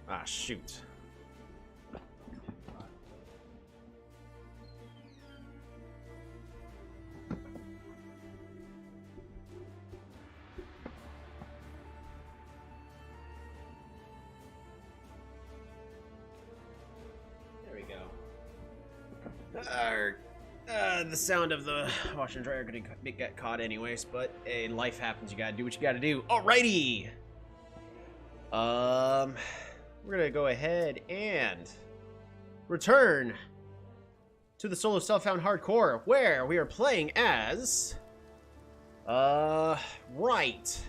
Ah, shoot. There we go. The sound of the washer and dryer gonna get caught anyways, but hey, life happens. You gotta do what you gotta do. Alrighty. We're gonna go ahead and return to the solo self-found hardcore, where we are playing as right,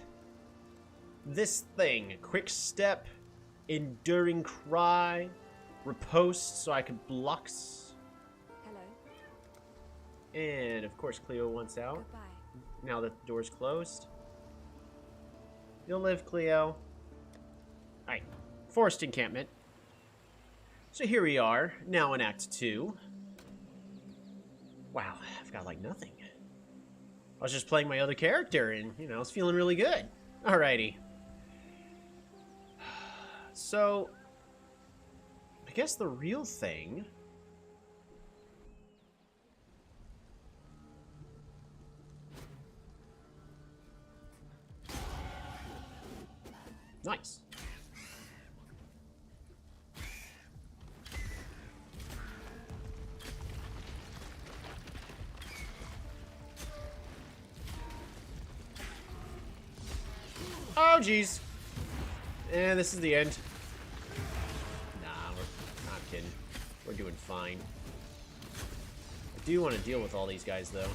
this thing: quick step, enduring cry, riposte, so I could blocks. Hello. And of course Cleo wants out. Goodbye. Now that the door's closed. You'll live, Cleo. Alright. Forced encampment. So here we are, now in Act 2. Wow, I've got like nothing. I was just playing my other character and, you know, I was feeling really good. Alrighty. So, I guess the real thing... Nice. Oh, jeez. And this is the end. Nah, we're not kidding. We're doing fine. I do want to deal with all these guys, though.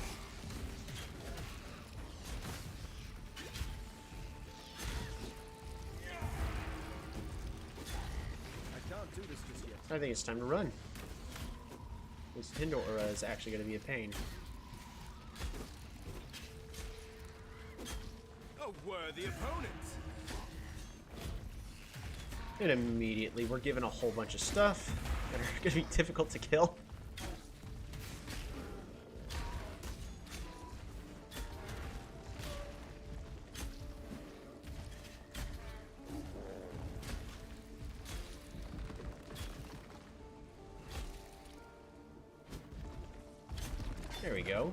I think it's time to run. This Tindora is actually going to be a pain. A worthy opponent. And immediately we're given a whole bunch of stuff that are going to be difficult to kill. There we go.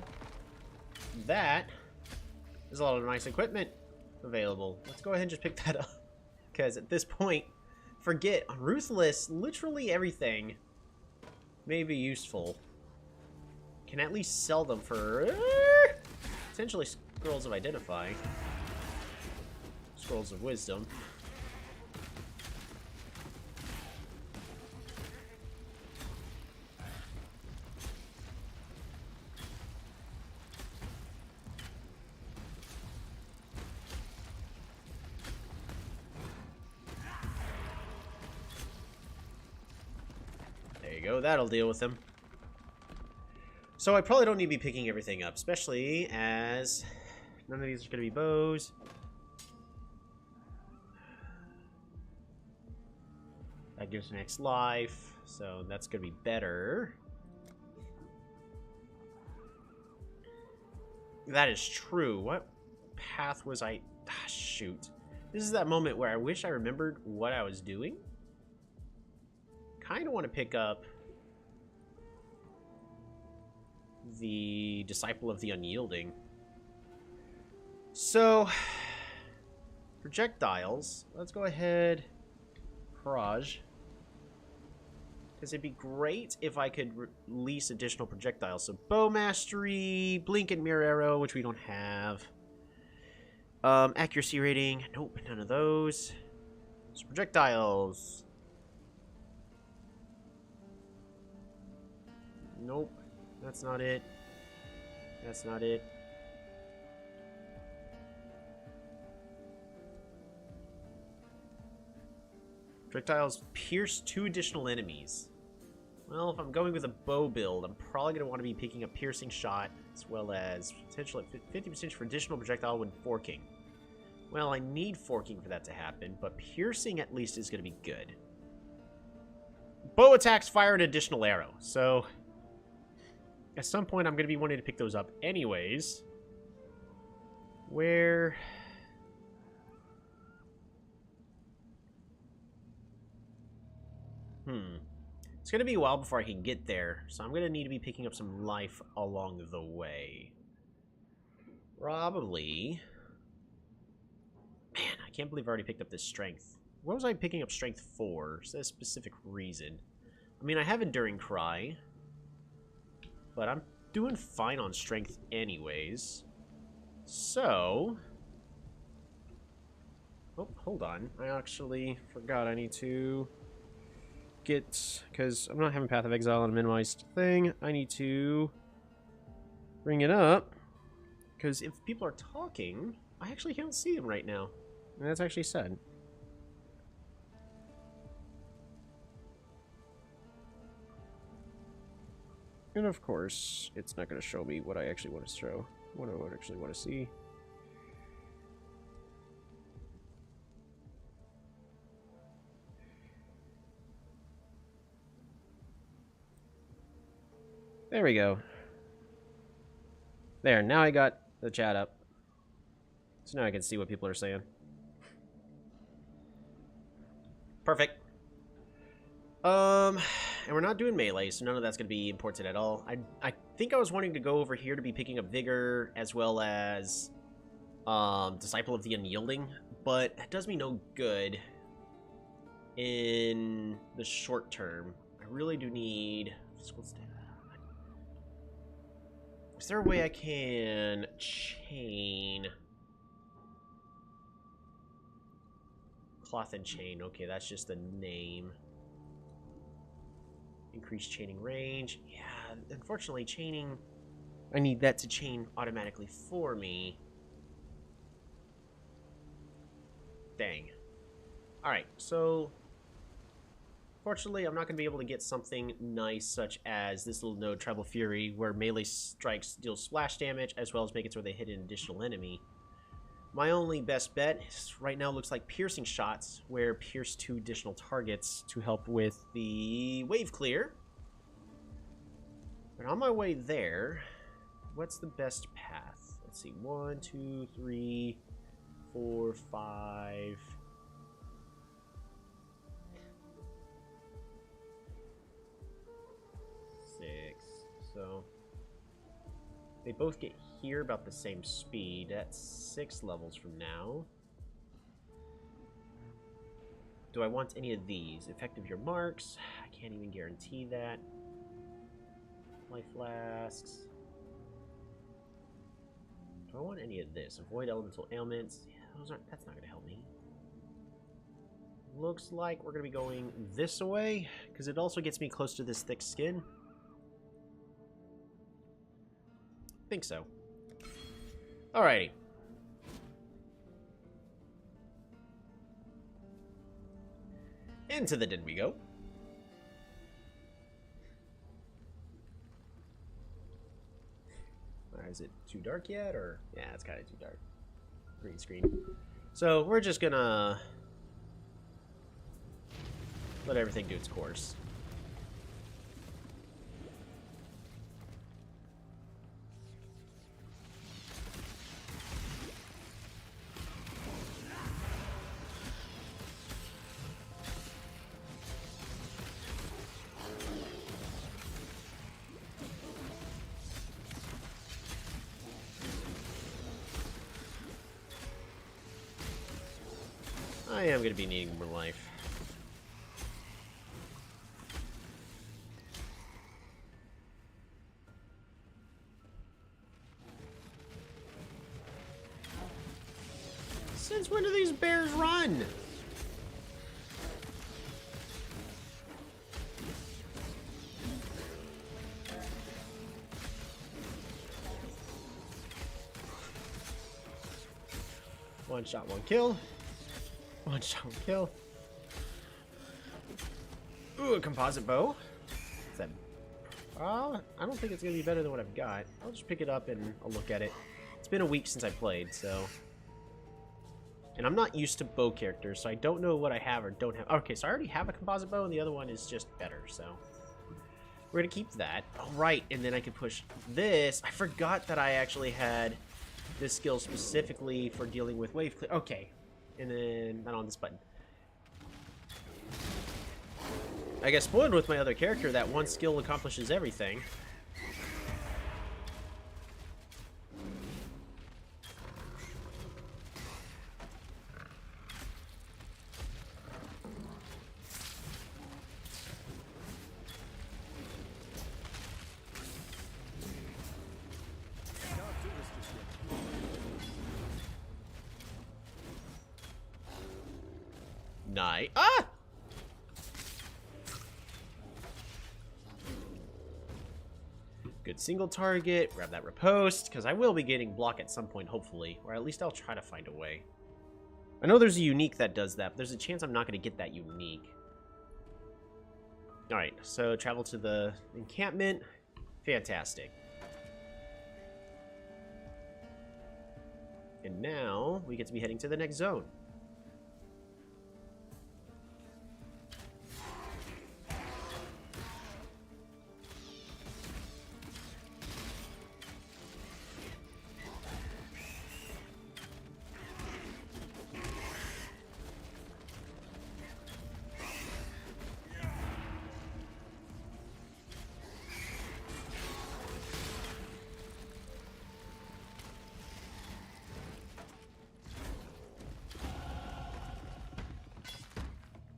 That is a lot of nice equipment available. Let's go ahead and just pick that up. Because at this point, forget, on Ruthless, literally everything may be useful. Can at least sell them for potentially scrolls of identify. Scrolls of wisdom. Go, that'll deal with him. So I probably don't need to be picking everything up, especially as none of these are going to be bows. That gives next life, so that's going to be better. That is true. What path was I... Ah, shoot. This is that moment where I wish I remembered what I was doing. Kind of want to pick up the Disciple of the Unyielding. So, projectiles. Let's go ahead, Proj. Because it'd be great if I could release additional projectiles. So, Bow Mastery, Blink and Mirror Arrow, which we don't have. Accuracy rating. Nope, none of those. So, projectiles. Nope. That's not it. That's not it. Projectiles pierce 2 additional enemies. Well, if I'm going with a bow build, I'm probably going to want to be picking a piercing shot, as well as potential at 50% for additional projectile when forking. Well, I need forking for that to happen, but piercing at least is going to be good. Bow attacks fire an additional arrow, so... At some point, I'm going to be wanting to pick those up anyways. Where... It's going to be a while before I can get there, so I'm going to need to be picking up some life along the way. Probably... Man, I can't believe I already picked up this strength. What was I picking up strength for? Is there a specific reason? I mean, I have Enduring Cry, but I'm doing fine on strength anyways. So... Oh, hold on. I actually forgot I need to get... Because I'm not having Path of Exile on a minimized thing. I need to bring it up. Because if people are talking, I actually can't see them right now. And that's actually sad. And of course, it's not going to show me what I actually want to show. What I actually want to see. There we go. There, now I got the chat up. So now I can see what people are saying. Perfect. And we're not doing melee, so none of that's going to be important at all. I think I was wanting to go over here to be picking up Vigor as well as Disciple of the Unyielding, but that does me no good in the short term. I really do need physical stat. Is there a way I can chain? Cloth and chain. Okay, that's just the name. Increased chaining range. Yeah, unfortunately, chaining... I need that to chain automatically for me. Dang. Alright, so... Fortunately, I'm not going to be able to get something nice such as this little node, Tribal Fury, where melee strikes deal splash damage, as well as make it so they hit an additional enemy. My only best bet is right now looks like piercing shots, where pierce 2 additional targets to help with the wave clear. But on my way there, what's the best path? Let's see, 1, 2, 3, 4, 5... 6. So they both get here about the same speed. That's 6 levels from now. Do I want any of these? Effective your marks. I can't even guarantee that. Life flasks. Do I want any of this? Avoid elemental ailments. Yeah, that's not going to help me. Looks like we're going to be going this way, because it also gets me close to this thick skin. Think so. Alrighty. Into the den we go. Is it too dark yet, or yeah, it's kind of too dark. Green screen. So we're just gonna let everything do its course. I am going to be needing more life. Since when do these bears run? One shot, one kill. One shot, one kill. Ooh, a composite bow. Is that... I don't think it's going to be better than what I've got. I'll just pick it up and I'll look at it. It's been a week since I played, so... And I'm not used to bow characters, so I don't know what I have or don't have. Okay, so I already have a composite bow, and the other one is just better, so... We're going to keep that. All right, and then I can push this. I forgot that I actually had this skill specifically for dealing with wave clear. Okay. And then not on this button. I get spoiled with my other character that one skill accomplishes everything. Nice. Ah! Good single target. Grab that riposte, because I will be getting block at some point, hopefully. Or at least I'll try to find a way. I know there's a unique that does that, but there's a chance I'm not going to get that unique. Alright, so travel to the encampment. Fantastic. And now, we get to be heading to the next zone.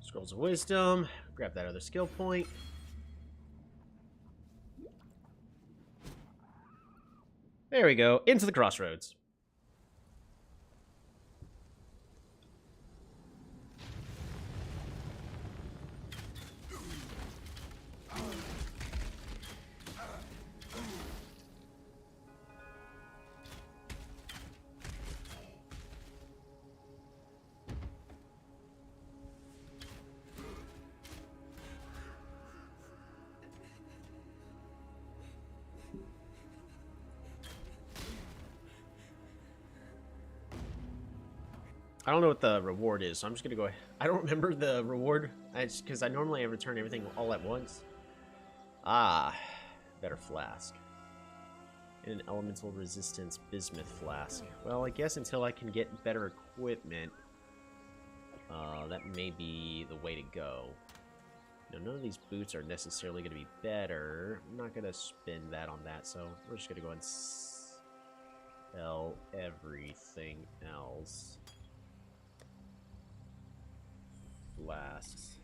Scrolls of Wisdom. Grab that other skill point. There we go. Into the crossroads. I don't know what the reward is, so I'm just gonna go ahead. I don't remember the reward, because I normally return everything all at once. Ah, better flask. And an elemental resistance bismuth flask. Well, I guess until I can get better equipment, that may be the way to go. Now, none of these boots are necessarily going to be better. I'm not going to spend that on that, so we're just going to go and sell everything else. Flasks.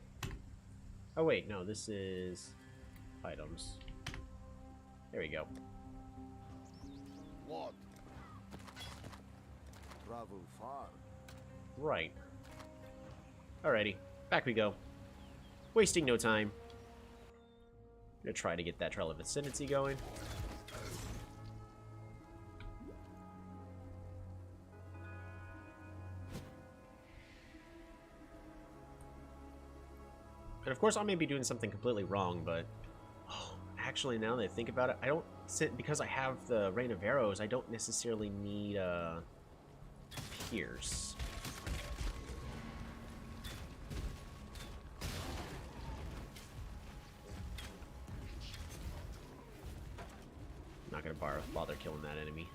Oh wait, no, this is items. There we go. What? Travel far. Right. Alrighty, back we go. Wasting no time. Gonna try to get that Trail of Ascendancy going. And of course, I may be doing something completely wrong, but actually, now that I think about it, I don't because I have the Rain of Arrows. I don't necessarily need Pierce. I'm not gonna bother killing that enemy.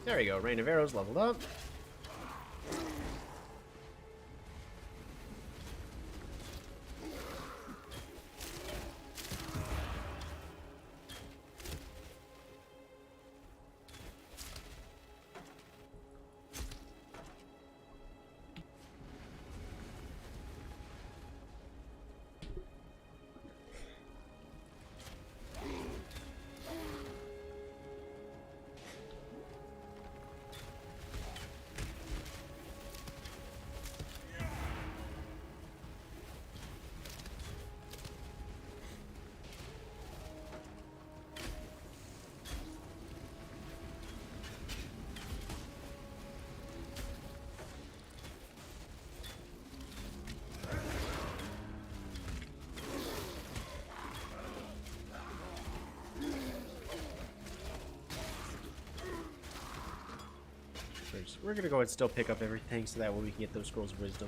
There we go, Rain of Arrows leveled up. So we're gonna go ahead and still pick up everything so that way we can get those scrolls of wisdom.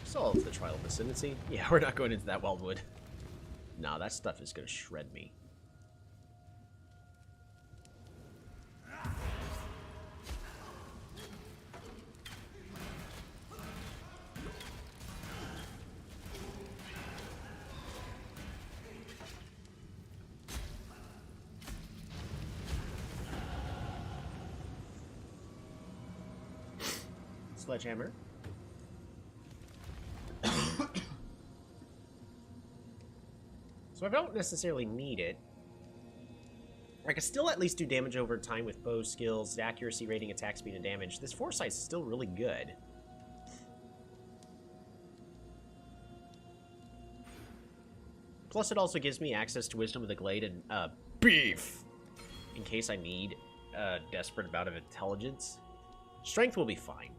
Solve the Trial of Ascendancy. Yeah, we're not going into that wildwood. Nah, that stuff is gonna shred me. Sledgehammer. So I don't necessarily need it. I can still at least do damage over time with bow skills, accuracy rating, attack speed, and damage. This foresight's still really good. Plus, it also gives me access to Wisdom of the Glade and beef, in case I need a desperate bout of intelligence. Strength will be fine.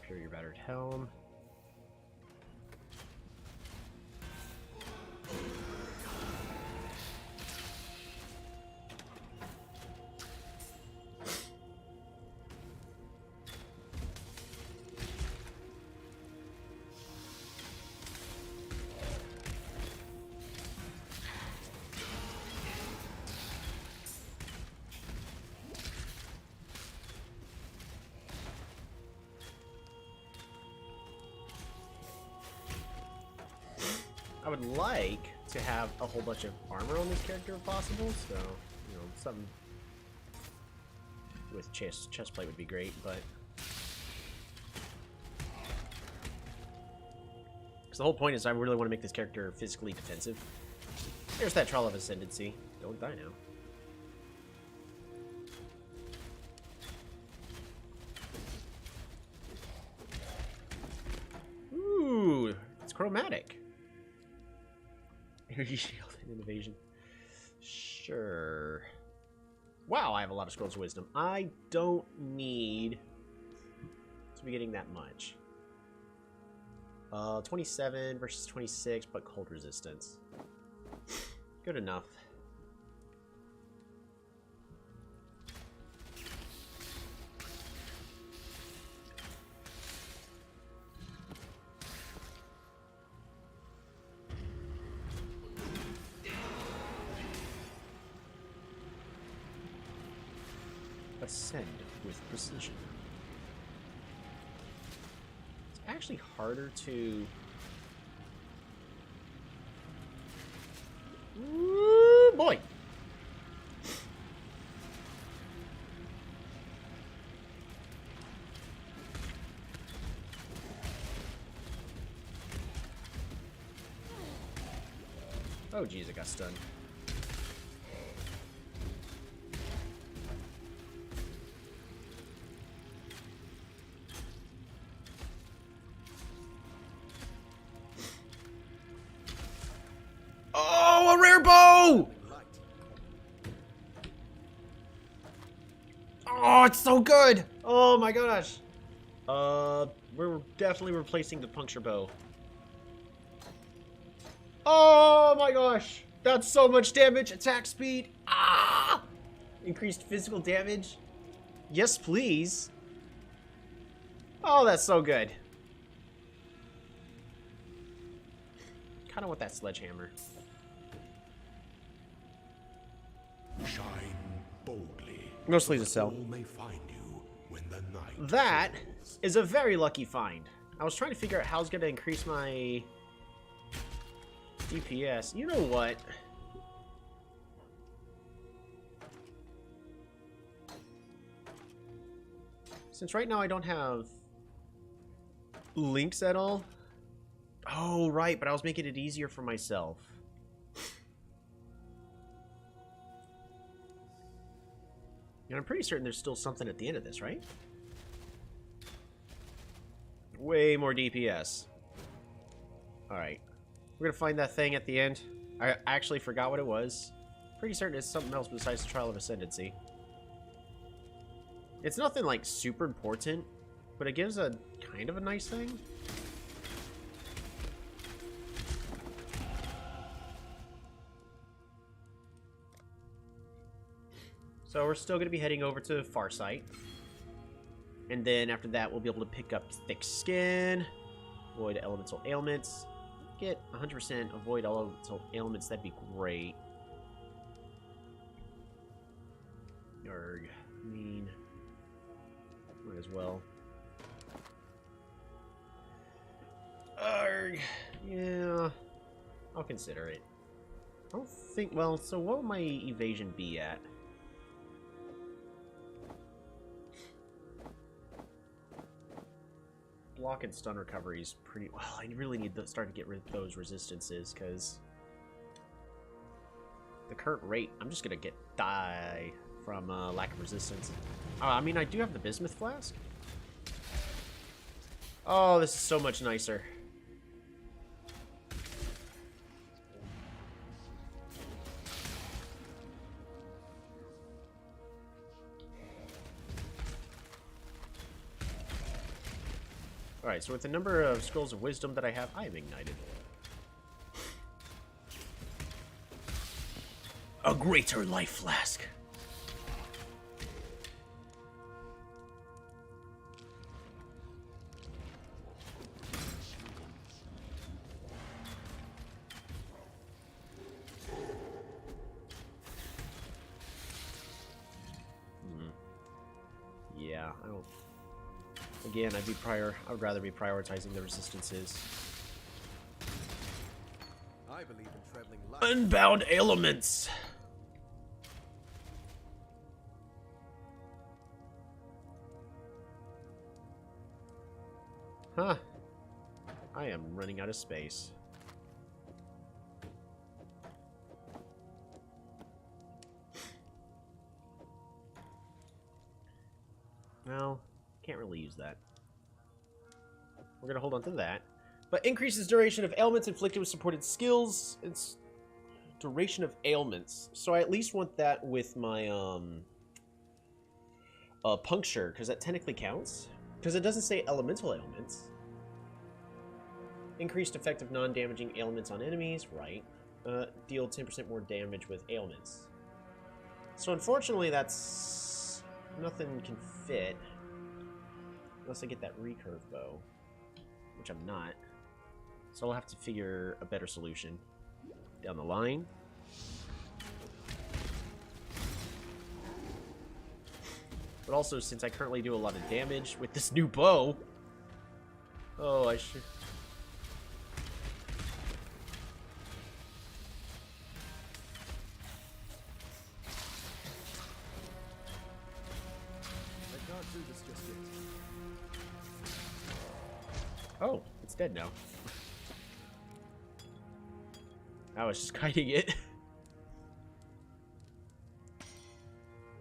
Superior Battered Helm. I would like to have a whole bunch of armor on this character if possible, so, you know, something with chestplate would be great, but... Because the whole point is I really want to make this character physically defensive. There's that Trial of Ascendancy. Don't die now. Ooh, it's chromatic. Energy shield and invasion. Sure. Wow, I have a lot of scrolls of wisdom. I don't need to be getting that much. 27 versus 26, but cold resistance. Good enough. Ascend with precision. It's actually harder to... Ooh, boy! Oh geez, I got stunned. Oh, a rare bow! Oh, it's so good! Oh my gosh. We're definitely replacing the puncture bow. Oh my gosh! That's so much damage! Attack speed! Ah! Increased physical damage? Yes, please. Oh, that's so good. Kinda want that sledgehammer. Shine boldly. Mostly to sell. May find you when the night That falls. is a very lucky find. I was trying to figure out how I was going to increase my DPS. You know what? Since right now I don't have links at all. Oh, Oh, right, but I was making it easier for myself. And I'm pretty certain there's still something at the end of this, right? Way more DPS. Alright. We're gonna find that thing at the end. I actually forgot what it was. Pretty certain it's something else besides the Trial of Ascendancy. It's nothing, like, super important, but it gives a kind of a nice thing. So we're still going to be heading over to Farsight. And then after that, we'll be able to pick up Thick Skin, avoid elemental ailments. Get 100% avoid elemental ailments, that'd be great. Yarg. I mean, might as well. Arg. Yeah, I'll consider it. I don't think, well, so what would my evasion be at? Block and stun recovery is pretty... Well, I really need to start to get rid of those resistances, because... the current rate, I'm just going to die from lack of resistance. I mean, I do have the Bismuth Flask. Oh, this is so much nicer. Alright, so with the number of Scrolls of Wisdom that I have, I am ignited. A greater life flask. Yeah, I don't... Again, I would rather be prioritizing the resistances. I believe in traveling light. Unbound Elements! Huh. I am running out of space. Well, can't really use that. We're gonna hold on to that. But increases duration of ailments inflicted with supported skills. It's duration of ailments. So I at least want that with my puncture, because that technically counts. Because it doesn't say elemental ailments. Increased effective non-damaging ailments on enemies, right. Deal 10% more damage with ailments. So unfortunately that's... nothing can fit. Unless I get that recurve bow. Which I'm not. So I'll have to figure a better solution down the line. But also, since I currently do a lot of damage with this new bow... Oh, I should... I can't do this just yet. Oh, it's dead now. I was just kiting it.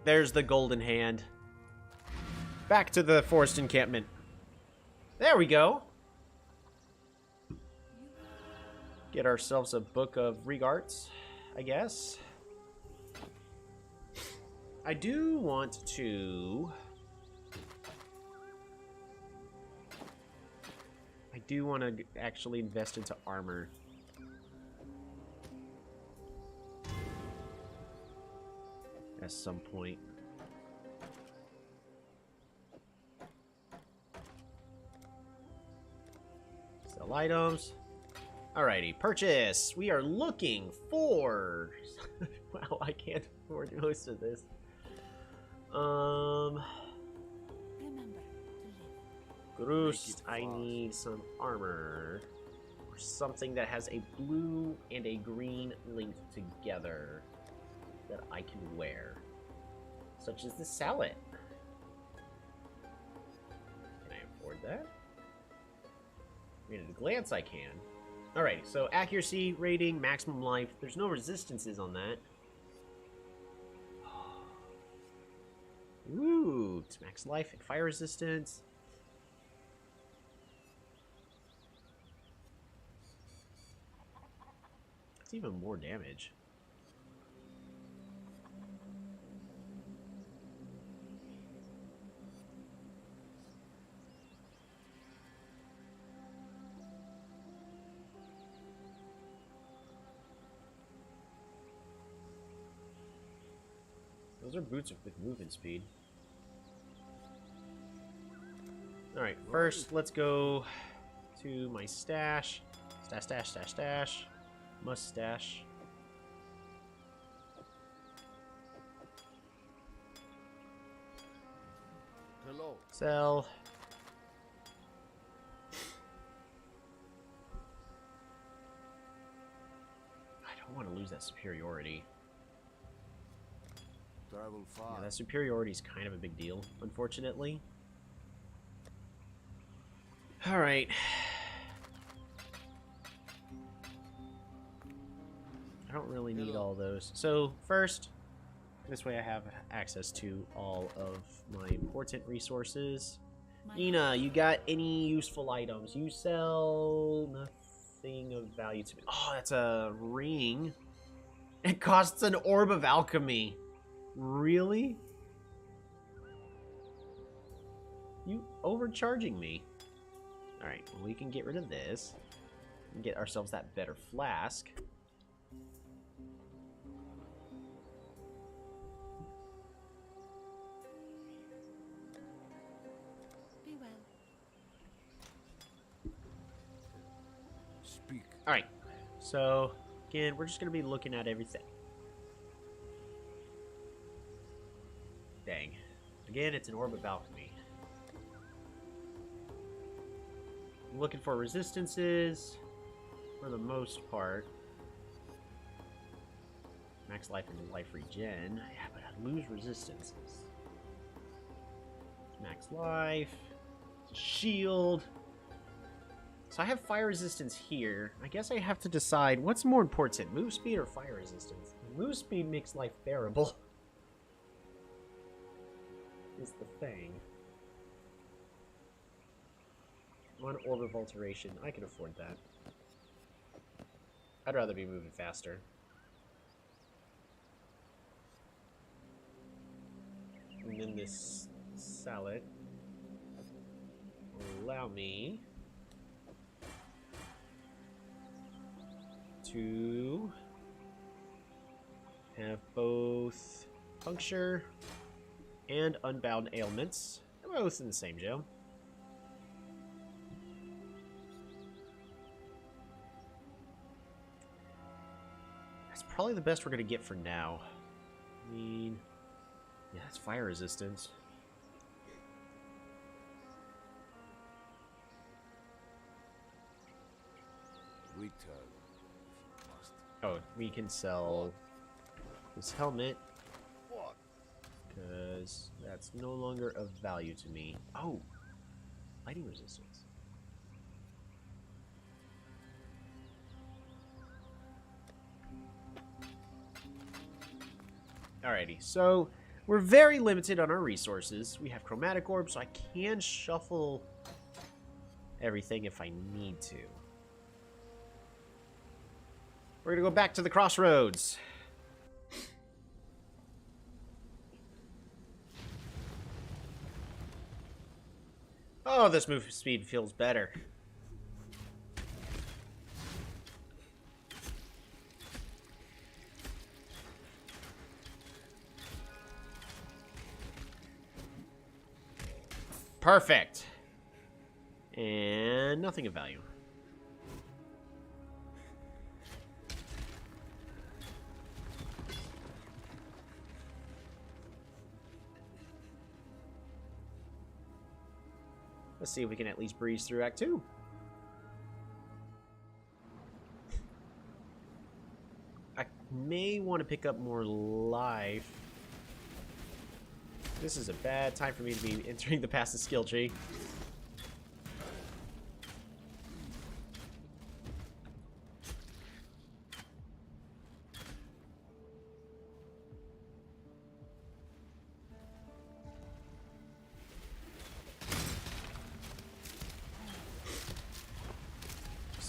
There's the golden hand. Back to the forest encampment. There we go. Get ourselves a book of Regards, I guess. I do want to... I do want to actually invest into armor. At some point. Sell items. Alrighty, purchase. We are looking for... Wow, I can't afford most of this. Groost, I need some armor. Or something that has a blue and a green linked together that I can wear. Such as the sallet. Can I afford that? I mean, at a glance I can. Alright, so accuracy, rating, maximum life. There's no resistances on that. Ooh, it's max life and fire resistance. It's even more damage. Those are boots with movement speed. Alright, first let's go to my stash. Stash, stash, stash, stash. Mustache. Hello. Sell. I don't want to lose that superiority. Travel far. Yeah, that superiority is kind of a big deal, unfortunately. Alright. I don't really need all those. So, first, this way I have access to all of my important resources. Nina, you got any useful items? You sell nothing of value to me. Oh, that's a ring. It costs an orb of alchemy. Really? You overcharging me. Alright, well, we can get rid of this. And get ourselves that better flask. Be well. Speak. Alright, so again, we're just going to be looking at everything. Dang. Again, it's an orb of alchemy. I'm looking for resistances for the most part. Max life and life regen. Yeah, but I lose resistances. Max life. Shield. So I have fire resistance here. I guess I have to decide what's more important, move speed or fire resistance. Move speed makes life bearable. Is the thing. One orb of alteration. I can afford that. I'd rather be moving faster. And then this salad will allow me to have both puncture and unbound ailments. They're both in the same gem. That's probably the best we're going to get for now. I mean, yeah, it's fire resistance. Return. Must. Oh, we can sell this helmet. What? Because that's no longer of value to me. Oh, lighting resistance. Alrighty, so we're very limited on our resources. We have chromatic orbs, so I can shuffle everything if I need to. We're gonna go back to the crossroads. Oh, this move speed feels better. Perfect. And nothing of value. Let's see if we can at least breeze through Act 2. I may want to pick up more life. This is a bad time for me to be entering the passive skill tree.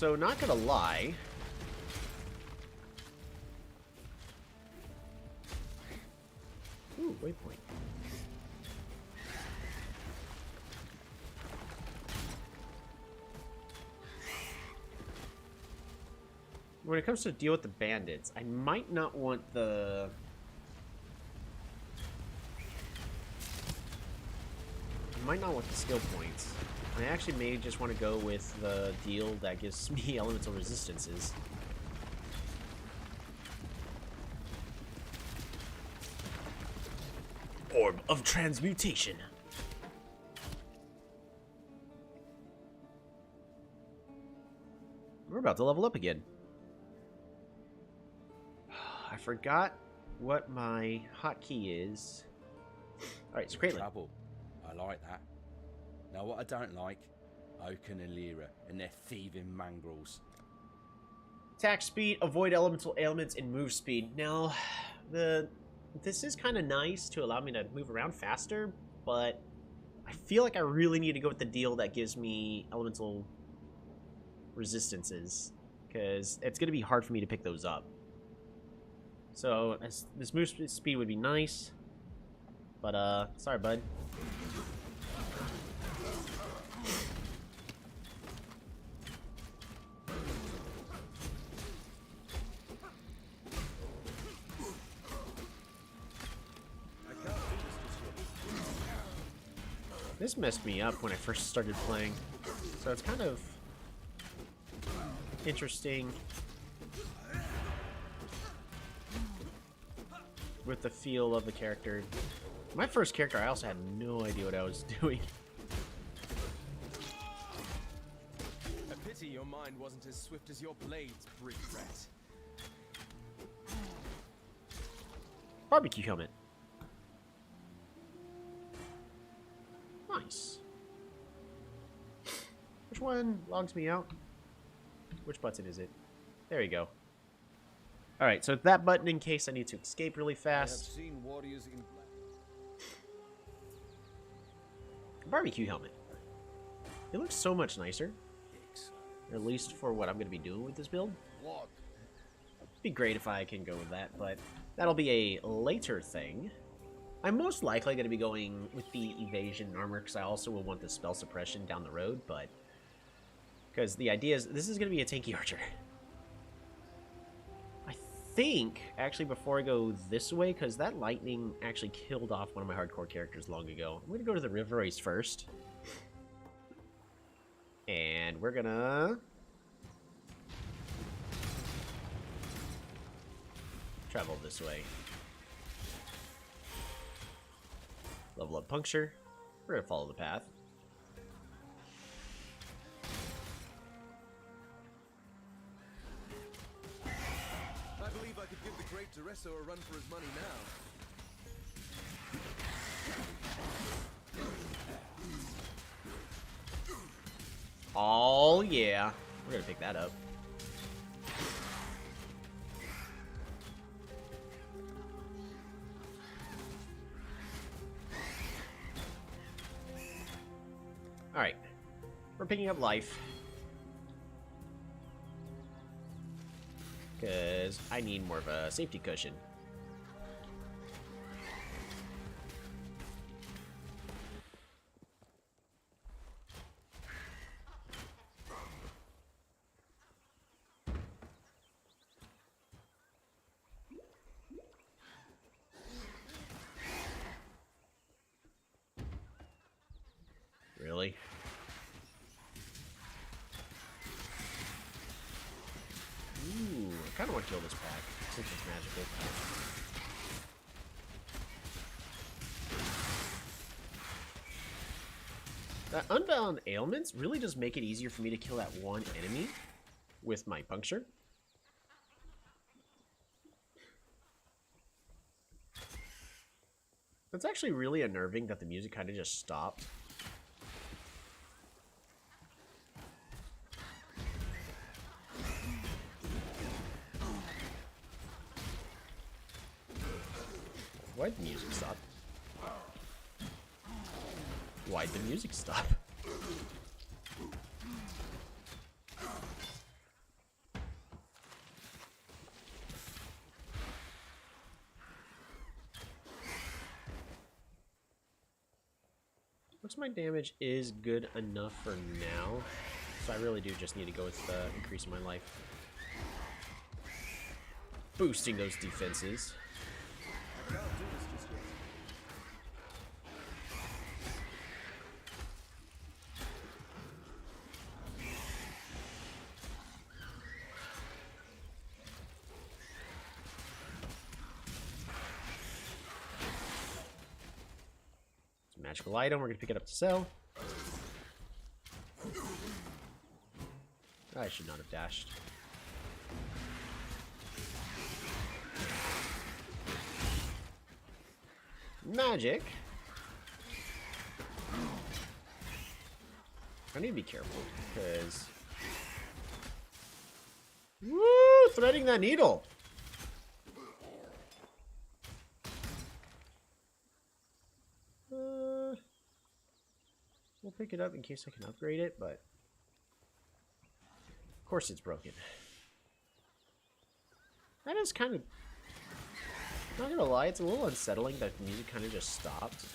So, not gonna lie. Ooh, waypoint. When it comes to deal with the bandits, I might not want the... I might not want the skill points. I actually may just want to go with the deal that gives me elemental resistances. Orb of Transmutation. We're about to level up again. I forgot what my hotkey is. Alright, so Caitlin. Trouble. I like that. Now what I don't like, Oaken and Lyra and their thieving mongrels. Attack speed, avoid elemental ailments, and move speed. Now, this is kind of nice to allow me to move around faster, but I feel like I really need to go with the deal that gives me elemental resistances, because it's going to be hard for me to pick those up. So, this move speed would be nice, but, sorry, bud. This messed me up when I first started playing, so it's kind of interesting with the feel of the character. My first character, I also had no idea what I was doing. A pity your mind wasn't as swift as your blades, brig rat. Barbecue helmet. Nice. Which one logs me out? Which button is it? There you go. Alright, so that button in case I need to escape really fast. I have seen warriors in black. Barbecue helmet. It looks so much nicer. At least for what I'm going to be doing with this build. What? It'd be great if I can go with that, but that'll be a later thing. I'm most likely going to be going with the evasion and armor because I also will want the spell suppression down the road, but because the idea is this is going to be a tanky archer. I think, actually, before I go this way, because that lightning actually killed off one of my hardcore characters long ago, I'm going to go to the river race first. And we're going to travel this way. Level up puncture. We're going to follow the path. I believe I could give the great Duresso a run for his money now. Oh, yeah. We're going to pick that up. Alright. We're picking up life. Because I need more of a safety cushion. Really? Ooh, I kind of want to kill this pack since it's magical. That Unbound Ailments really does make it easier for me to kill that one enemy with my puncture. That's actually really unnerving that the music kind of just stopped. Why'd the music stop? Why'd the music stop? my damage is good enough for now. So I really do just need to go with increasing my life. Boosting those defenses. I can't do this just yet. It's a magical item. We're going to pick it up to sell. I should not have dashed. Magic. I need to be careful because... Woo! Threading that needle! We'll pick it up in case I can upgrade it, but... Of course it's broken. That is kind of... Not gonna lie, it's a little unsettling that the music kind of just stopped.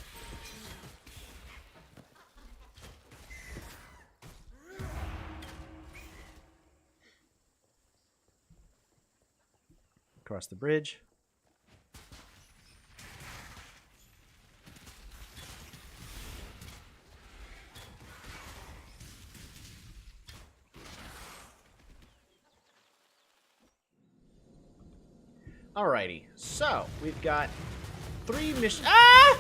Across the bridge. Alrighty, so we've got 3 missions. Ah!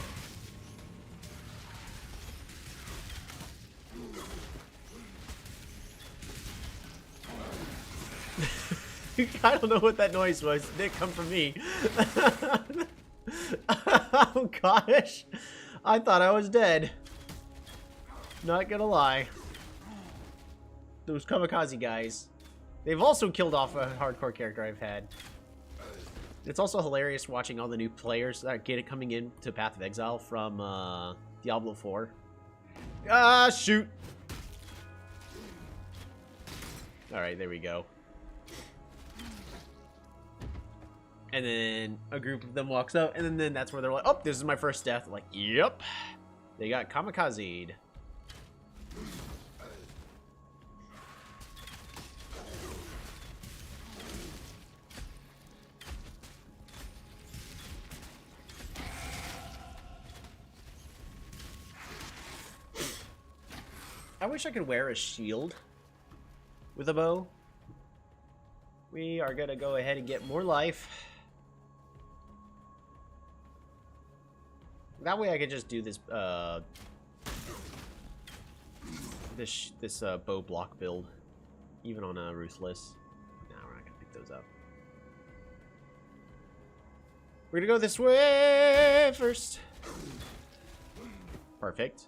I don't know what that noise was. It didn't come from me. Oh gosh, I thought I was dead. Not gonna lie. Those kamikaze guys. They've also killed off a hardcore character I've had. It's also hilarious watching all the new players that get it coming in to Path of Exile from Diablo 4. Ah, shoot! Alright, there we go. And then a group of them walks out, and then that's where they're like, oh, this is my first death. I'm like, yep. They got kamikazed. I wish I could wear a shield with a bow. We are gonna go ahead and get more life. That way I could just do this this bow block build, even on a Ruthless. Nah, we're not gonna pick those up. We're gonna go this way first. Perfect.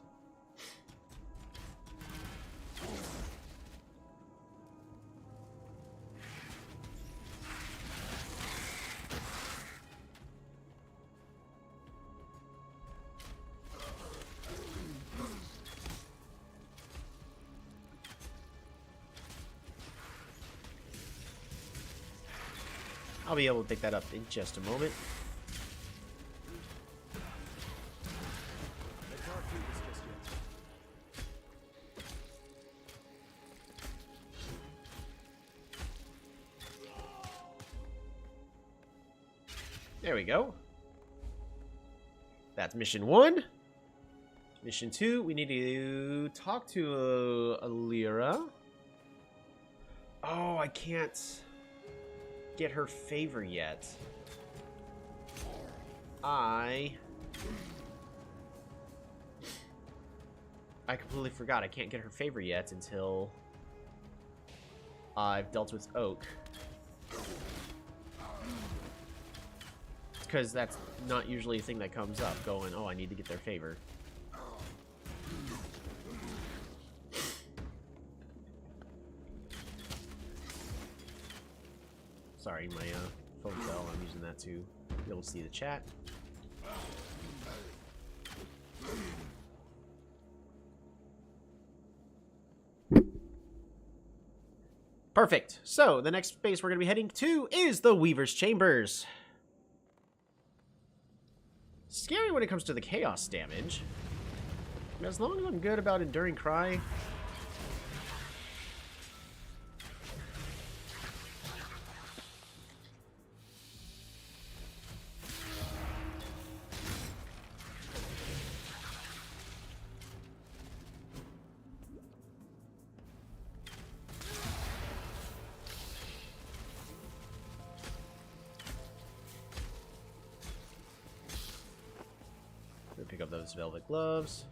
I'll be able to pick that up in just a moment. I can't do this just yet. There we go. That's mission 1. Mission 2, we need to talk to Alira. Oh, I can't get her favor yet. I completely forgot I can't get her favor yet until I've dealt with Oak. Because that's not usually a thing that comes up, going, oh, I need to get their favor. Sorry, my phone fell. I'm using that to be able to see the chat. Perfect. So, the next space we're going to be heading to is the Weaver's Chambers. Scary when it comes to the chaos damage. As long as I'm good about Enduring Cry. Pick up those velvet gloves.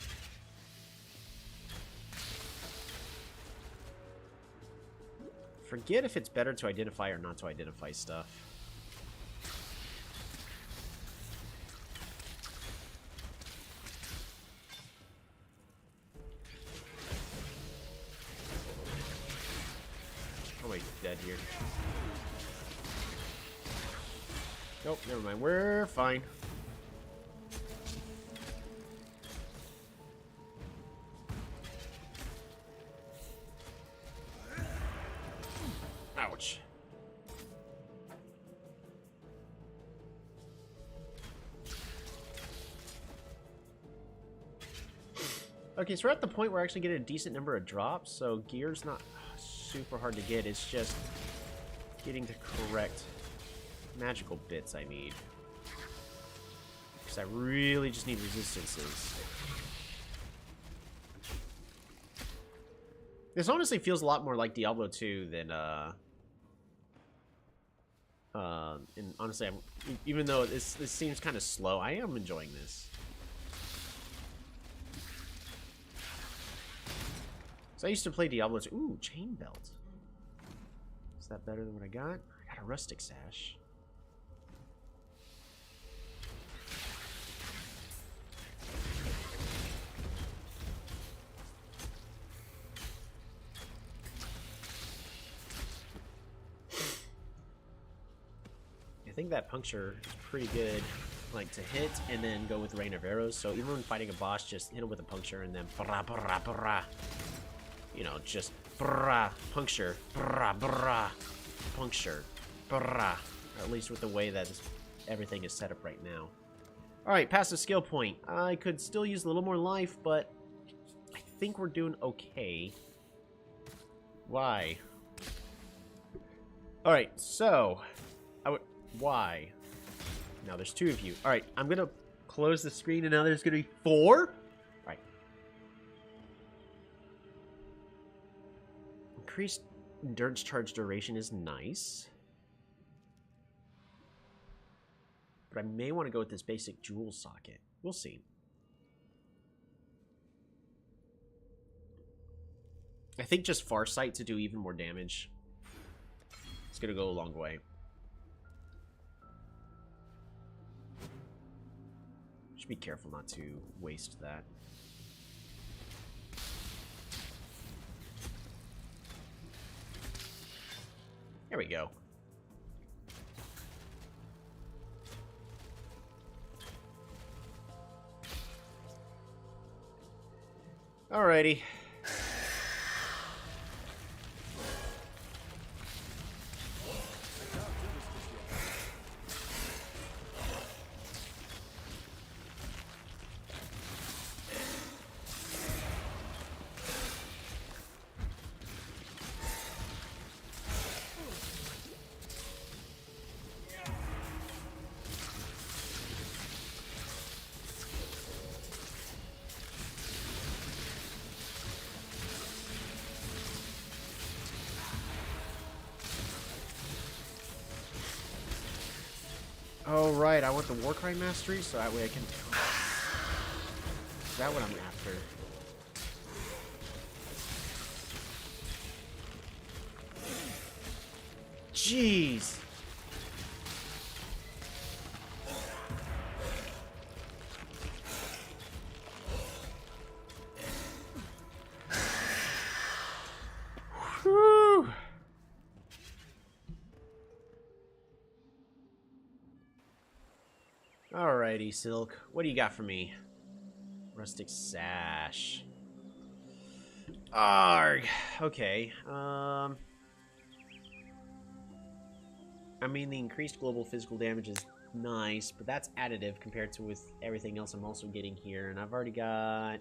Forget if it's better to identify or not to identify stuff. Oh wait, dead here. Nope, never mind. We're fine. Ouch. Okay, so we're at the point where we're actually getting a decent number of drops, so gear's not super hard to get. It's just getting the correct magical bits I need. Because I really just need resistances. This honestly feels a lot more like Diablo 2 than, and honestly, even though this seems kind of slow, I am enjoying this. So I used to play Diablo 2. Ooh, chain belt. Is that better than what I got? I got a rustic sash. I think that puncture is pretty good, like to hit and then go with rain of arrows. So even when fighting a boss, just hit him with a puncture and then brah, brah, brah. You know, just brah, puncture, brah, brah, puncture, brah. Or at least with the way that everything is set up right now. Alright, passive skill point. I could still use a little more life, but I think we're doing okay. Why? Alright, so why? Now there's 2 of you. Alright, I'm gonna close the screen and now there's gonna be 4? Alright. Increased endurance charge duration is nice. But I may want to go with this basic jewel socket. We'll see. I think just Farsight to do even more damage. It's gonna go a long way. Be careful not to waste that. There we go. Alrighty. Oh, right. I want the Warcry Mastery, so that way I can... Is that what I'm after? Jeez! Whew! Alrighty, Silk. What do you got for me? Rustic Sash. Arg! Okay. I mean, the increased global physical damage is nice, but that's additive compared to with everything else I'm also getting here. And I've already got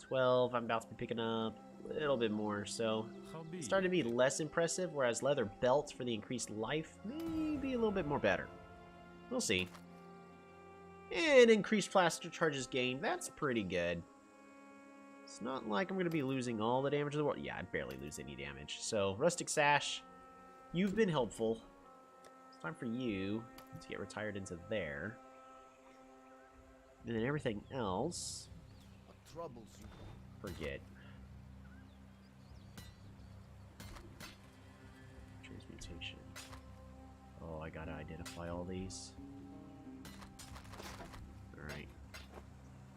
12. I'm about to be picking up a little bit more, so it's starting to be less impressive, whereas leather belts for the increased life may be a little bit more better. We'll see. And increased plaster charges gained. That's pretty good. It's not like I'm going to be losing all the damage of the world. Yeah, I barely lose any damage. So, Rustic Sash, you've been helpful. It's time for you to get retired into there. And then everything else, What troubles you? forget. Transmutation. Oh, I gotta identify all these. Alright.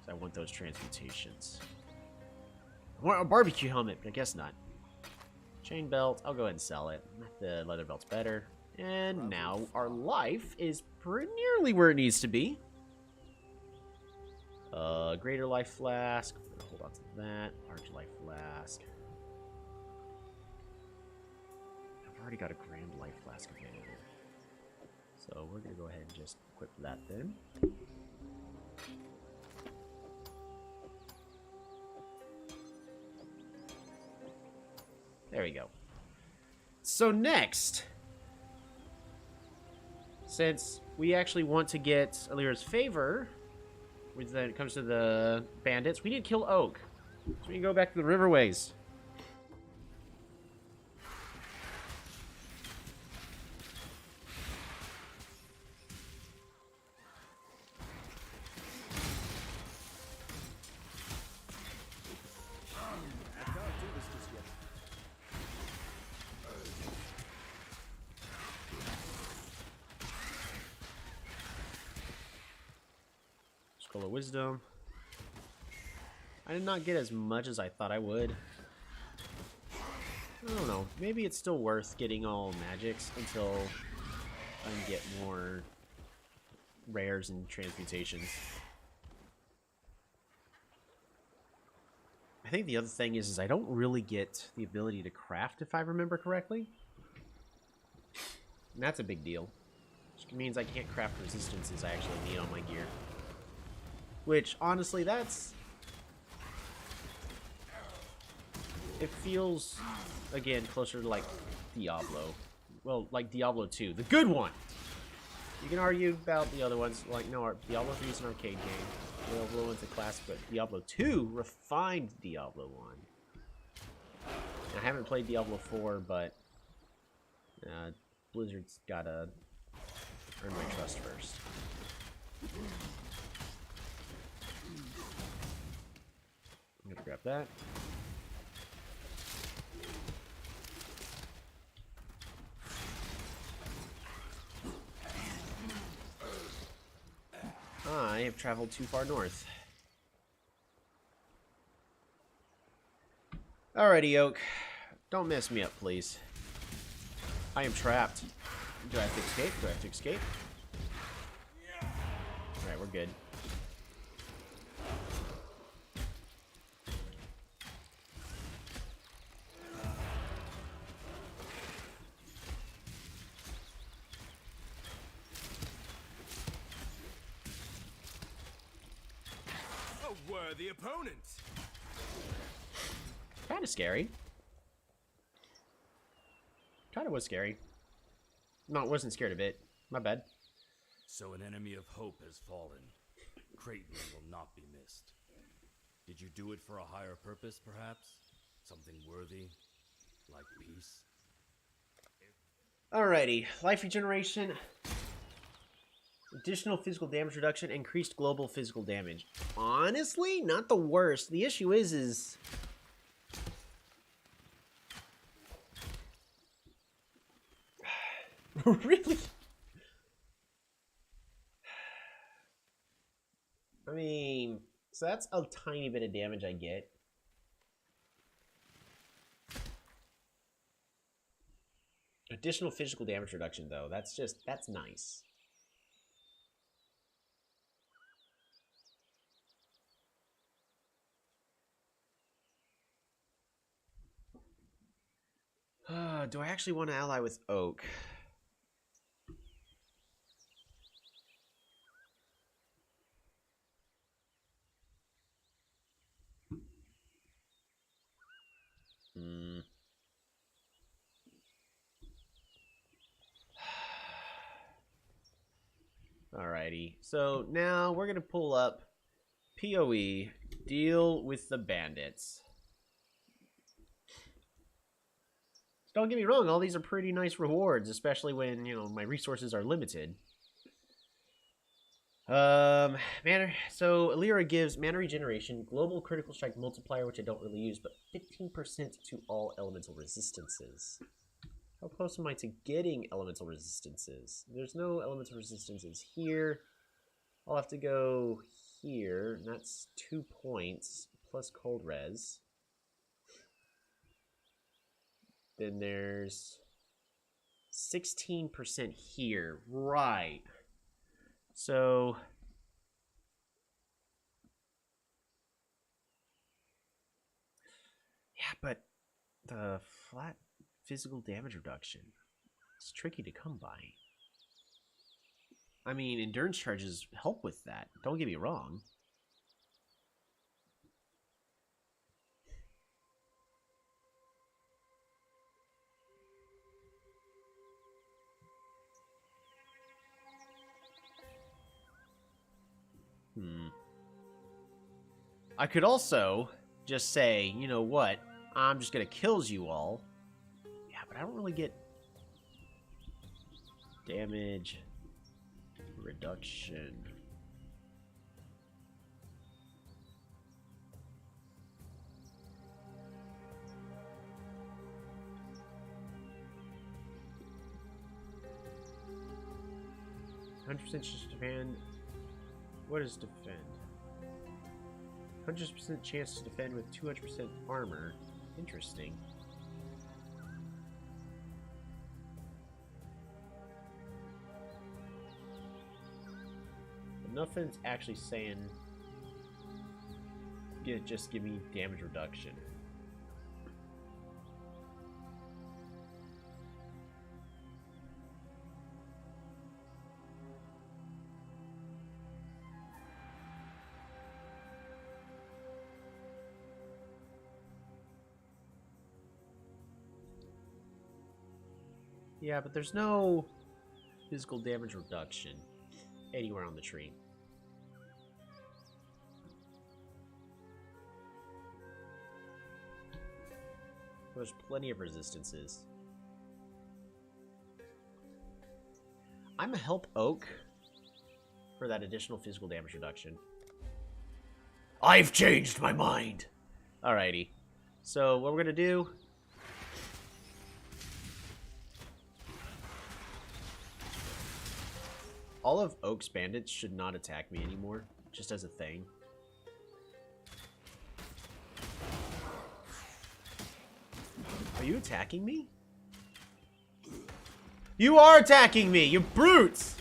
So I want those transmutations. I want a barbecue helmet, but I guess not. Chain belt, I'll go ahead and sell it. The leather belt's better. And now our life is pretty nearly where it needs to be. Greater life flask. Hold on to that. Large life flask. I've already got a grand life flask available. So we're gonna go ahead and just equip that then. There we go. So next, since we actually want to get Alira's favor, when it comes to the bandits, we need to kill Oak. So we can go back to the riverways. I can't do this just yet. Scroll of Wisdom. I did not get as much as I thought I would. I don't know. Maybe it's still worth getting all magics until I can get more rares and transmutations. I think the other thing is I don't really get the ability to craft, if I remember correctly. And that's a big deal. Which means I can't craft resistances I actually need on my gear. Which, honestly, that's... It feels, again, closer to, like, Diablo. Well, like Diablo 2. The good one! You can argue about the other ones. Like, no, Diablo 3 is an arcade game. Diablo 1's a classic, but Diablo 2 refined Diablo 1. I haven't played Diablo 4, but... Blizzard's gotta earn my trust first. I'm gonna grab that. I have traveled too far north. Alrighty, Oak. Don't mess me up, please. I am trapped. Do I have to escape? Do I have to escape? Alright, we're good. A worthy opponent. Kind of scary. Kind of was scary. No, I wasn't scared of it. My bad. So an enemy of hope has fallen. Creighton will not be missed. Did you do it for a higher purpose, perhaps? Something worthy, like peace? Alrighty. Life regeneration. Additional physical damage reduction. Increased global physical damage. Honestly, not the worst. The issue is... Really? I mean, so that's a tiny bit of damage I get. Additional physical damage reduction, though. That's nice. Do I actually want to ally with Oak? Alrighty. So now we're gonna pull up PoE, deal with the bandits. Don't get me wrong, all these are pretty nice rewards, especially when, you know, my resources are limited. Mana. So Alira gives mana regeneration, global critical strike multiplier, which I don't really use, but 15% to all elemental resistances. How close am I to getting elemental resistances? There's no elemental resistances here. I'll have to go here, and that's 2 points plus cold res. Then there's 16% here. Right. So yeah, but the flat physical damage reduction, it's tricky to come by. I mean, endurance charges help with that. Don't get me wrong. I could also just say, you know what, I'm just gonna kills you all. Yeah, but I don't really get damage reduction. %, just defend. What is defend? 100% chance to defend with 200% armor. Interesting. But nothing's actually saying just give me damage reduction. Yeah, but there's no physical damage reduction anywhere on the tree. There's plenty of resistances. I'm gonna help Oak for that additional physical damage reduction. I've changed my mind! Alrighty. So, what we're gonna do... all of Oak's bandits should not attack me anymore, just as a thing. Are you attacking me? You are attacking me, you brutes!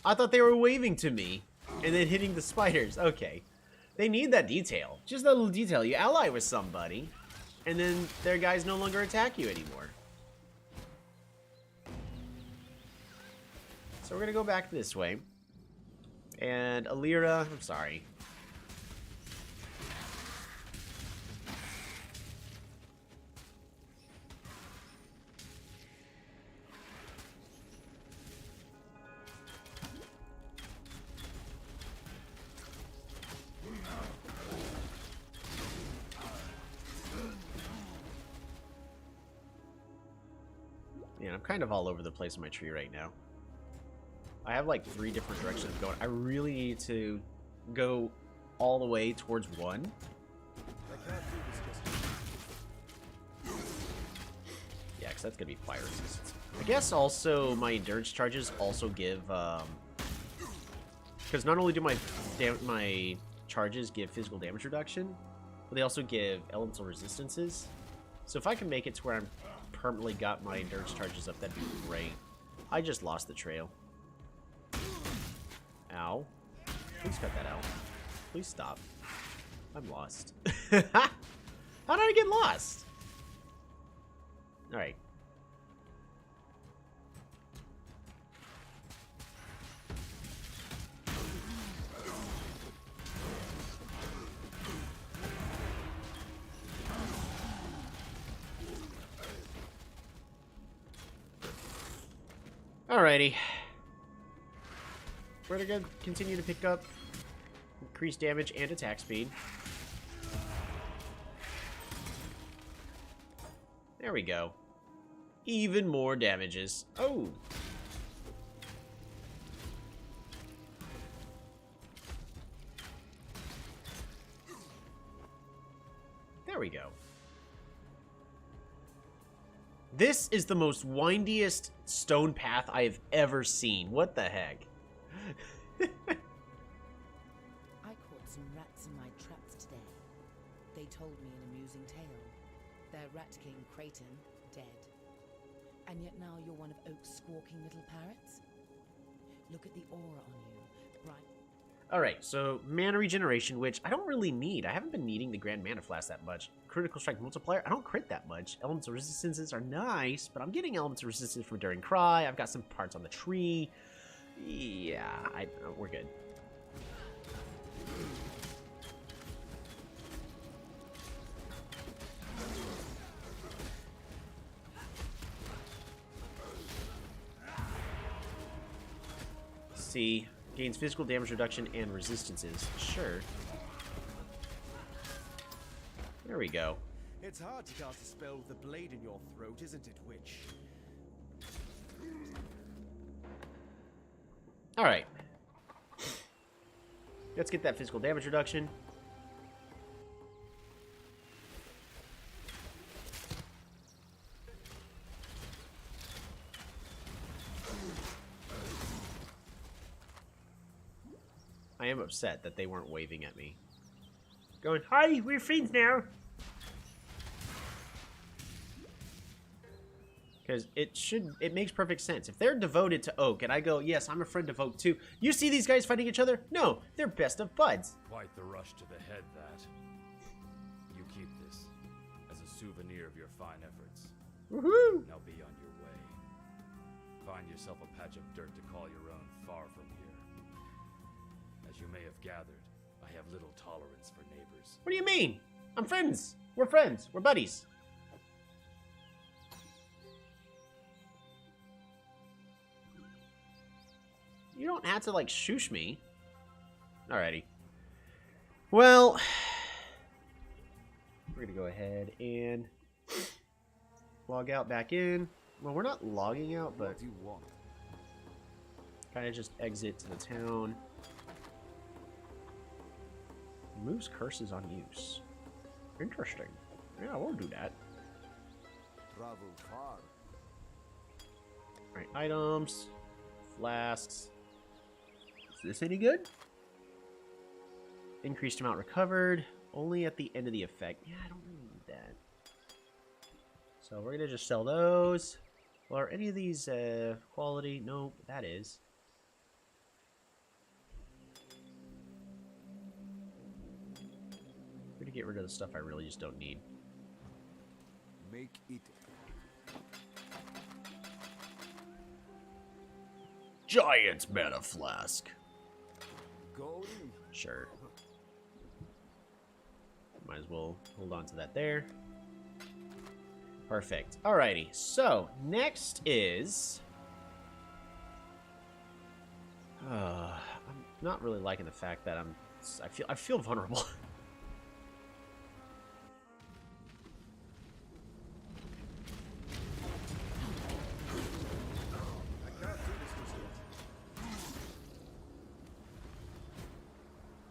I thought they were waving to me and then hitting the spiders. Okay. They need that detail. Just that little detail. You ally with somebody and then their guys no longer attack you anymore. So we're going to go back this way. And Alira, I'm sorry. Yeah, I'm kind of all over the place in my tree right now. I have like 3 different directions going. I really need to go all the way towards one. Yeah, because that's going to be fire resistance. I guess also my endurance charges also give... because not only do my charges give physical damage reduction, but they also give elemental resistances. So if I can make it to where I'm permanently got my endurance charges up, that'd be great. I just lost the trail. Ow. Please cut that out. Please stop. I'm lost. How did I get lost? Alright. Alrighty. We're gonna continue to pick up increased damage and attack speed. There we go. Even more damages. Oh! There we go. This is the most windiest stone path I have ever seen. What the heck? I caught some rats in my traps today. They told me an amusing tale. Their rat king, Creighton, dead. And yet now you're one of Oak's squawking little parrots? Look at the aura on you. Bright. Alright, so mana regeneration, which I don't really need. I haven't been needing the Grand Mana Flask that much. Critical Strike Multiplier, I don't crit that much. Elements of Resistances are nice, but I'm getting Elements of Resistance from During Cry. I've got some parts on the tree. Yeah, we're good. See, gains physical damage reduction and resistances. Sure. There we go. It's hard to cast a spell with a blade in your throat, isn't it, witch? Alright. Let's get that physical damage reduction. I am upset that they weren't waving at me. Going, hi, we're friends now. Because it makes perfect sense. If they're devoted to Oak, and I go, yes, I'm a friend of Oak too. You see these guys fighting each other? No, they're best of buds. Quite the rush to the head, that. You keep this as a souvenir of your fine efforts. Woohoo! Now be on your way. Find yourself a patch of dirt to call your own far from here. As you may have gathered, I have little tolerance for neighbors. What do you mean? I'm friends. We're friends. We're buddies. You don't have to, like, shoosh me. Alrighty. Well, we're going to go ahead and log out back in. Well, we're not logging out, but What do you want? kind of just exit to the town. Removes curses on use. Interesting. Yeah, I won't do that. Travel far. Alright, items. Flasks. Is this any good? Increased amount recovered. Only at the end of the effect. Yeah, I don't really need that. So we're going to just sell those. Well, are any of these quality? No, that is. We're going to get rid of the stuff I really just don't need. Make it. Giant Mana Flask. Going. Sure. Might as well hold on to that there. Perfect. Alrighty. So next is. I'm not really liking the fact that I feel vulnerable.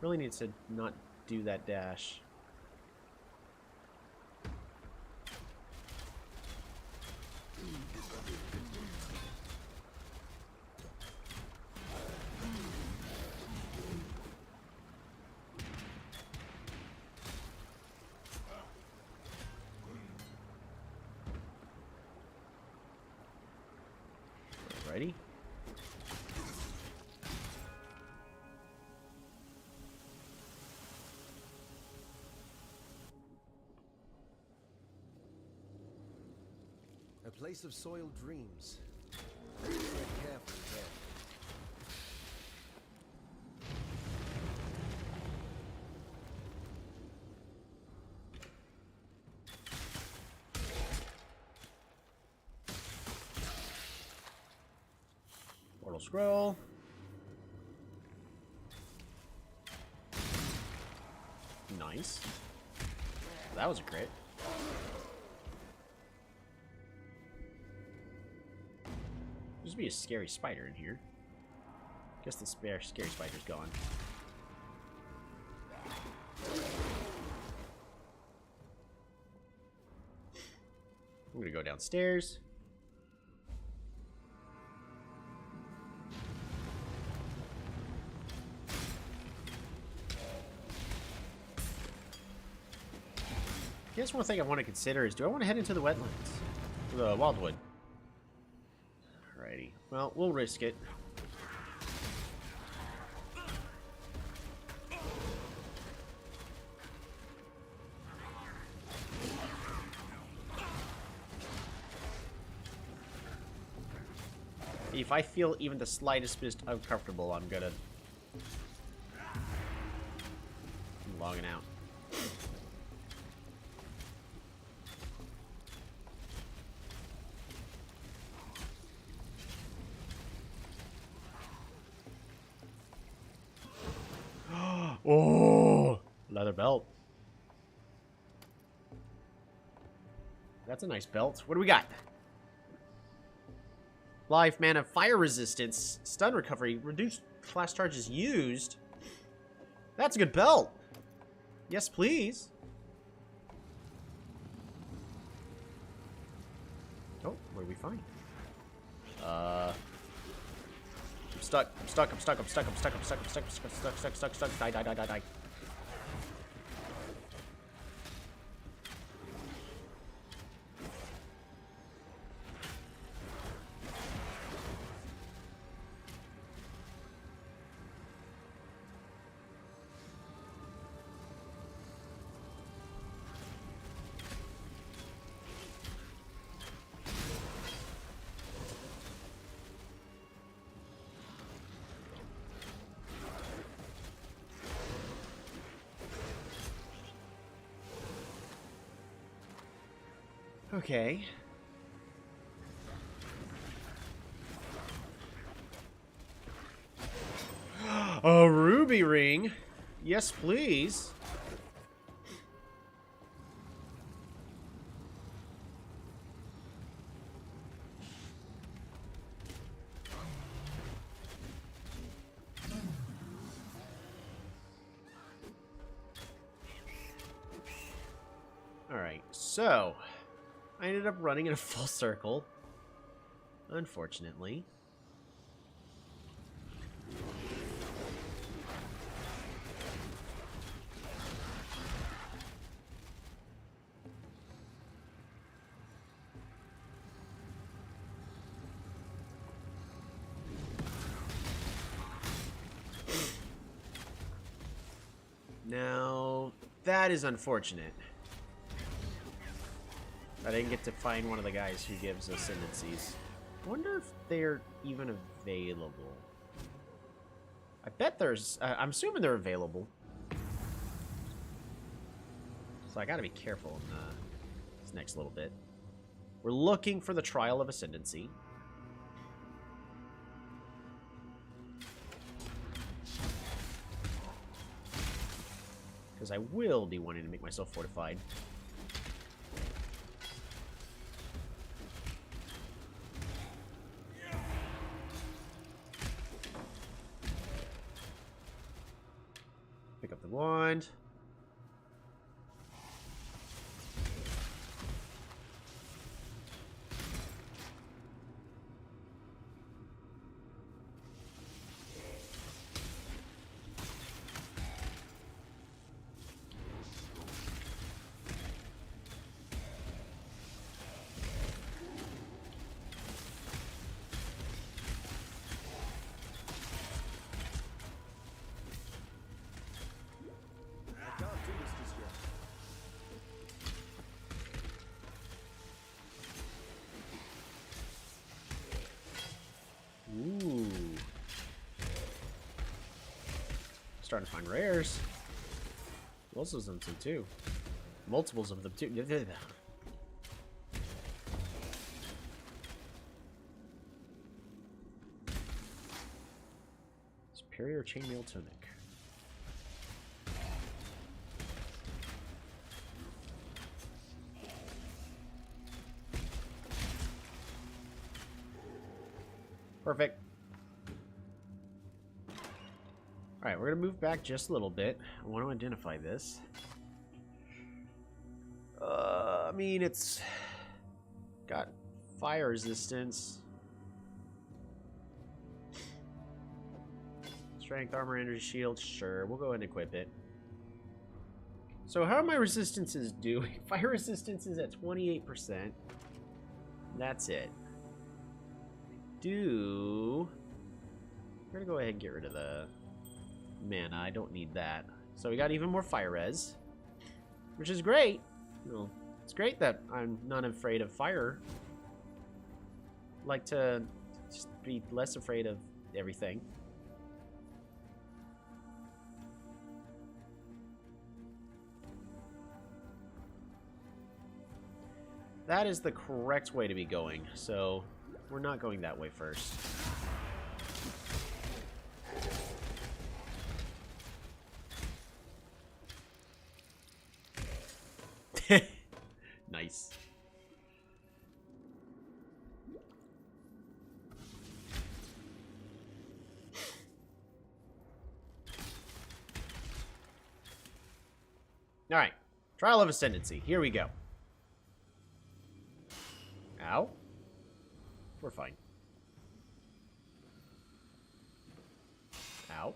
Really needs to not do that dash. Alrighty. A place of soiled dreams. Tread carefully there. Scroll. Nice. That was a crit. There's be a scary spider in here. Guess the scary spider's gone. I'm gonna go downstairs. I guess one thing I want to consider is, do I want to head into the wetlands? The wildwood. Alrighty. Well, we'll risk it. If I feel even the slightest bit uncomfortable, I'm gonna... I'm logging out. Oh, leather belt. That's a nice belt. What do we got? Life, mana, fire resistance, stun recovery, reduced class charges used. That's a good belt. Yes, please. Oh, what do we find? I'm stuck. I'm stuck. I'm stuck. I'm stuck. I'm stuck. I'm stuck. I'm stuck. I'm stuck. Stuck. Stuck. Stuck. Stuck. Die. Die. Die. Die. Die. Okay. A ruby ring. Yes, please. All right. So, I ended up running in a full circle, unfortunately. Now, that is unfortunate. I didn't get to find one of the guys who gives ascendancies. I wonder if they're even available. I bet there's... I'm assuming they're available. So I gotta be careful in this next little bit. We're looking for the Trial of Ascendancy. Because I will be wanting to make myself fortified. Pick up the wand. I can't do this just yet. Ooh. Starting to find rares. Multiples of them too. Multiples of them too. Superior chainmail tunic. Perfect. Alright, we're going to move back just a little bit. I want to identify this. I mean, it's got fire resistance. Strength, armor, energy shield. Sure, we'll go ahead and equip it. So how are my resistances doing? Fire resistance is at 28%. That's it. We're gonna go ahead and get rid of the mana. I don't need that. So we got even more fire res, which is great. You know, it's great that I'm not afraid of fire. Like to just be less afraid of everything. That is the correct way to be going, so we're not going that way first. Nice. All right, Trial of Ascendancy. Here we go. Ow. We're fine. Ow.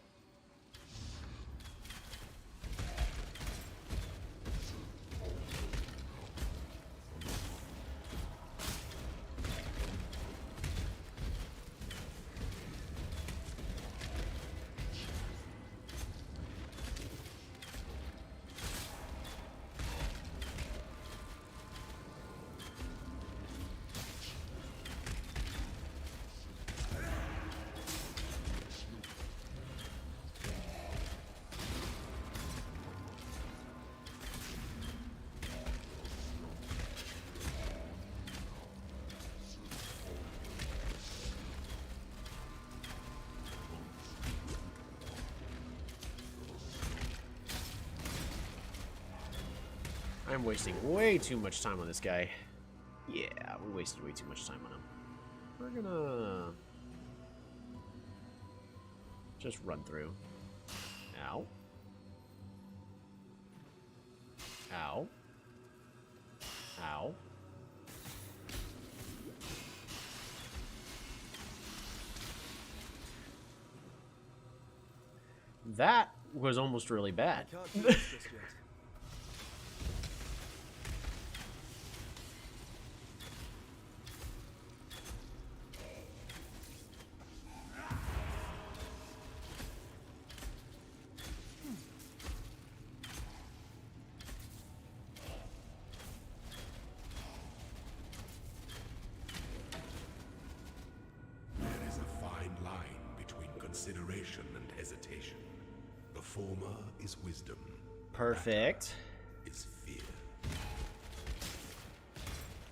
I'm wasting way too much time on this guy. Yeah, we wasted way too much time on him. We're gonna just run through. Ow. Ow. Ow. That was almost really bad. I can't do this just yet. There is a fine line between consideration and hesitation. The former is wisdom. Perfect. Is fear.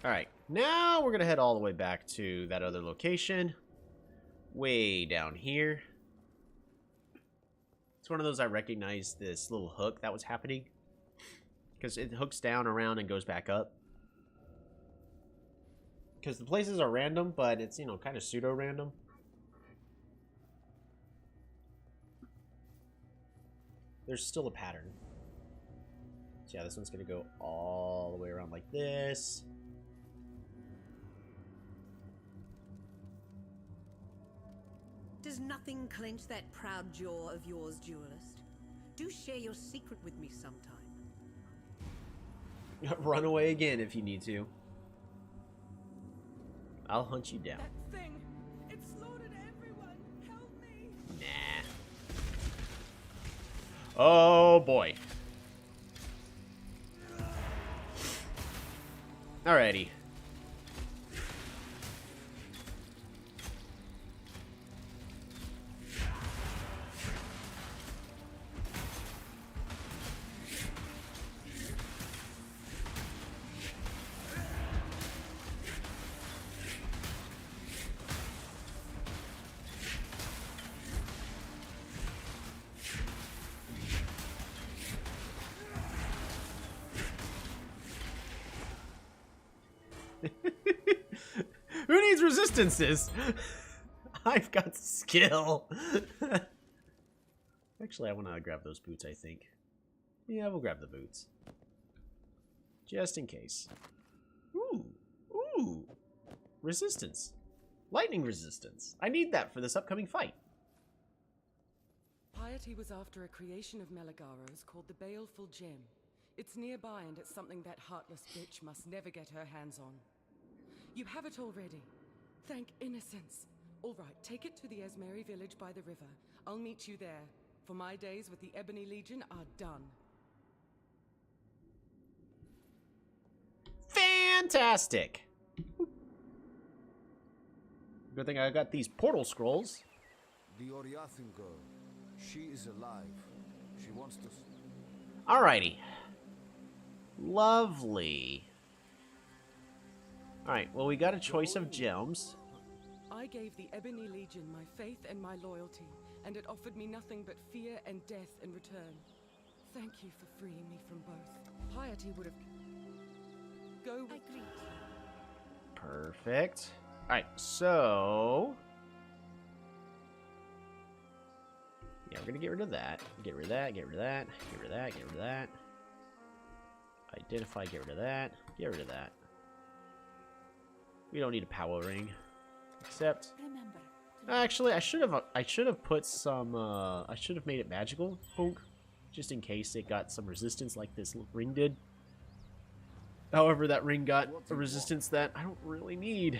Alright, now we're gonna head all the way back to that other location. Way down here. It's one of those I recognize this little hook that was happening. Because it hooks down, around, and goes back up. Because the places are random, but it's, you know, kind of pseudo-random. There's still a pattern. So yeah, this one's going to go all the way around like this. Does nothing clench that proud jaw of yours, duelist? Do share your secret with me sometime. Run away again if you need to. I'll hunt you down. That thing! It slaughtered everyone! Help me! Nah. Oh boy. Alrighty. Who needs resistances? I've got skill. Actually, I want to grab those boots, I think. Yeah, we'll grab the boots. Just in case. Ooh. Ooh. Resistance. Lightning resistance. I need that for this upcoming fight. Piety was after a creation of Meligaro's called the Baleful Gem. It's nearby and it's something that heartless bitch must never get her hands on. You have it already. Thank innocence. All right, take it to the Esmeri village by the river. I'll meet you there, for my days with the Ebony Legion are done. Fantastic! Good thing I got these portal scrolls. The Oriathan girl. She is alive. She wants to... Alrighty. Lovely. Alright, well, we got a choice of gems. I gave the Ebony Legion my faith and my loyalty, and it offered me nothing but fear and death in return. Thank you for freeing me from both. Piety would have... Go with... Agreed. Perfect. Alright, so... yeah, we're gonna get rid of that. Get rid of that, get rid of that, get rid of that, get rid of that. Identify, get rid of that, get rid of that. We don't need a power ring. Except... actually, I should have put some, I should have made it magical, Honk, just in case it got some resistance like this ring did. However, that ring got a resistance that I don't really need.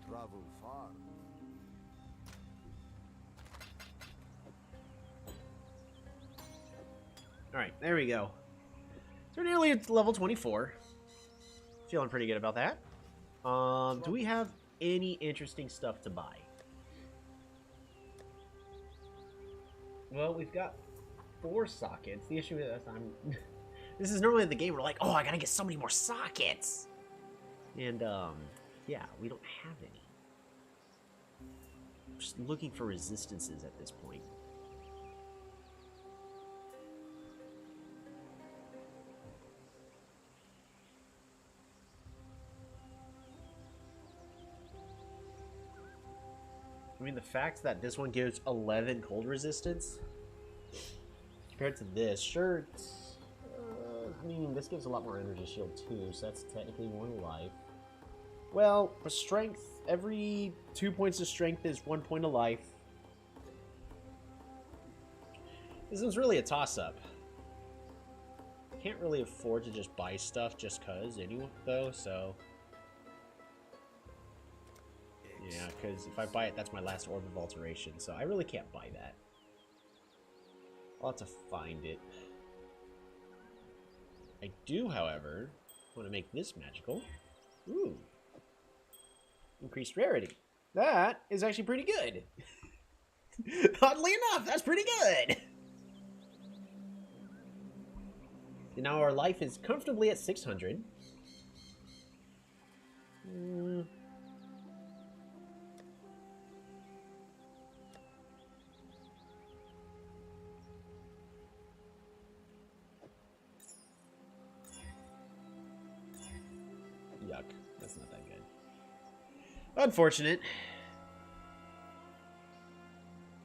Travel far. Alright, there we go. So we're nearly at level 24. Feeling pretty good about that. Do we have any interesting stuff to buy? Well, we've got 4 sockets. The issue is this is normally the game we're like, oh, I gotta get so many more sockets. And, yeah, we don't have any. Just looking for resistances at this point. I mean, the fact that this one gives 11 cold resistance compared to this, sure, I mean, this gives a lot more energy shield too, so that's technically 1 life. Well, for strength, every 2 points of strength is 1 point of life. This one's really a toss-up. Can't really afford to just buy stuff just cause anyway, though, so... yeah, because if I buy it, that's my last Orb of Alteration, so I really can't buy that. I'll have to find it. I do, however, want to make this magical. Ooh. Increased rarity. That is actually pretty good. Oddly enough, that's pretty good. And now our life is comfortably at 600. Yuck. That's not that good. Unfortunate.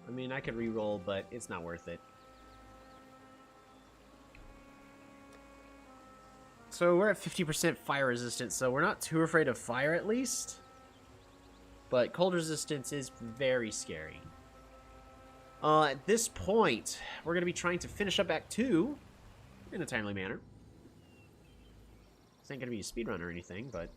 I mean, I could re-roll, but it's not worth it. So we're at 50% fire resistance, so we're not too afraid of fire at least. But cold resistance is very scary. At this point, we're going to be trying to finish up Act 2 in a timely manner. This ain't going to be a speedrun or anything, but...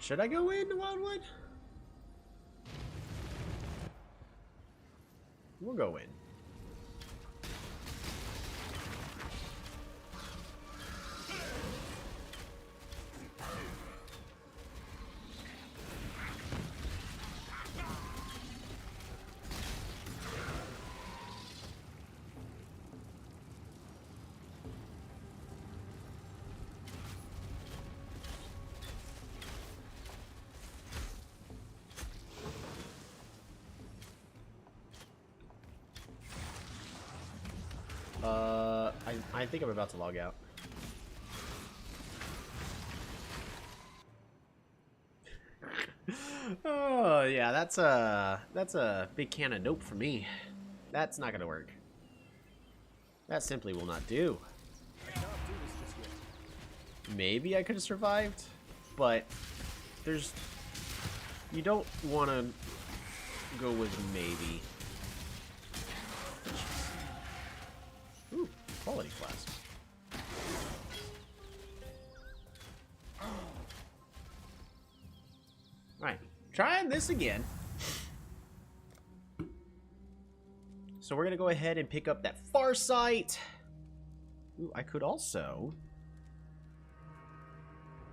should I go into Wildwood? We'll go in. I think I'm about to log out. Oh yeah, that's a big can of nope for me. That's not gonna work. That simply will not do. Maybe I could have survived, but there's... You don't want to go with maybe. Ooh, quality class. Alright, trying this again. So we're going to go ahead and pick up that Farsight. Ooh, I could also...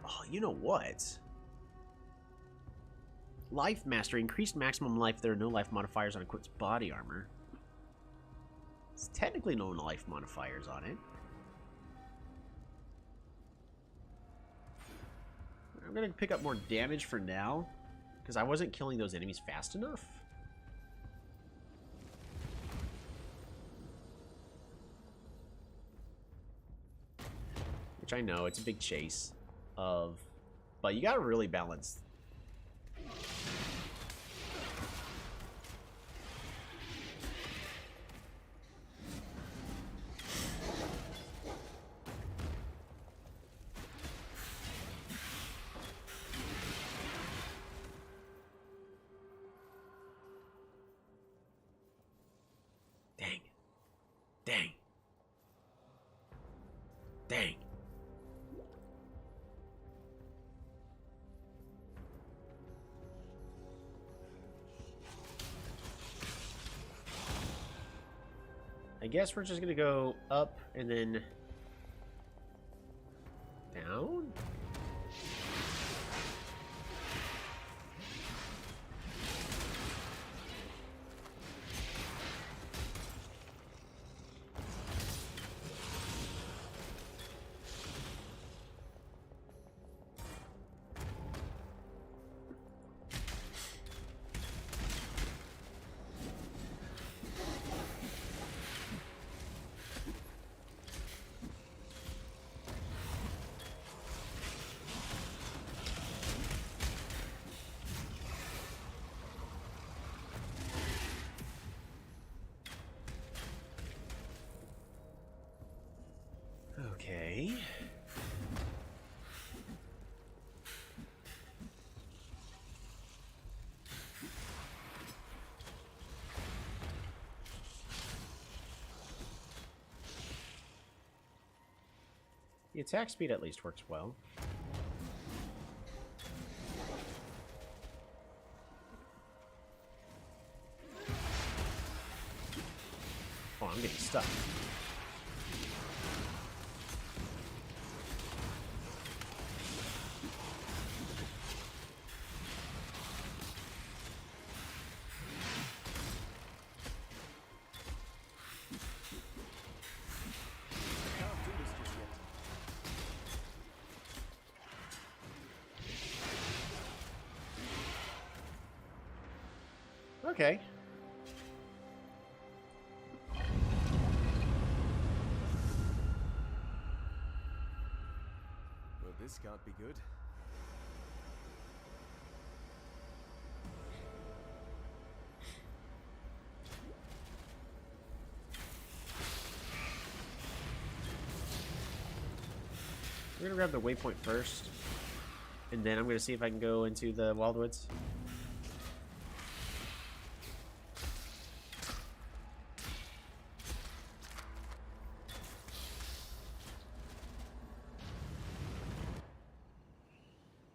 Oh, you know what? Life Mastery. Increased maximum life if there are no life modifiers on equipped body armor. It's technically no life modifiers on it. I'm going to pick up more damage for now, because I wasn't killing those enemies fast enough. Which I know, it's a big chase of... But you gotta really balance. Dang. Dang. Dang. I guess we're just gonna go up and then down. Okay. The attack speed at least works well. Oh, I'm getting stuck. Okay. Well, this can't be good. We're gonna grab the waypoint first, and then I'm gonna see if I can go into the Wildwoods.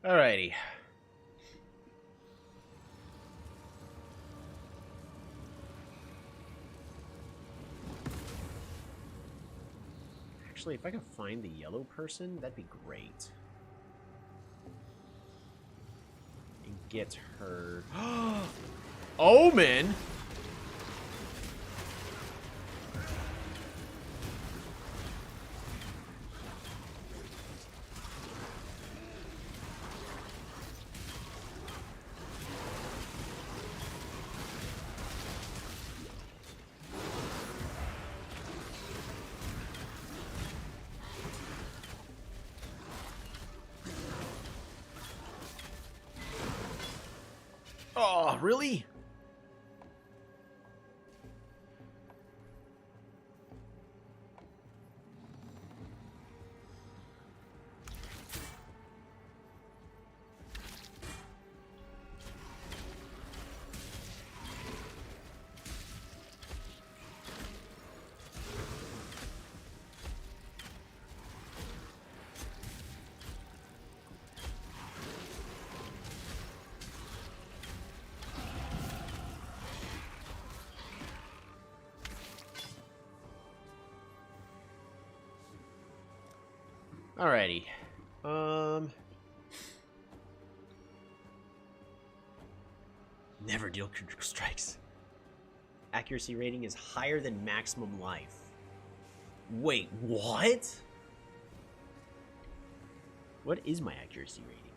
Alrighty. Actually, if I can find the yellow person, that'd be great. And get her... Omen! really? Alrighty. Never deal critical strikes. Accuracy rating is higher than maximum life. Wait, what? What is my accuracy rating?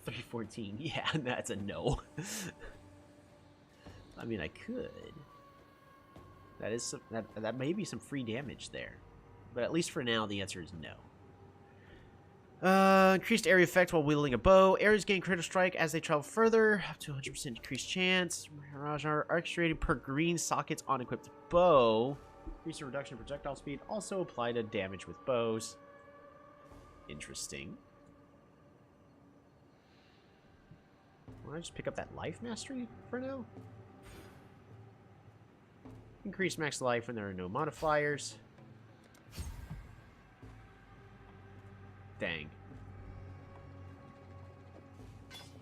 314. Yeah, that's a no. I mean, I could. That is some, that may be some free damage there. But at least for now, the answer is no. Increased area effect while wielding a bow. Arrows gain critical strike as they travel further. Up to 100% increased chance. Mirage arc rating per green sockets on equipped bow. Increase the reduction in projectile speed. Also apply to damage with bows. Interesting. Why don't I just pick up that life mastery for now? Increase max life when there are no modifiers. Dang.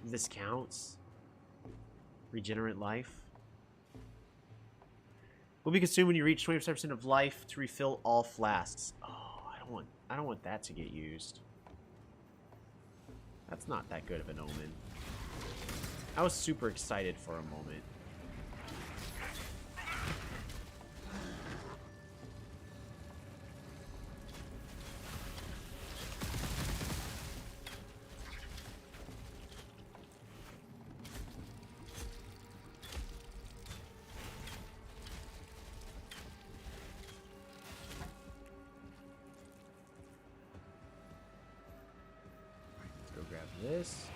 This counts. Regenerate life. Will be consumed when you reach 27% of life to refill all flasks. Oh, I don't want that to get used. That's not that good of an omen. I was super excited for a moment. Grab this.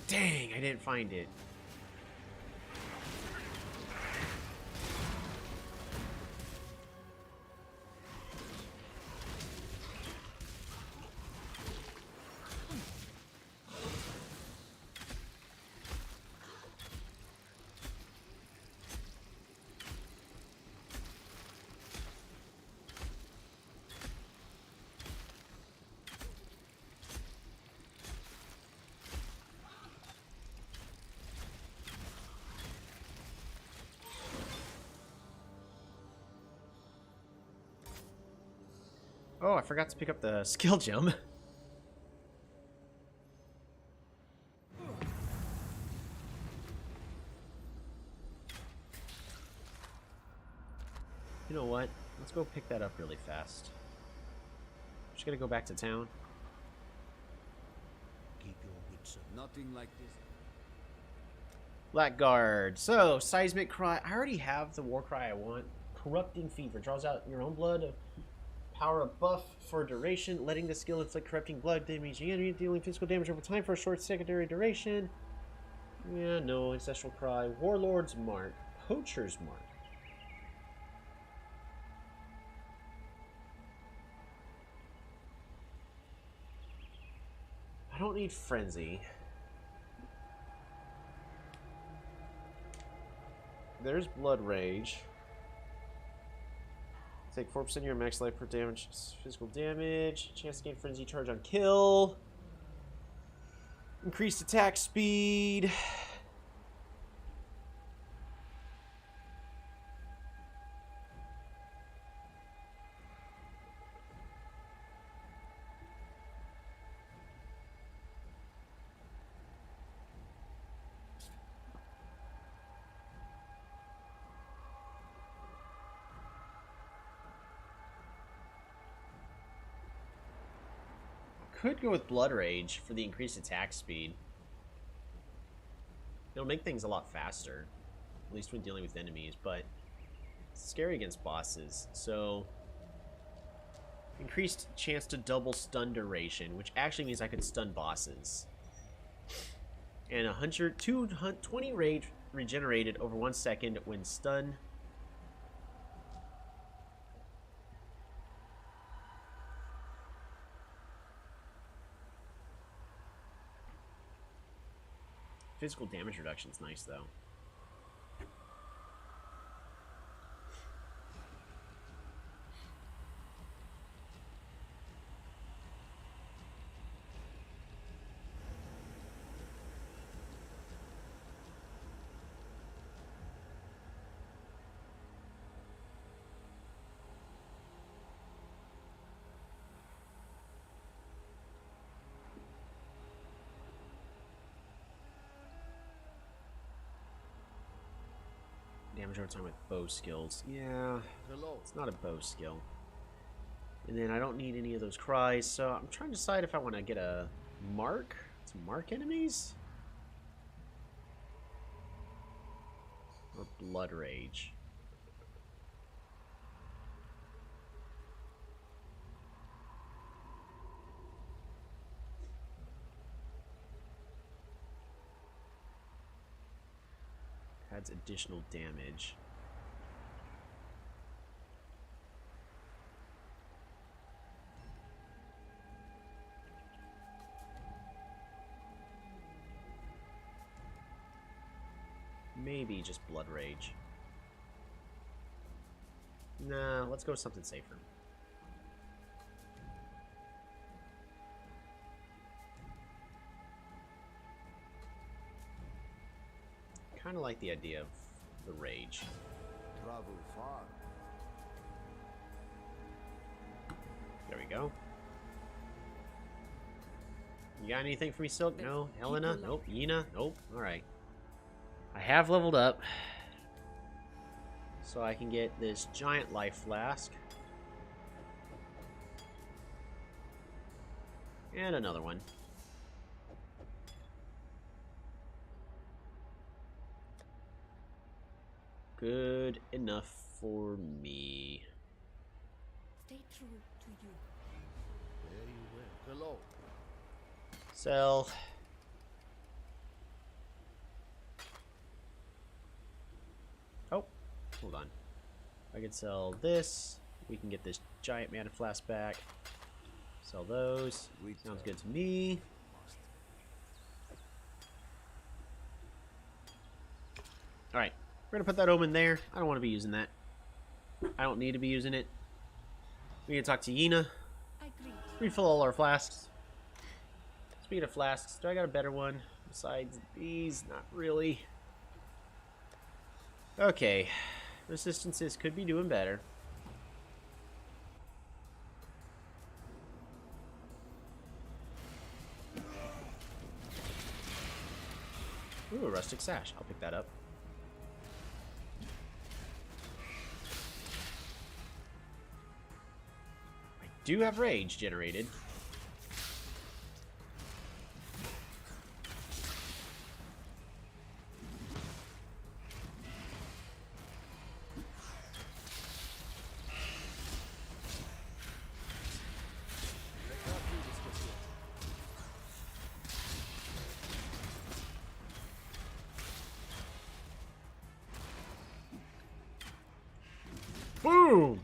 Dang, I didn't find it. Oh, I forgot to pick up the skill gem. You know what? Let's go pick that up really fast. Just gonna go back to town. Keep your wits up. Nothing like this. Blackguard. So, seismic cry. I already have the war cry I want. Corrupting fever. Draws out your own blood Power a buff for duration, letting the skill inflict corrupting blood damage enemy, dealing physical damage over time for a short secondary duration. Yeah, no. Ancestral Cry. Warlord's Mark. Poacher's Mark. I don't need Frenzy. There's Blood Rage. Take 4% of your max life per damage, physical damage. Chance to gain Frenzy charge on kill. Increased attack speed. Could go with Blood Rage for the increased attack speed. It'll make things a lot faster, at least when dealing with enemies, but it's scary against bosses. So, increased chance to double stun duration, which actually means I could stun bosses. And 20 rage regenerated over 1 second when stunned. Physical damage reduction is nice, though. Damage over time with bow skills. Yeah, it's not a bow skill. And then I don't need any of those cries, so I'm trying to decide if I want to get a mark to mark enemies or Blood Rage. Adds additional damage. Maybe just Blood Rage. Nah, let's go with something safer. Kind of like the idea of the rage. Travel far. There we go. You got anything for me, Silk? No. Helena? Nope. Yina? Nope. Alright. I have leveled up. So I can get this giant life flask. And another one. Good enough for me. Stay true to you. Very well. Hello. Sell. Oh, hold on. I could sell this. We can get this giant mana flask back. Sell those. Sounds good to me. Alright. We're gonna put that omen there. I don't want to be using that. I don't need to be using it. We can talk to Yina. Refill all our flasks. Speaking of flasks, do I got a better one besides these? Not really. Okay. Resistances could be doing better. Ooh, a rustic sash. I'll pick that up. Do have rage generated. Boom!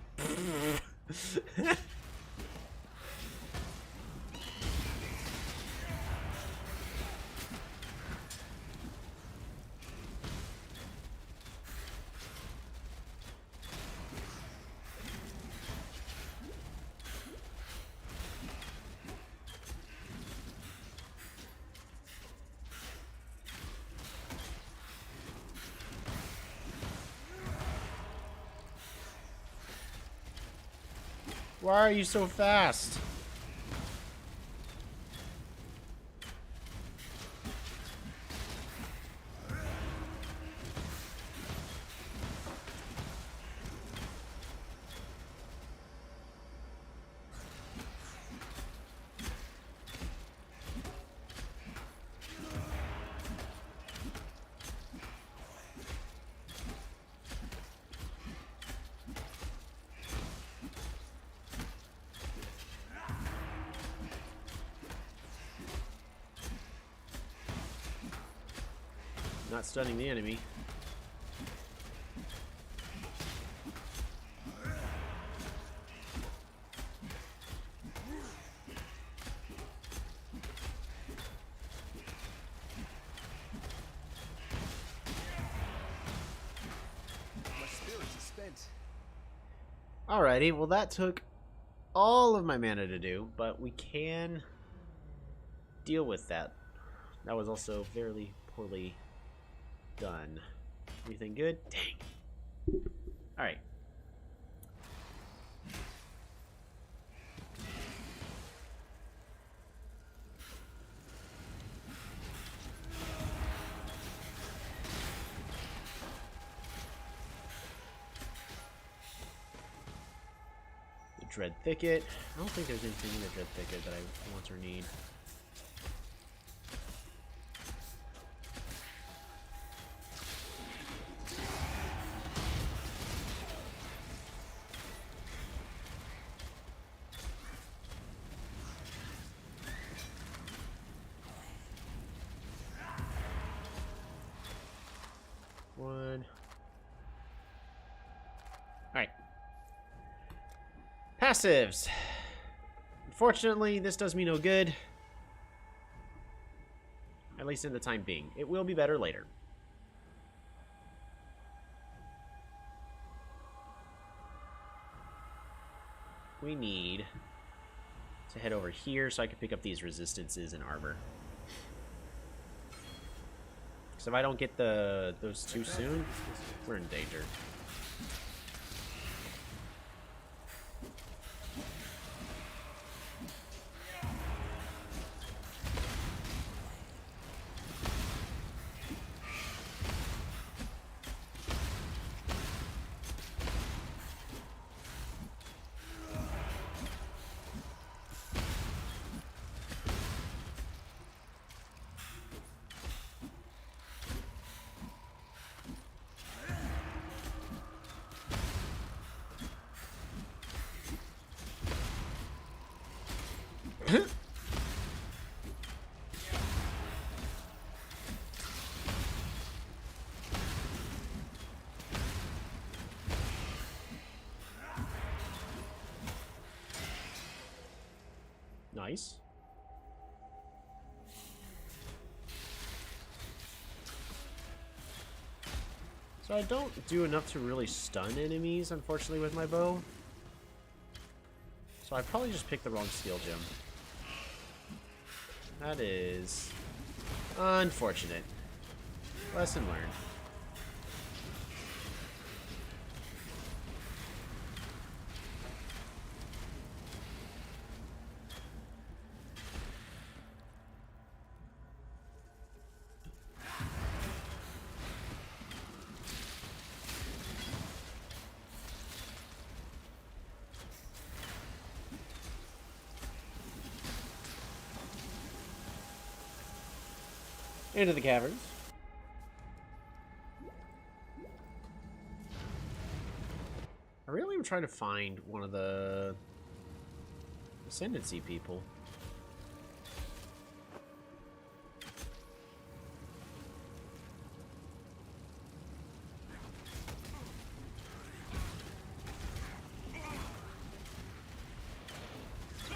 Why are you so fast? Not stunning the enemy. My spirits are spent. Alrighty, well that took all of my mana to do, but we can deal with that. That was also fairly poorly done. Everything good? Dang. Alright. The Dread Thicket. I don't think there's anything in the Dread Thicket that I want or need. One. Alright. Passives. Unfortunately, this does me no good. At least in the time being. It will be better later. We need to head over here so I can pick up these resistances and armor. So if I don't get those too soon, we're in danger. Nice. So I don't do enough to really stun enemies, unfortunately, with my bow. So I probably just picked the wrong skill gem. That is unfortunate. Lesson learned. Into the caverns. I really am trying to find one of the Ascendancy people.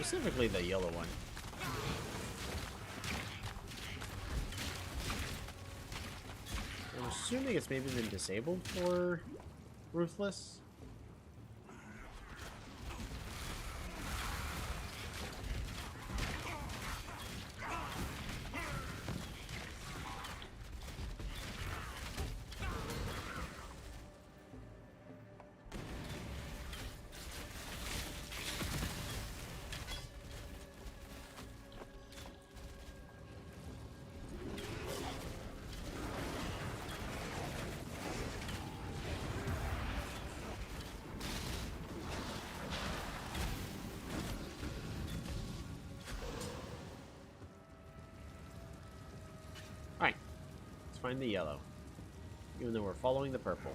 Specifically the yellow one. I'm assuming it's maybe been disabled for Ruthless. Alright, let's find the yellow. Even though we're following the purple.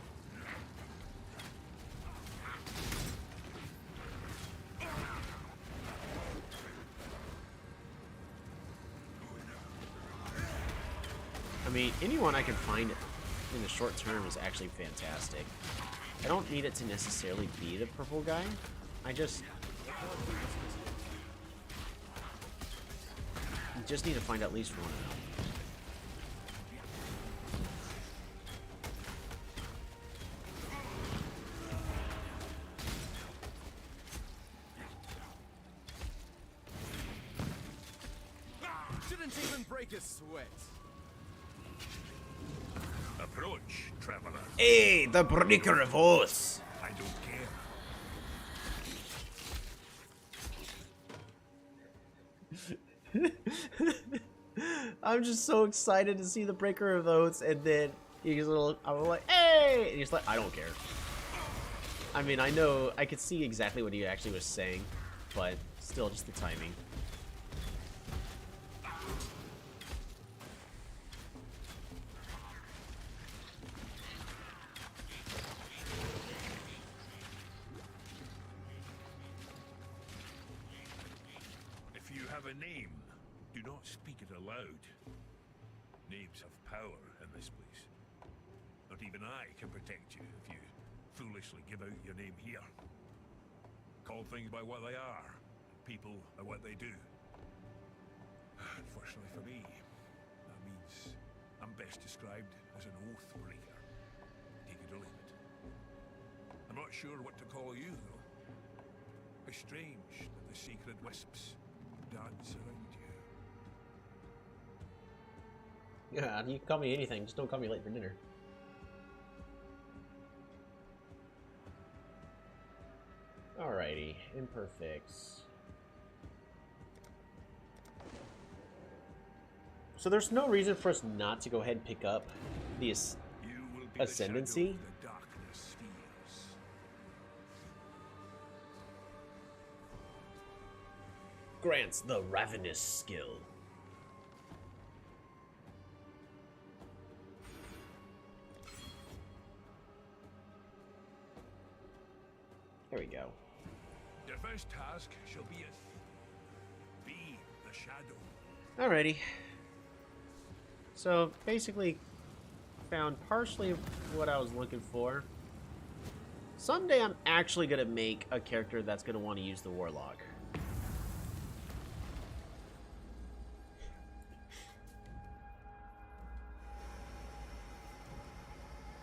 I mean, anyone I can find in the short term is actually fantastic. I don't need it to necessarily be the purple guy. I just need to find at least one of them. Shouldn't even break a sweat. Approach, traveler. Hey, the breaker of oaths! I don't care. I'm just so excited to see the breaker of oaths, and then he's little. I'm like, hey! And he's like, I don't care. I mean, I know I could see exactly what he actually was saying, but still, just the timing. If you have a name, do not speak it aloud. Names have power in this place. Not even I can protect you if you foolishly give out your name here. Call things by what they are, people by what they do. Unfortunately for me, that means I'm best described as an oath breaker. Take it or leave it. I'm not sure what to call you, though. How strange that the sacred wisps dance around you. Yeah, you can call me anything, just don't call me late for dinner. Alrighty, imperfects. So there's no reason for us not to go ahead and pick up the Ascendancy. The darkness fears. Grants the Ravenous skill. There we go. Your first task shall be the shadow. Alrighty. So basically found partially what I was looking for. Someday I'm actually gonna make a character that's gonna want to use the Warlock.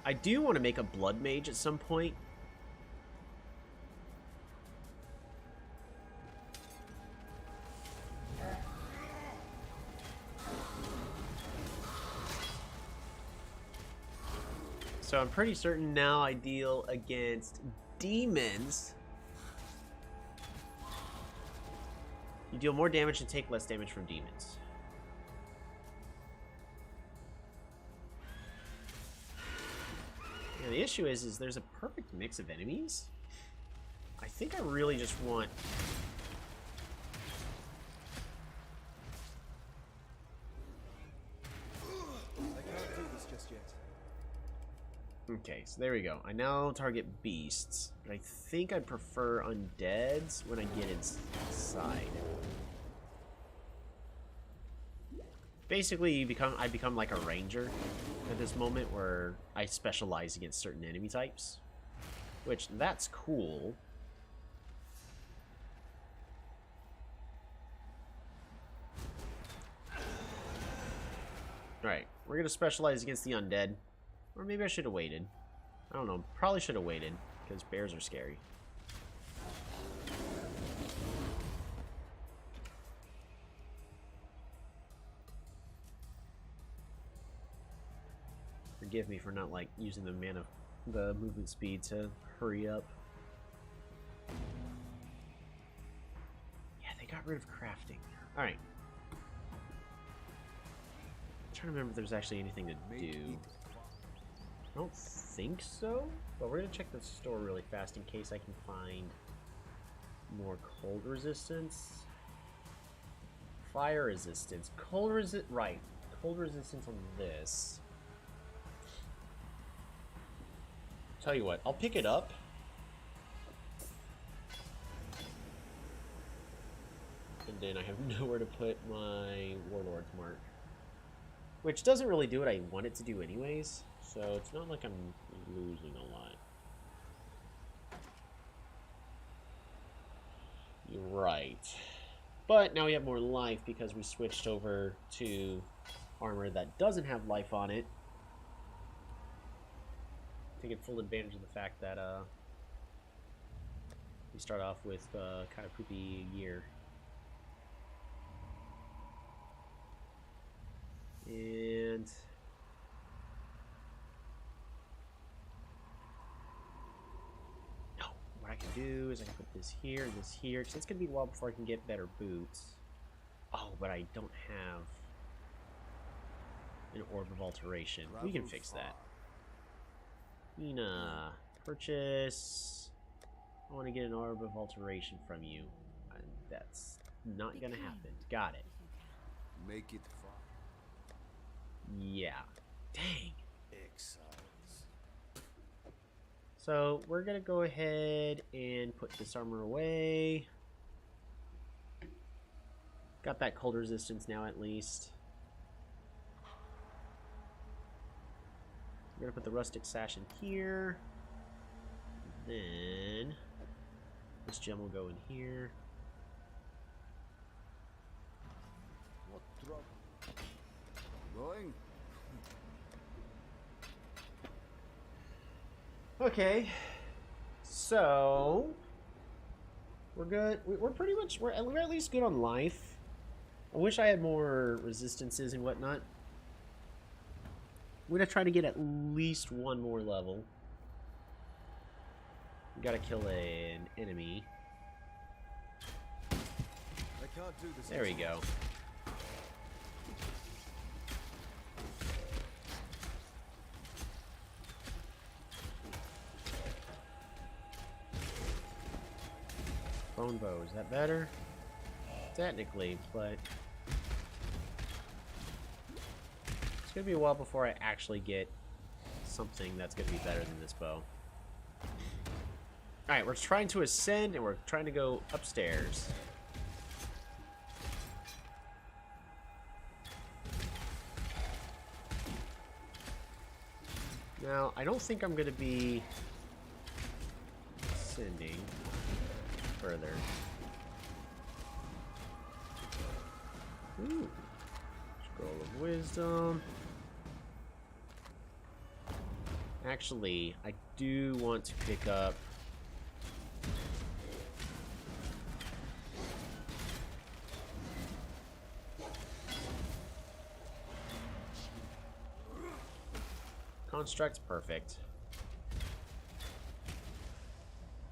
I do want to make a Blood Mage at some point. So I'm pretty certain now I deal against demons. You deal more damage and take less damage from demons. Now the issue is there's a perfect mix of enemies. I think I really just want... I can't do this just yet. Okay, so there we go. I now target beasts. But I think I prefer undeads when I get inside. Basically, I become like a ranger at this moment where I specialize against certain enemy types. Which, that's cool. We're going to specialize against the undead. Or maybe I should have waited. I don't know. Probably should have waited, because bears are scary. Forgive me for not, like, using the movement speed to hurry up. Yeah, they got rid of crafting. Alright. I'm trying to remember if there's actually anything to do. I don't think so, but we're going to check the store really fast in case I can find more cold resistance. Fire resistance. Cold resist. Right. Cold resistance on this. Tell you what, I'll pick it up. And then I have nowhere to put my Warlord's Mark. Which doesn't really do what I want it to do anyways. So it's not like I'm losing a lot. You're right. But now we have more life because we switched over to armor that doesn't have life on it. Taking full advantage of the fact that we start off with kind of poopy gear. And no, what I can do is I can put this here and this here, because it's going to be a while before I can get better boots. Oh, but I don't have an Orb of Alteration. We can fix that. Ina, purchase. I want to get an Orb of Alteration from you. And that's not going to happen. Got it. Make it fun. Yeah. Dang. Exiles. So we're going to go ahead and put this armor away. Got that cold resistance now at least. We're going to put the rustic sash in here. Then this gem will go in here. What trouble? Going? Okay. So we're good. We're pretty much we're at least good on life. I wish I had more resistances and whatnot. We're gonna try to get at least one more level. We gotta kill an enemy. I can't do this. There we go. Bone bow, is that better? Technically, but it's gonna be a while before I actually get something that's gonna be better than this bow. Alright, we're trying to ascend and we're trying to go upstairs. Now, I don't think I'm gonna be ascending further. Ooh. Scroll of Wisdom. Actually, I do want to pick up Construct's perfect.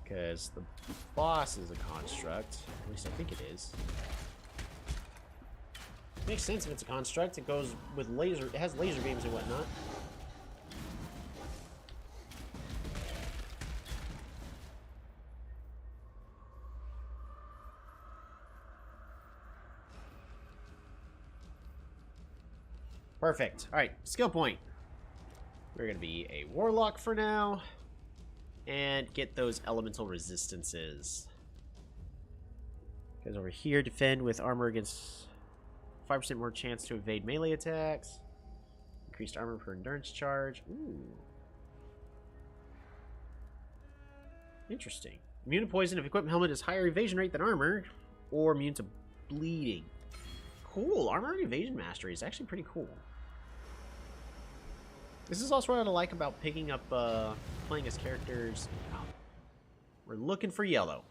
Because the boss is a construct. At least I think it is. Makes sense if it's a construct. It goes with laser. It has laser beams and whatnot. Perfect. Alright, skill point. We're going to be a warlock for now. And get those elemental resistances. Because over here, defend with armor against 5% more chance to evade melee attacks. Increased armor per endurance charge. Ooh. Interesting. Immune to poison if equipped helmet is higher evasion rate than armor. Or immune to bleeding. Cool. Armor and evasion mastery is actually pretty cool. This is also what I like about picking up, playing as characters. Oh, we're looking for yellow.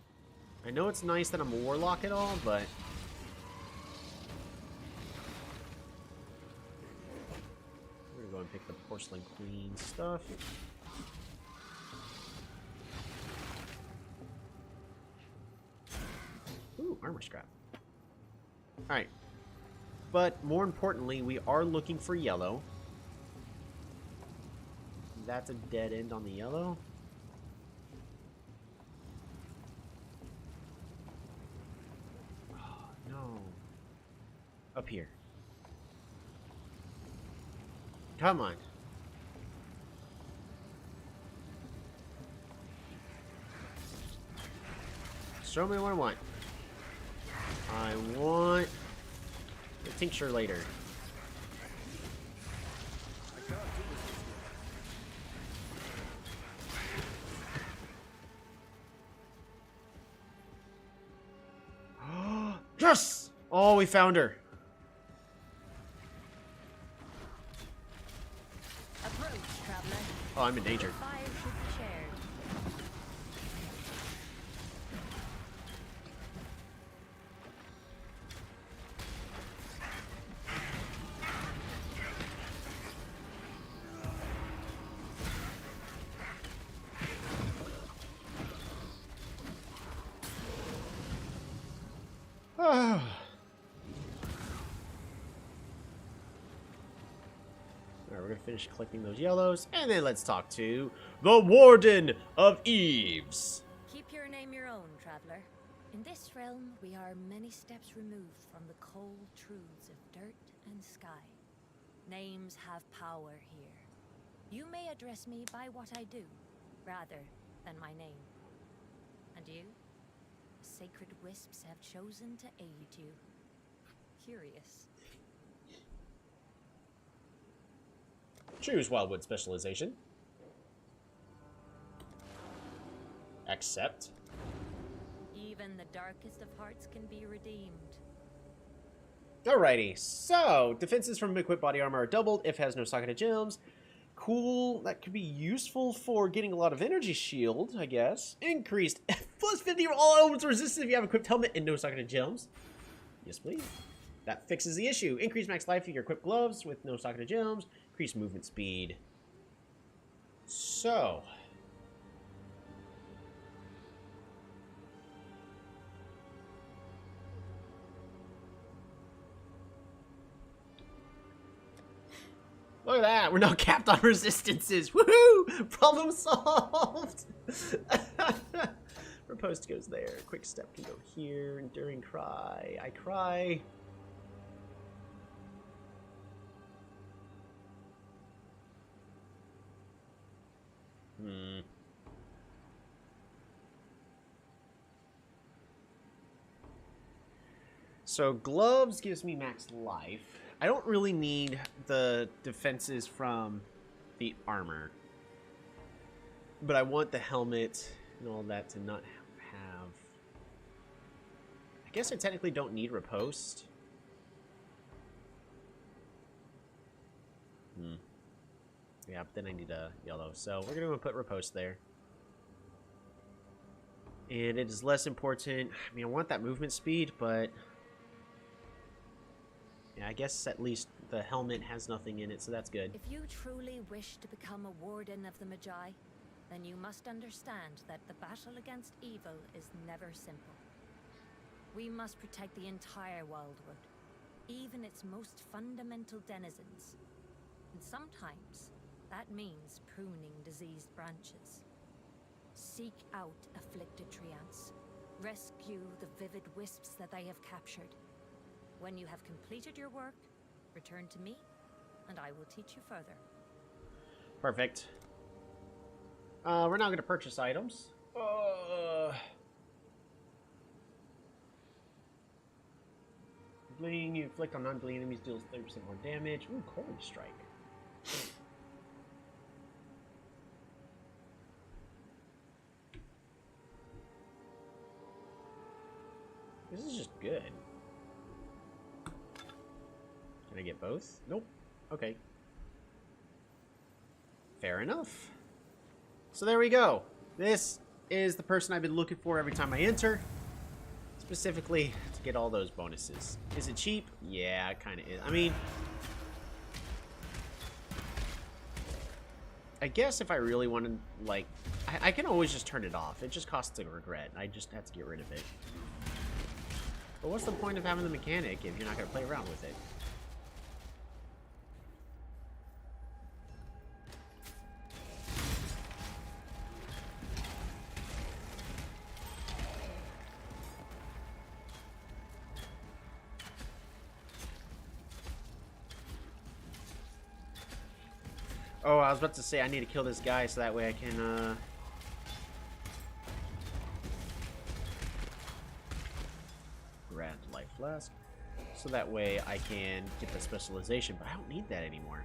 I know it's nice that I'm a warlock and all, but... we're gonna go and pick the porcelain queen stuff. Ooh, armor scrap. Alright. But more importantly, we are looking for yellow. That's a dead end on the yellow. Oh, no. Up here. Come on. Show me what I want. I want the tincture later. Yes! Oh, we found her. Approach, traveler. Oh, I'm in danger. Fire should be shared. Alright, we're gonna finish collecting those yellows, and then let's talk to the Warden of Eves. Keep your name your own, traveler. In this realm, we are many steps removed from the cold truths of dirt and sky. Names have power here. You may address me by what I do, rather than my name. And you? Sacred wisps have chosen to aid you. Curious. Choose Wildwood specialization. Accept. Even the darkest of hearts can be redeemed. Alrighty, so defenses from equipped body armor are doubled if it has no socketed gems. Cool, that could be useful for getting a lot of energy shield, I guess. Increased plus 50 all elements resistance if you have equipped helmet and no socketed gems. Yes, please. That fixes the issue. Increase max life if you're equipped gloves with no socketed gems. Increase movement speed. So. Look at that. We're now capped on resistances. Woohoo! Problem solved. Proposed goes there. Quick step can go here. Enduring cry. I cry. So gloves gives me max life. I don't really need the defenses from the armor. But I want the helmet and all that to not have... I guess I technically don't need riposte. Yeah, but then I need a yellow. So we're going to put riposte there. And it is less important. I mean, I want that movement speed, but... yeah, I guess at least the helmet has nothing in it, so that's good. If you truly wish to become a warden of the Magi, then you must understand that the battle against evil is never simple. We must protect the entire Wildwood, even its most fundamental denizens. And sometimes, that means pruning diseased branches. Seek out afflicted treants. Rescue the vivid wisps that they have captured. When you have completed your work, return to me, and I will teach you further. Perfect. We're now going to purchase items. Bleeding, you inflict on non-bleeding enemies, deals 30% more damage. Ooh, Cold Strike. This is just good. Can I get both? Nope. Okay. Fair enough. So there we go. This is the person I've been looking for every time I enter. Specifically to get all those bonuses. Is it cheap? Yeah, it kind of is. I mean, I guess if I really wanted, like, I can always just turn it off. It just costs a regret. I just have to get rid of it. But what's the point of having the mechanic if you're not going to play around with it? Oh, I was about to say I need to kill this guy so that way I can, grab life flask. So that way I can get the specialization, but I don't need that anymore.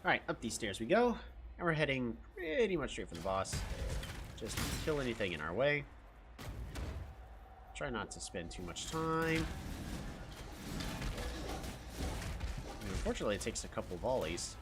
Alright, up these stairs we go. And we're heading pretty much straight for the boss. Just kill anything in our way. Try not to spend too much time. And unfortunately, it takes a couple volleys.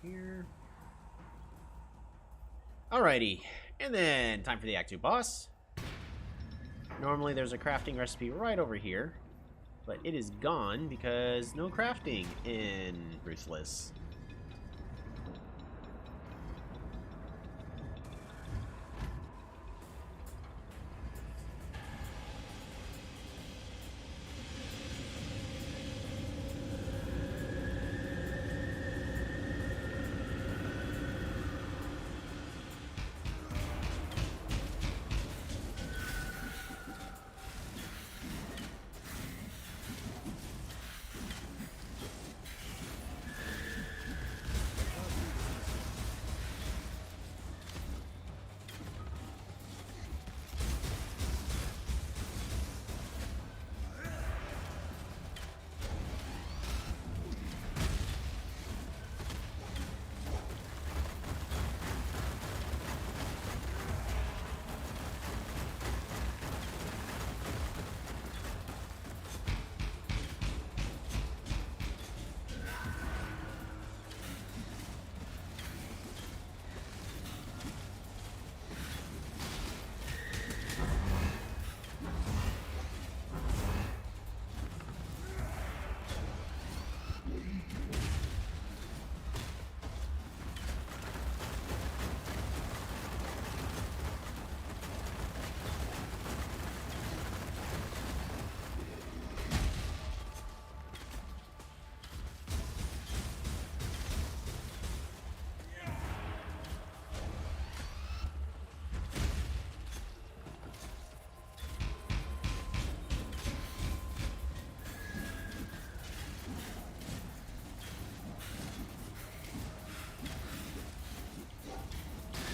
Here. Alrighty, and then time for the Act 2 boss. Normally there's a crafting recipe right over here, but it is gone because no crafting in Ruthless.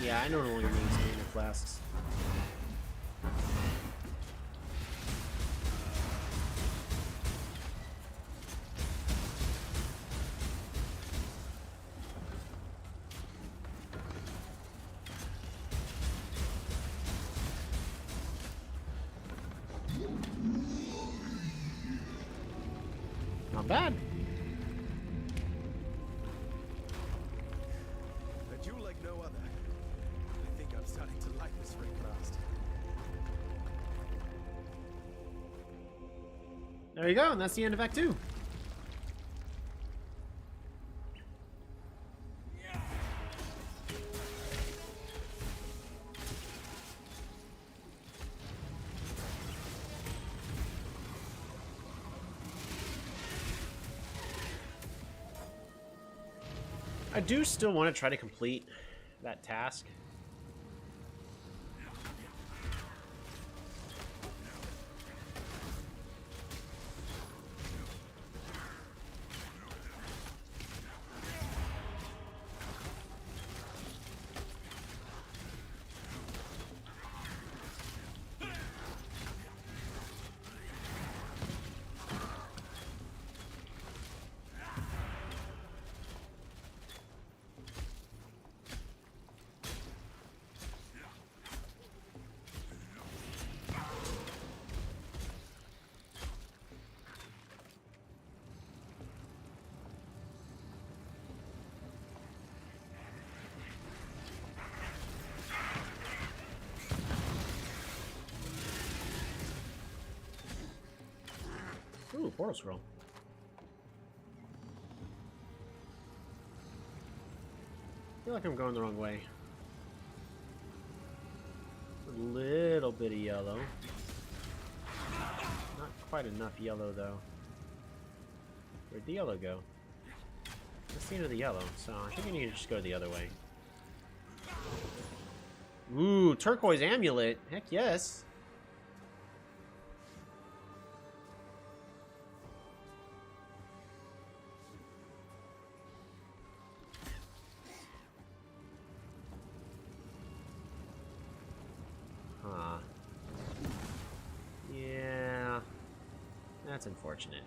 Yeah, I normally need stamina flasks. Not bad. A duel like no other. I think I'm starting to like this ring fast. There you go, and that's the end of Act 2. I do still want to try to complete that task. Ooh, portal scroll. I feel like I'm going the wrong way. A little bit of yellow. Not quite enough yellow, though. Where'd the yellow go? That's the end of the yellow, so I think I need to just go the other way. Ooh, turquoise amulet. Heck yes. Yeah, that's unfortunate.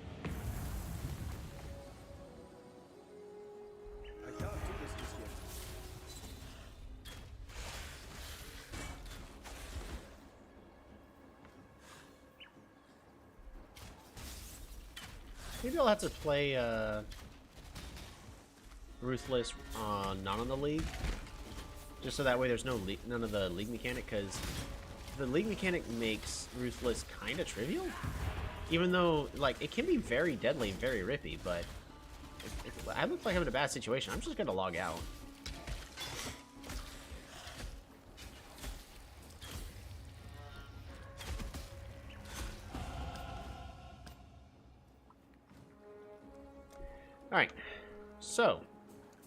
I can't do this just yet. Maybe I'll have to play Ruthless not on the league, just so that way there's none of the league mechanic, because the league mechanic makes Ruthless kind of trivial. Even though, like, it can be very deadly and very rippy, but if I look like I'm in a bad situation, I'm just going to log out. Alright, so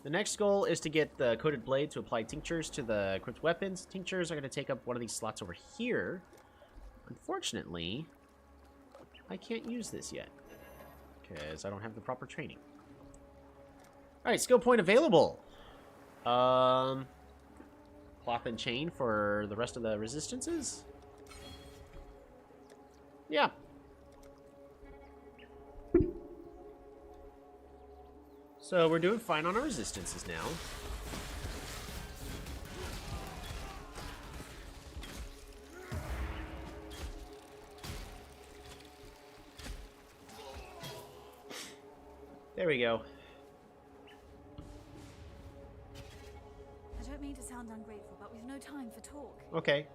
the next goal is to get the coated blade to apply tinctures to the equipped weapons. Tinctures are going to take up one of these slots over here. Unfortunately, I can't use this yet because I don't have the proper training. Alright, skill point available. Cloth and chain for the rest of the resistances. Yeah. So we're doing fine on our resistances now. There we go. I don't mean to sound ungrateful, but we've no time for talk. Okay.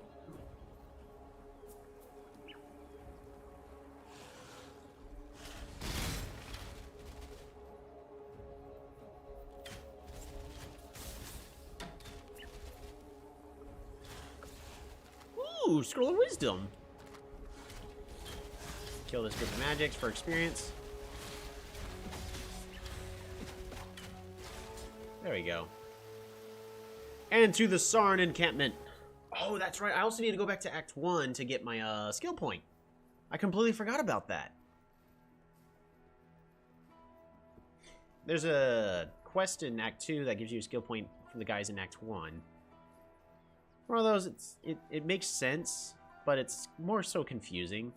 Ooh, Scroll of Wisdom. Kill this group of magics for experience. There we go. And to the Sarn encampment. Oh, that's right. I also need to go back to Act 1 to get my skill point. I completely forgot about that. There's a quest in Act 2 that gives you a skill point from the guys in Act 1. One of those, it makes sense, but it's more so confusing.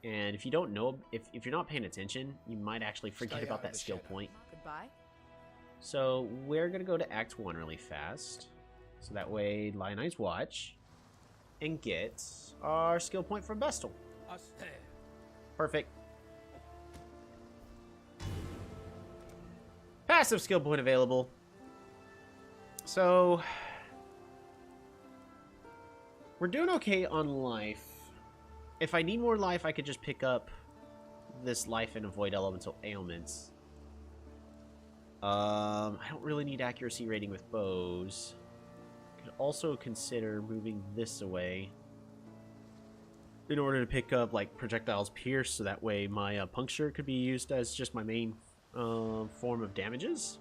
And if you don't know, if you're not paying attention, you might actually forget about that skill point. Goodbye. So we're going to go to Act 1 really fast. So that way, Lionize Watch and get our skill point from Vestal. Perfect. passive skill point available. So we're doing okay on life. If I need more life, I could just pick up this life and avoid elemental ailments. I don't really need accuracy rating with bows. Could also consider moving this away in order to pick up like projectiles pierce, so that way my puncture could be used as just my main form of damages.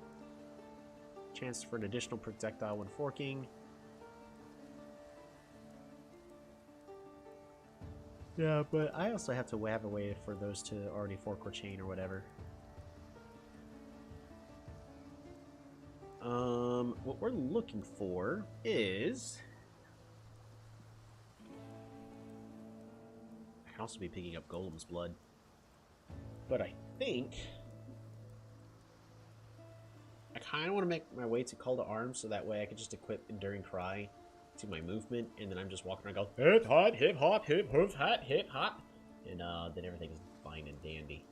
Chance for an additional projectile when forking. Yeah, but I also have to have a way for those to already fork or chain or whatever. What we're looking for is... I can also be picking up Golem's blood. But I think... I kind of want to make my way to Call to Arms, so that way I can just equip Enduring Cry to my movement, and then I'm just walking around going, hip hop, hip hop, hip hoof, hat, hip hop, and then everything is fine and dandy.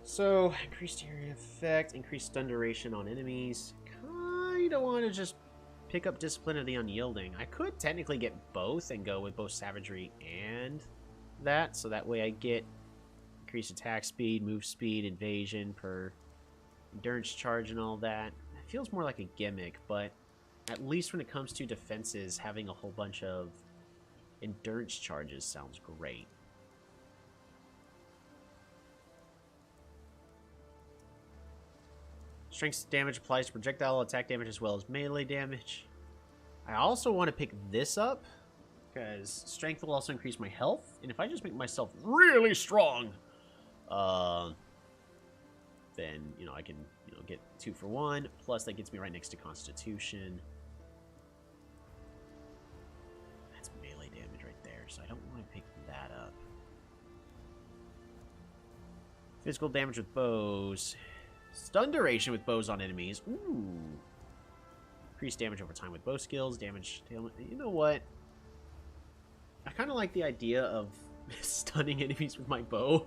So, increased area effect, increased stun duration on enemies. Kinda want to just pick up Discipline of the Unyielding. I could technically get both and go with both Savagery and that, so that way I get increased attack speed, move speed, evasion per endurance charge and all that. It feels more like a gimmick, but at least when it comes to defenses, having a whole bunch of endurance charges sounds great. Strength damage applies to projectile attack damage as well as melee damage. I also want to pick this up, because strength will also increase my health. And if I just make myself really strong, then, you know, I can, you know, get 2 for 1. Plus, that gets me right next to Constitution. That's melee damage right there, so I don't want to pick that up. Physical damage with bows. Stun duration with bows on enemies. Ooh. Increased damage over time with bow skills. Damage. You know what? I kind of like the idea of stunning enemies with my bow.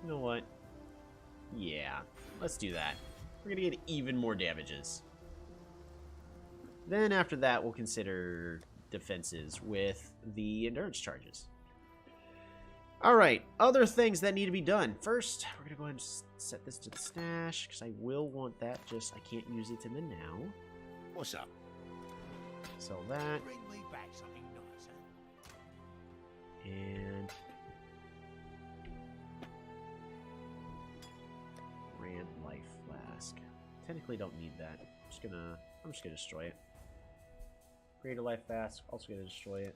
You know what? Yeah. Let's do that. We're going to get even more damages. Then after that, we'll consider defenses with the endurance charges. Alright, other things that need to be done. First, we're going to go ahead and set this to the stash, because I will want that, just I can't use it in the now. What's up? Sell that. Bring me back something nicer. And Rand Life Flask. Technically don't need that. I'm just gonna destroy it. Create a life fast, also gonna destroy it.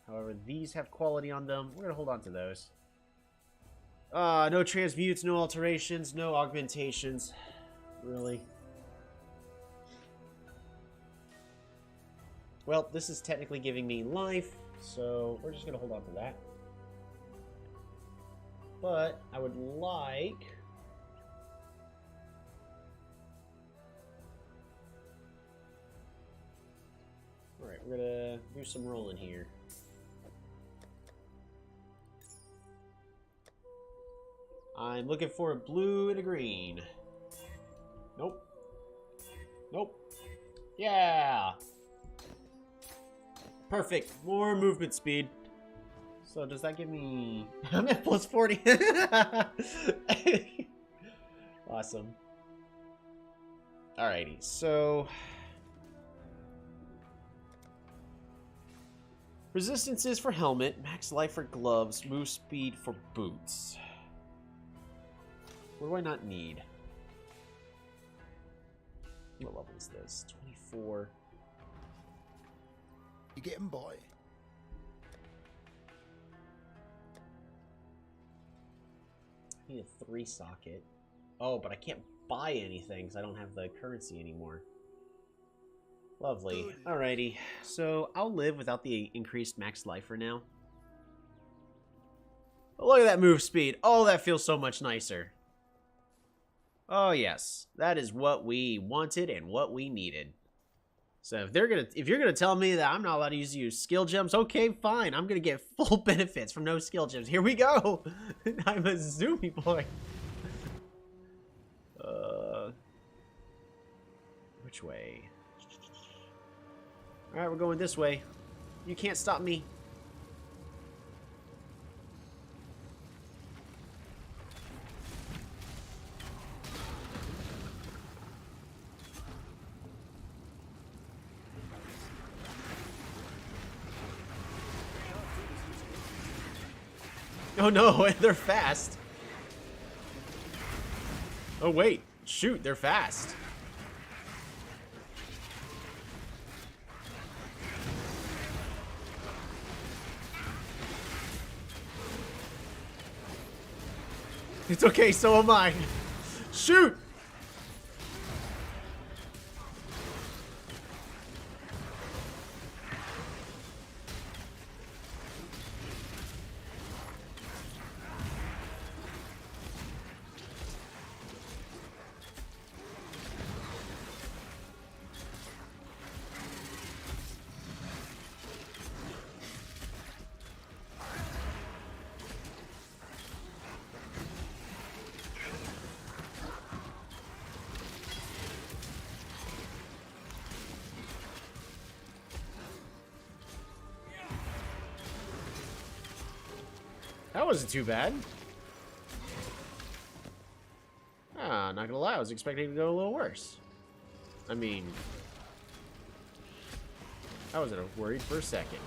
However, these have quality on them. We're gonna hold on to those. No transmutes, no alterations, no augmentations. Really. Well, this is technically giving me life, so we're just gonna hold on to that. But I would like... Alright, we're gonna do some rolling here. I'm looking for a blue and a green. Nope. Nope. Yeah! Perfect. More movement speed. So does that give me... I'm at plus 40. Awesome. Alrighty, so... Resistances for helmet, max life for gloves, move speed for boots. What do I not need? What level is this? 24. You getting by? I need a 3 socket. Oh, but I can't buy anything because I don't have the currency anymore. Lovely. Alrighty. So I'll live without the increased max life for now. But look at that move speed. Oh, that feels so much nicer. Oh yes, that is what we wanted and what we needed. So if you're gonna tell me that I'm not allowed to use skill gems, okay, fine. I'm gonna get full benefits from no skill gems. Here we go. I'm a zoomy boy. Which way? All right, we're going this way. You can't stop me. Oh no, they're fast. Oh wait, shoot, they're fast. It's okay, so am I. Shoot! That wasn't too bad. Ah, not gonna lie, I was expecting it to go a little worse. I mean, I was worried for a second.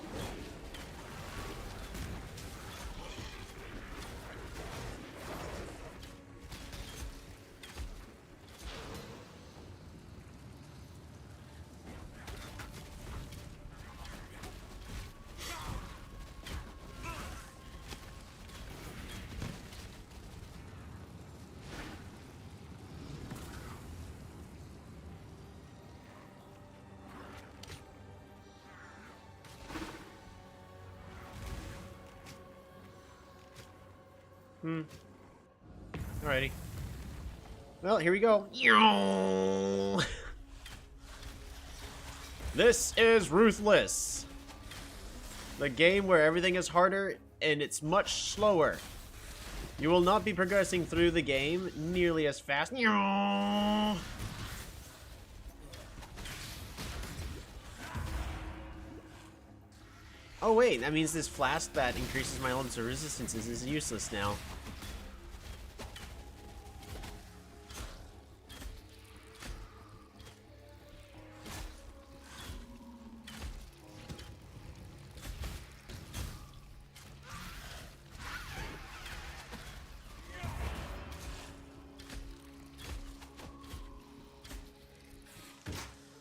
Alrighty. Well, here we go. This is Ruthless. The game where everything is harder and it's much slower. You will not be progressing through the game nearly as fast. Oh wait, that means this flask that increases my elements of resistance is useless now.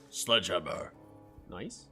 Sledgehammer. Nice.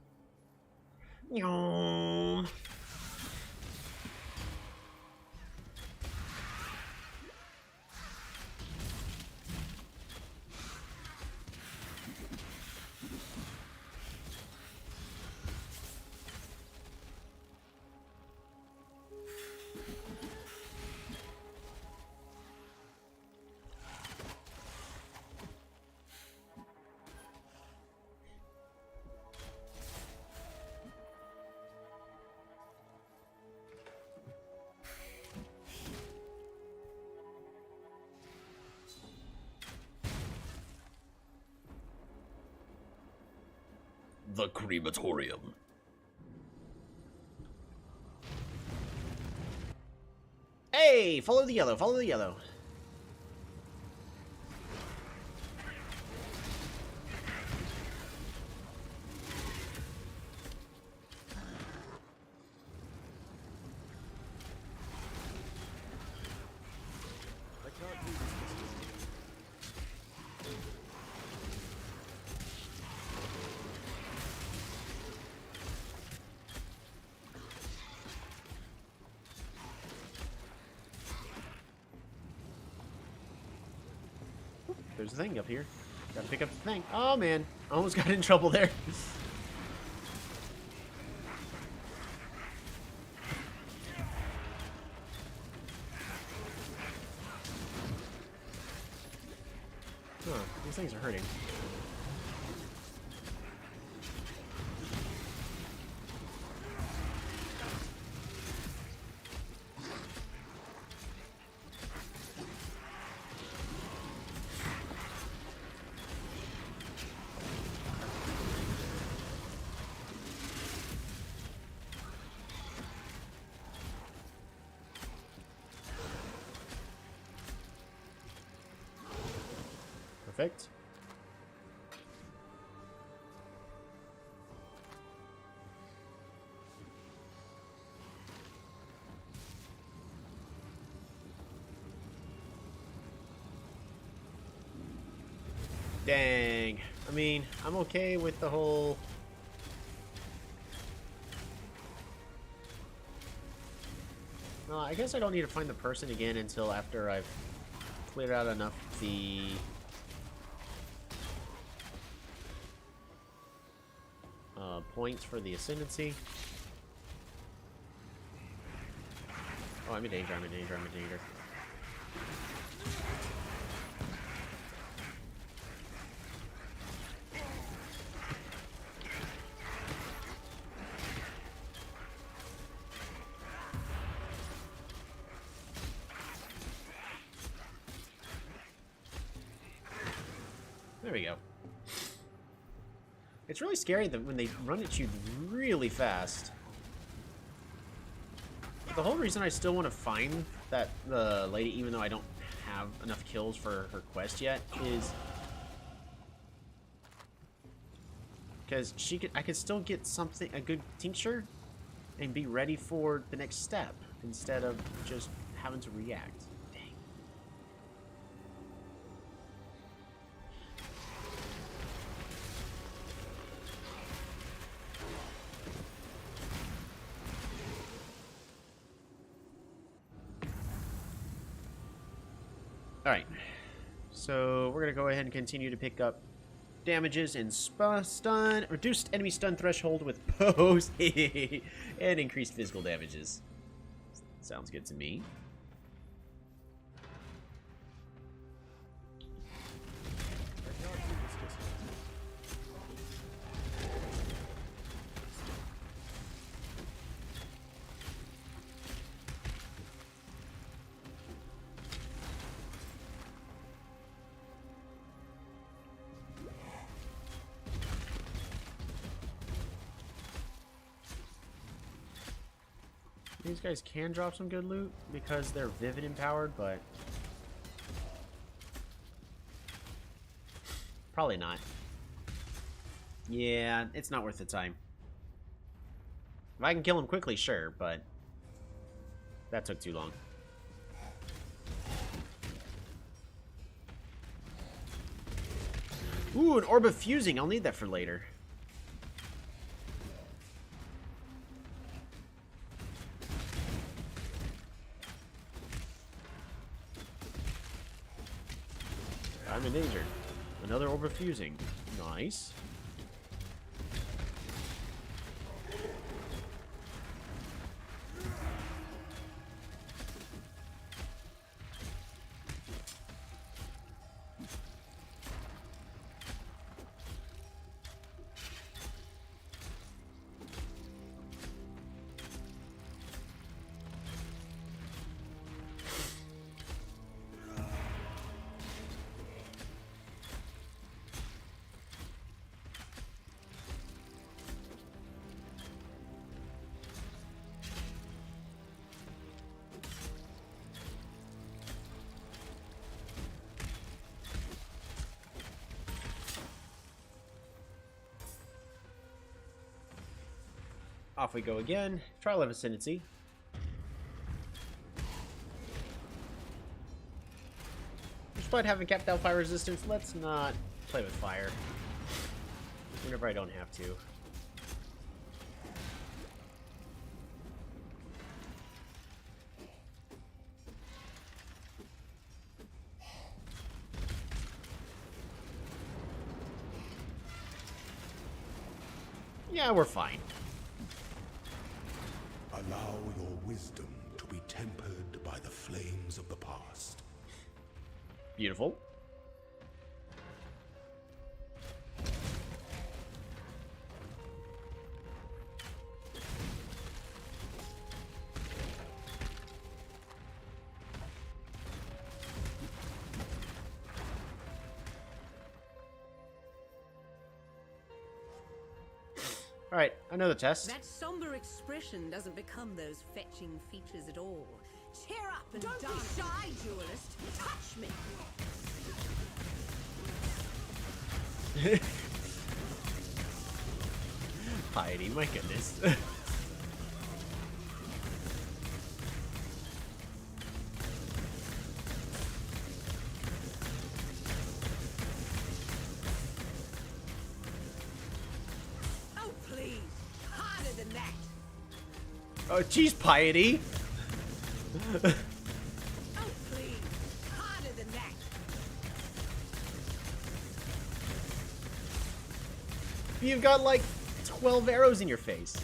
The crematorium. Hey, follow the yellow, follow the yellow. There's a thing up here. Gotta pick up the thing. Oh man, almost got in trouble there. Huh, these things are hurting. Perfect. Dang. I mean, I'm okay with the whole... Well, I guess I don't need to find the person again until after I've cleared out enough of the... points for the ascendancy. Oh, I'm in danger, I'm in danger, I'm in danger. There we go. It's really scary that when they run at you really fast. The whole reason I still want to find that the lady, even though I don't have enough kills for her quest yet, is because I could still get something, a good tincture, and be ready for the next step instead of just having to react. Alright, so we're going to go ahead and continue to pick up damages and stun, reduced enemy stun threshold with pose, and increased physical damages. Sounds good to me. These guys can drop some good loot because they're Vivid empowered, but probably not. Yeah, it's not worth the time. If I can kill him quickly, sure, but that took too long. Ooh, an Orb of Fusing. I'll need that for later. I'm in danger. Another Orb of Fusing. Nice. Off we go again. Trial of Ascendancy. Despite having capped out fire resistance, let's not play with fire whenever I don't have to. Yeah, we're fine. Allow your wisdom to be tempered by the flames of the past. Beautiful. Alright, another test. That somber expression doesn't become those fetching features at all. Cheer up and don't be shy, duelist. Touch me. Piety, my goodness. Oh, please. Harder than that. Oh, jeez, Piety. Oh, please. Harder than that. You've got like 12 arrows in your face.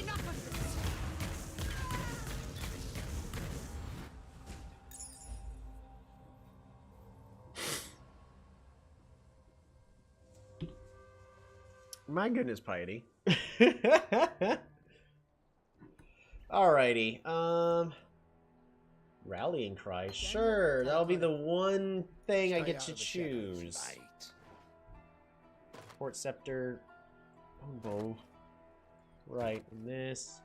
Enough of this. My goodness, Piety. Alrighty. Rallying cry. Sure, that'll be the one thing I get to choose. Port scepter. Oh, right, and this.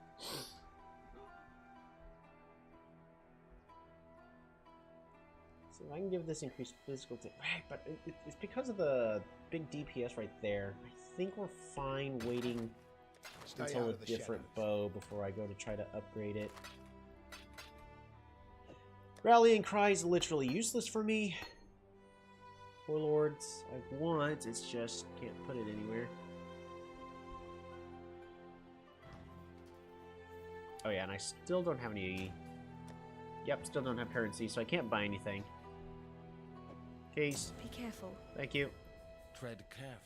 So I can give this increased physical right, but it's because of the big DPS right there. I think we're fine waiting until a different bow before I go to try to upgrade it. Rallying cry is literally useless for me. Warlords, I want, it's just can't put it anywhere. Oh yeah, and I still don't have any... Yep, still don't have currency, so I can't buy anything. Case. Be careful. Thank you. Tread carefully.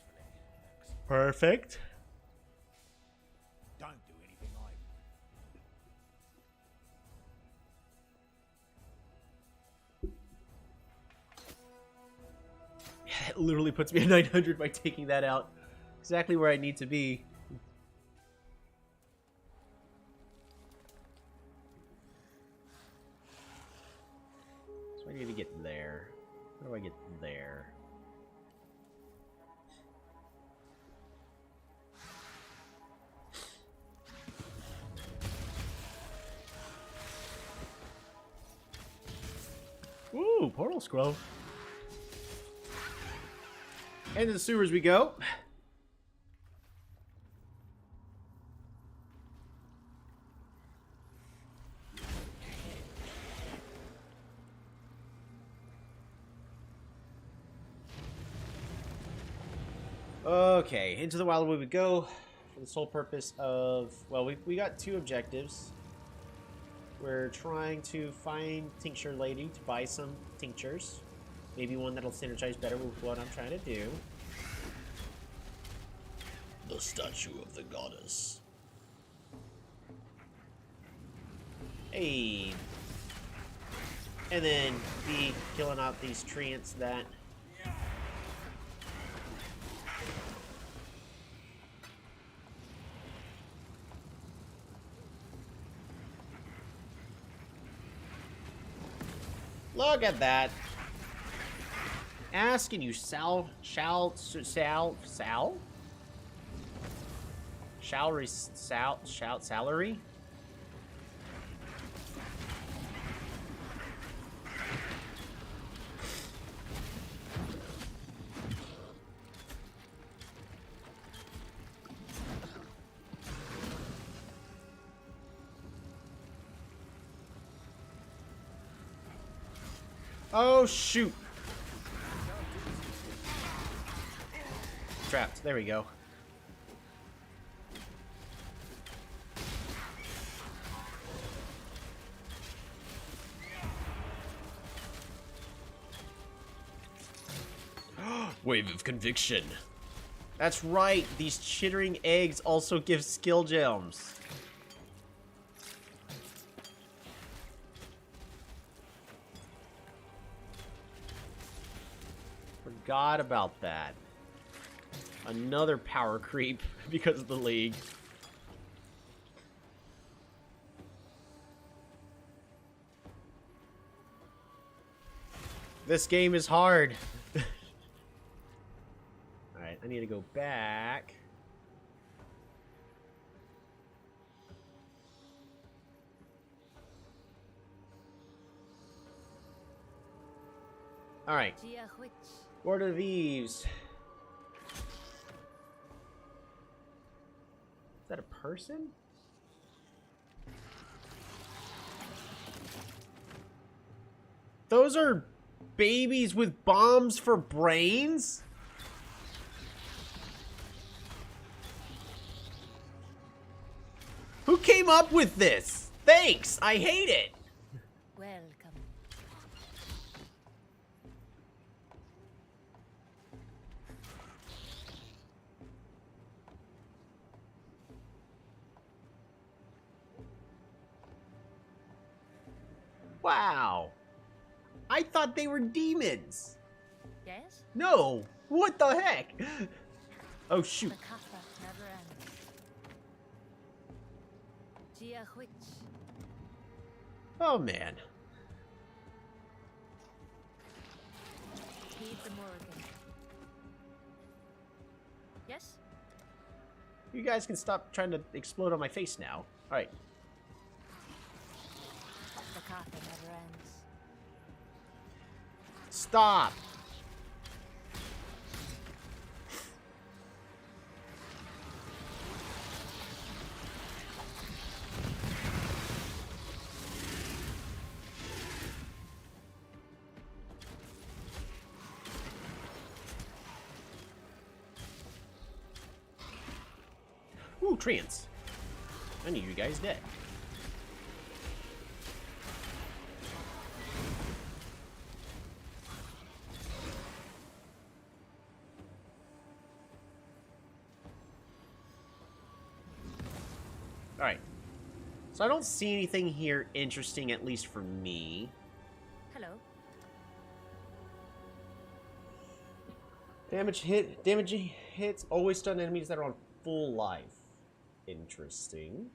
Perfect. Don't do anything I Yeah, it literally puts me at 900 by taking that out. Exactly where I need to be. So I need to get there. How do I get there? Ooh, portal scroll. Into the sewers we go. Okay, into the Wildwood we go for the sole purpose of, well, we got two objectives. We're trying to find Tincture Lady to buy some tinctures. Maybe one that'll synergize better with what I'm trying to do. The statue of the goddess. Hey. And then be killing out these treants that... Look at that. Asking you, Sal? Salary? Oh, shoot. Trapped. There we go. Wave of conviction. That's right. These chittering eggs also give skill gems. Forgot about that. Another power creep because of the league. This game is hard. Alright, I need to go back. Alright. Word of Eves. Is that a person? Those are babies with bombs for brains? Who came up with this? Thanks! I hate it! Welcome. Wow. I thought they were demons. Yes? No. What the heck? Oh, shoot. The kappa never ends. Oh, man. Heed the Morrigan. Yes? You guys can stop trying to explode on my face now. Alright. The kappa never ends. Stop! Ooh, treants. I need you guys dead. Alright. So I don't see anything here interesting, at least for me. Hello. Damage hits always stun enemies that are on full life. Interesting.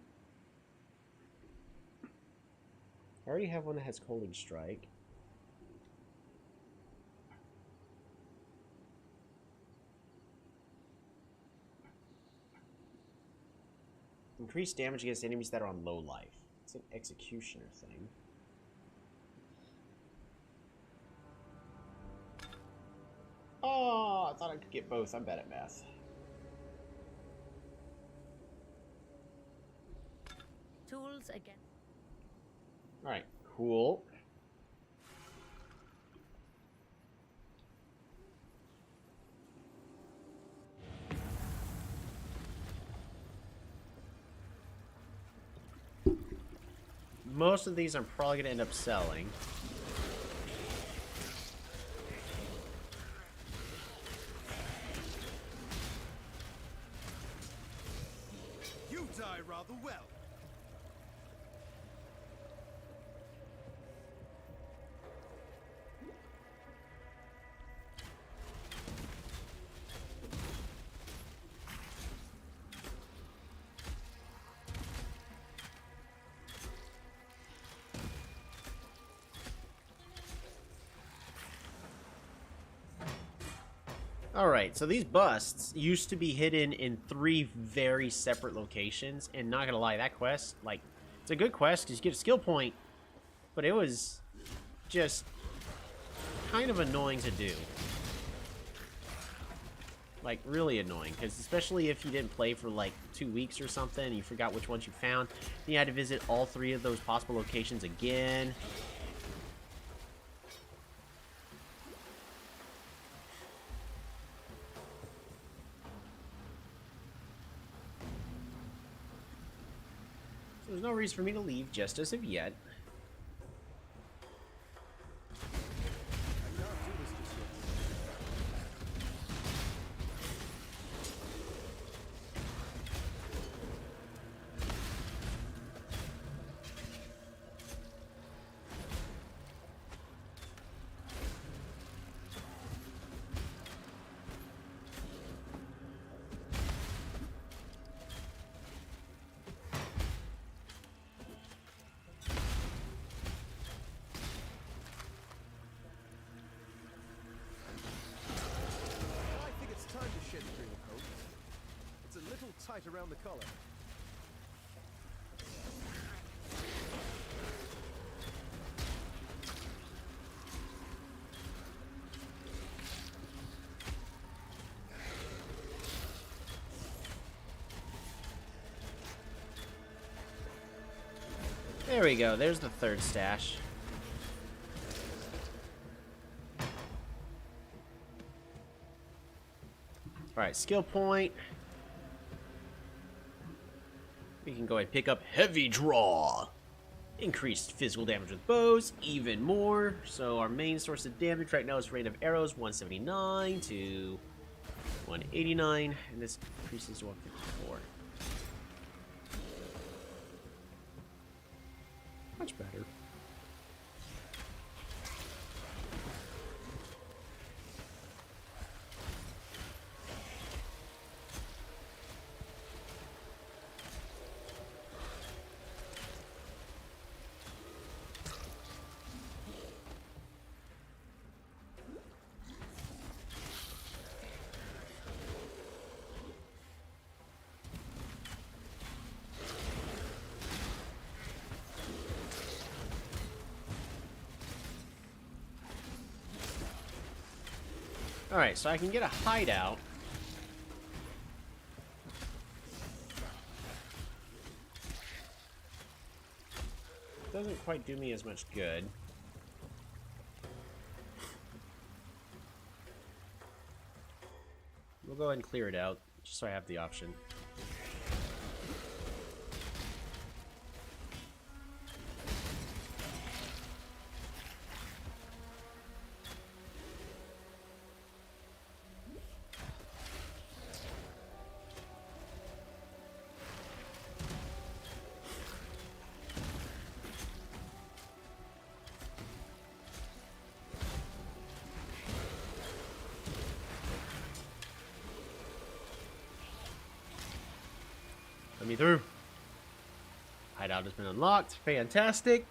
I already have one that has Coaling Strike. Increase damage against enemies that are on low life. It's an executioner thing. Oh, I thought I could get both. I'm bad at math. Tools again. Alright, cool. Most of these I'm probably going to end up selling. You die rather well. Alright, so these busts used to be hidden in 3 very separate locations, and not gonna lie, that quest, like, it's a good quest because you get a skill point, but it was just kind of annoying to do. Like, really annoying, because especially if you didn't play for, like, 2 weeks or something, and you forgot which ones you found, you had to visit all 3 of those possible locations again. There's no reason for me to leave just as of yet. tight around the collar. There we go. There's the third stash. Alright, skill point. We can go ahead and pick up Heavy Draw. Increased physical damage with bows, even more. So our main source of damage right now is rate of arrows, 179 to 189. And this increases to 154. Much better. Alright, so I can get a hideout. Doesn't quite do me as much good. We'll go ahead and clear it out, just so I have the option. Let me through. Hideout has been unlocked. Fantastic.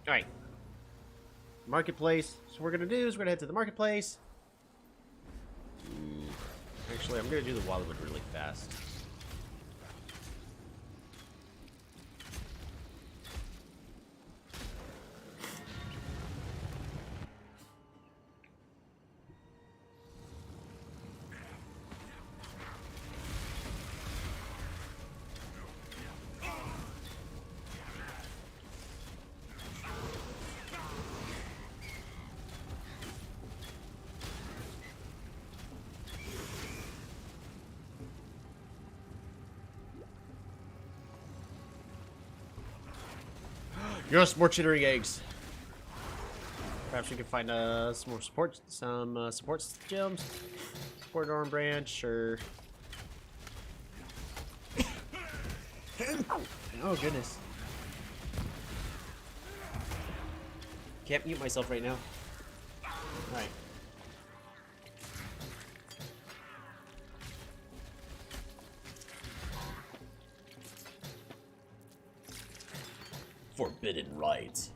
Alright. Marketplace. So what we're going to do is we're going to head to the marketplace. Actually, I'm going to do the Wildwood really fast. Just more chittering eggs. Perhaps we can find some more support, support gems, support arm branch, or oh goodness, can't mute myself right now. All right. Forbidden rites.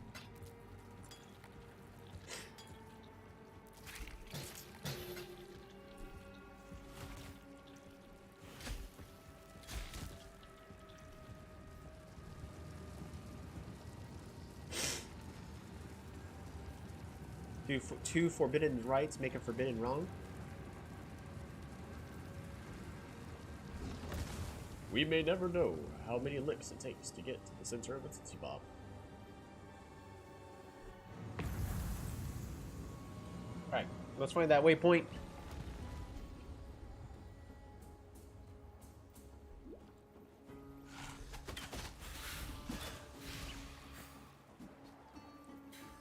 Do two forbidden rites make a forbidden wrong? We may never know how many licks it takes to get to the center of a Tootsie Pop. Alright, let's find that waypoint.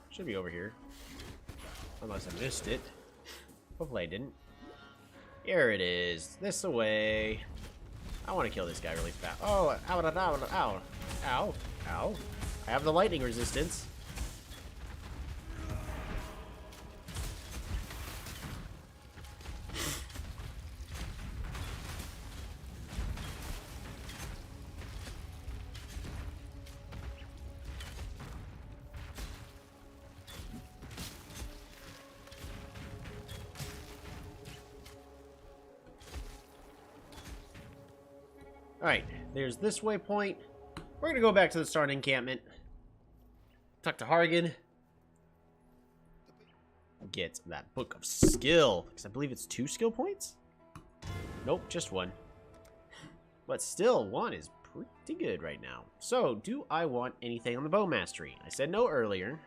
Should be over here. Unless I missed it. Hopefully I didn't. Here it is. This away. I want to kill this guy really fast. Oh, ow, ow, ow, ow. Ow. Ow. I have the lightning resistance. Alright, there's this waypoint. We're gonna go back to the start encampment. Talk to Hargan. Get that book of skill. Because I believe it's 2 skill points? Nope, just 1. But still, 1 is pretty good right now. So, do I want anything on the bow mastery? I said no earlier.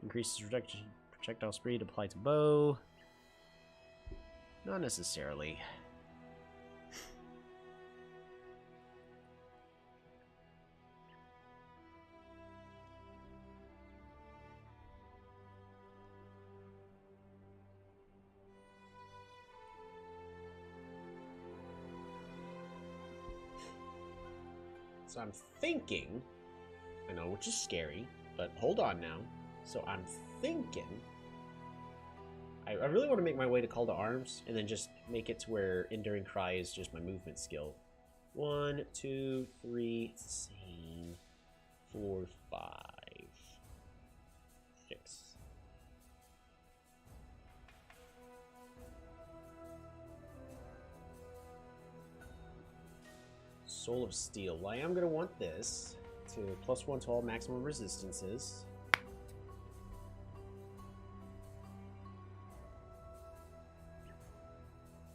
Increases projectile speed applied to bow. Not necessarily. So I'm thinking, I know, which is scary, but hold on now. So I'm thinking, I really want to make my way to Call to Arms, and then just make it to where Enduring Cry is just my movement skill. 1, 2, 3, it's the same. 4, 5, 6. Soul of Steel. Well, I am going to want this to +1 to all maximum resistances.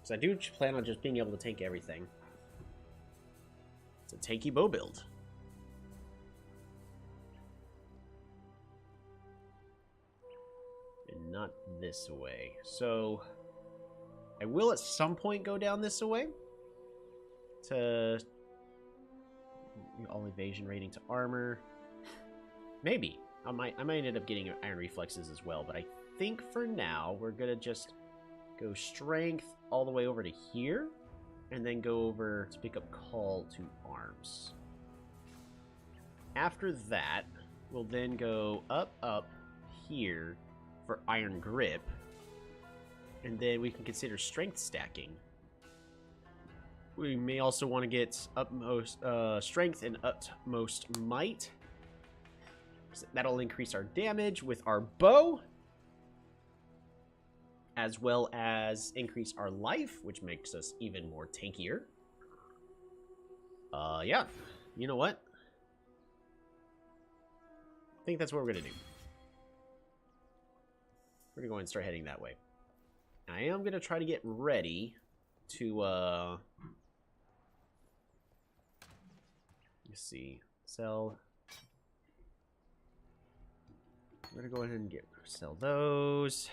Because I do plan on just being able to tank everything. It's a tanky bow build. And not this way. So, I will at some point go down this way. To all evasion rating to armor. Maybe. I might end up getting iron reflexes as well, but I think for now we're gonna just go strength all the way over to here, and then go over to pick up Call to Arms. After that, we'll then go up here for Iron Grip, and then we can consider strength stacking. We may also want to get utmost strength and utmost might. That'll increase our damage with our bow, as well as increase our life, which makes us even more tankier. Yeah. You know what? I think that's what we're going to do. We're going to go ahead and start heading that way. I am going to try to get ready to, let's see, sell. I'm going to go ahead and sell those.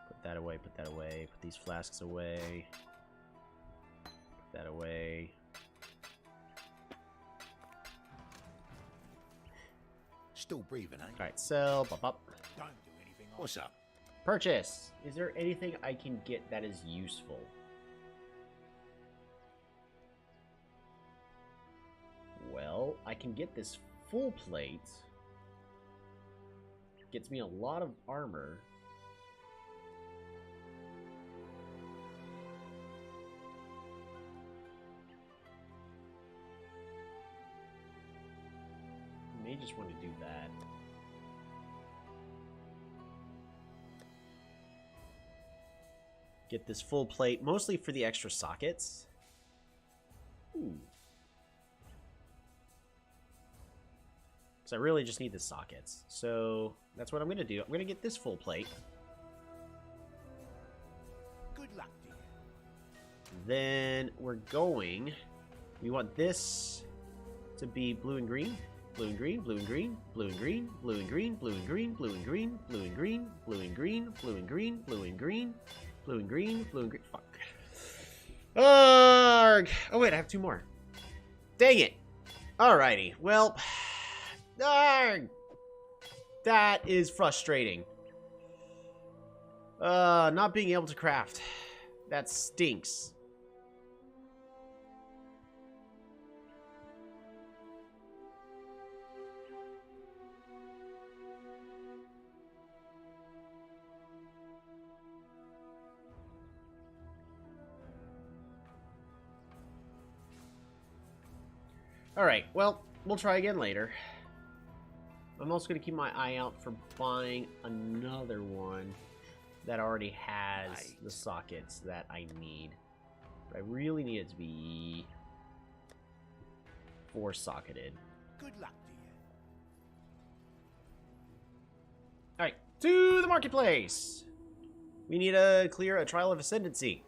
Put that away, put that away. Put these flasks away. Put that away. Still breathing, eh? Alright, sell, pop up. Don't do anything. What's up? Purchase. Is there anything I can get that is useful? Well, I can get this full plate. Gets me a lot of armor. May just want to do that. Get this full plate, mostly for the extra sockets. Ooh. Because I really just need the sockets. So that's what I'm going to do. I'm going to get this full plate. Good luck to you. Then we're going... We want this to be blue and green. Blue and green, blue and green, blue and green, blue and green, blue and green, blue and green, blue and green, blue and green, blue and green, blue and green, blue and green, blue and green. Fuck. Arrgh! Oh wait, I have 2 more. Dang it! Alrighty, well... Arrgh! That is frustrating. Not being able to craft. That stinks. Alright, well, we'll try again later. I'm also going to keep my eye out for buying another one that already has the sockets that I need. But I really need it to be 4-socketed. Good luck to you. Alright, to the marketplace! We need to clear a trial of ascendancy.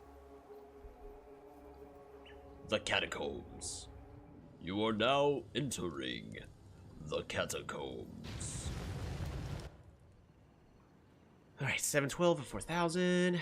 The catacombs. You are now entering the catacombs. Alright, 712 of 4,000.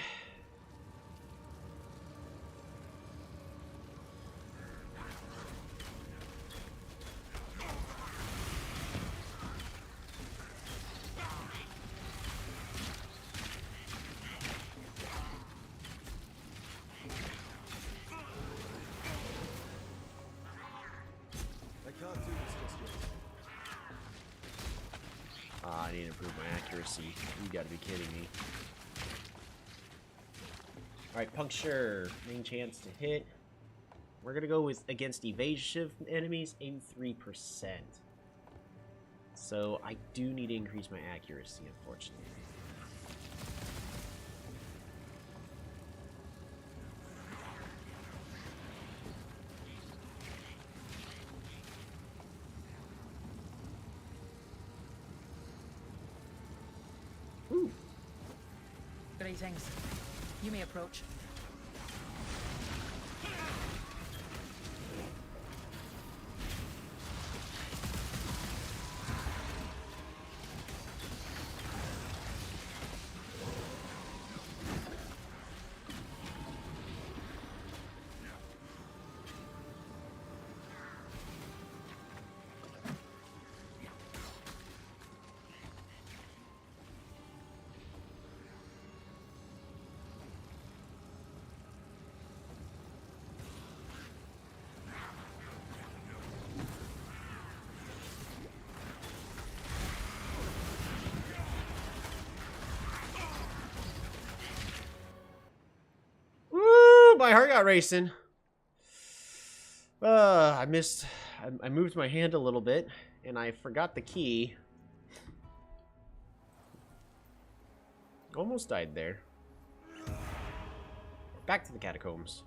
I need to improve my accuracy. You gotta be kidding me. Alright, puncture. Main chance to hit. We're gonna go with against evasive enemies, aim 3%. So I do need to increase my accuracy, unfortunately. Greetings. You may approach. My heart got racing. I moved my hand a little bit, and I forgot the key. Almost died there. Back to the catacombs.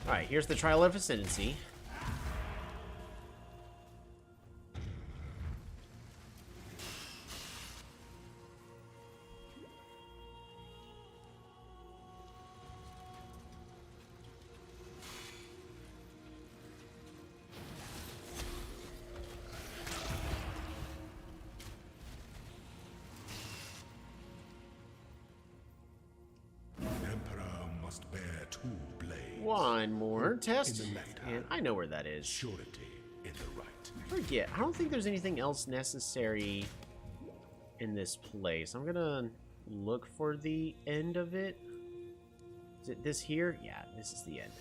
Alright, here's the trial of ascendancy. Emperor must bear 2 blades. One more test, In the left and hand. I know where that is. Surety in the right. Forget. I don't think there's anything else necessary in this place. I'm gonna look for the end of it. Is it this here? Yeah, this is the end.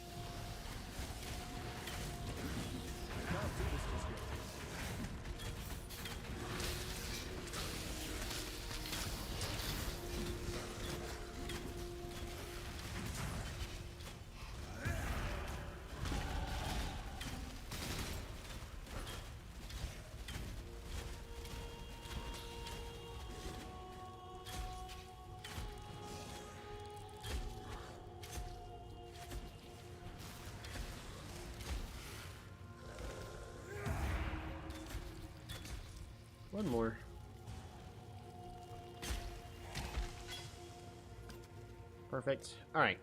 One more. Perfect. All right.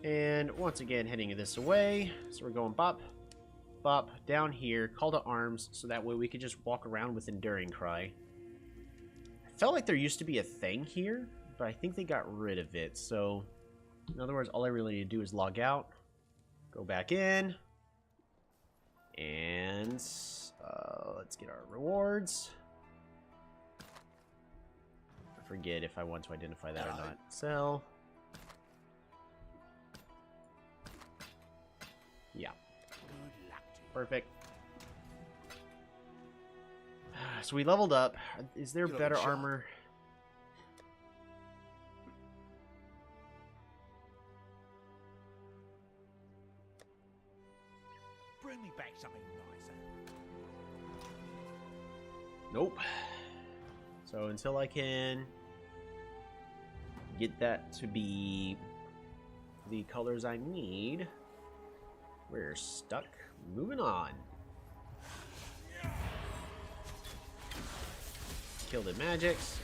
And once again, heading this away. So we're going bop, bop, down here, call to arms, so that way we could just walk around with Enduring Cry. I felt like there used to be a thing here, but I think they got rid of it. So, in other words, all I really need to do is log out, go back in, and let's get our rewards. I forget if I want to identify that or not. Sell. Yeah. Perfect. So we leveled up. Is there better armor? Bring me back something nicer. Nope. So until I can get that to be the colors I need, we're stuck. Moving on. Kill the magics.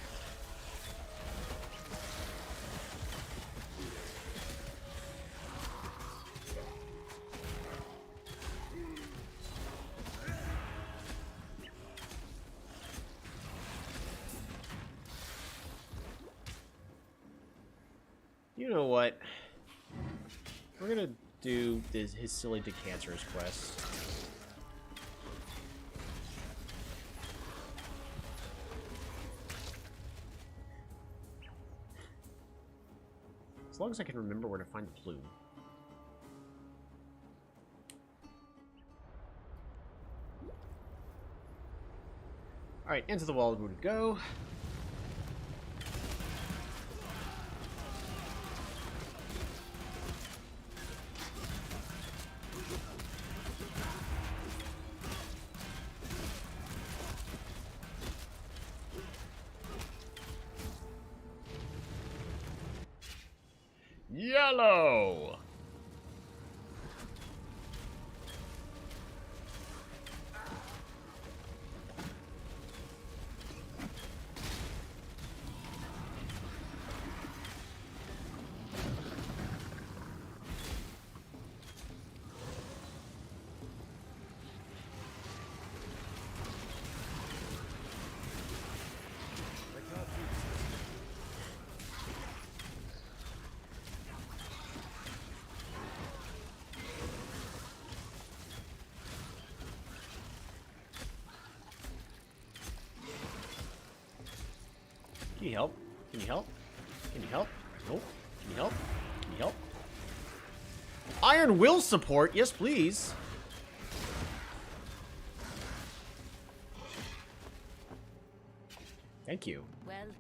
You know what? We're gonna do his silly Decanter's quest. As long as I can remember where to find the plume. Alright, into the wall we go. Yellow! Can you help? Can you help? Can you help? Nope. Can you help? Can you help? Iron will support, yes please. Thank you. Welcome.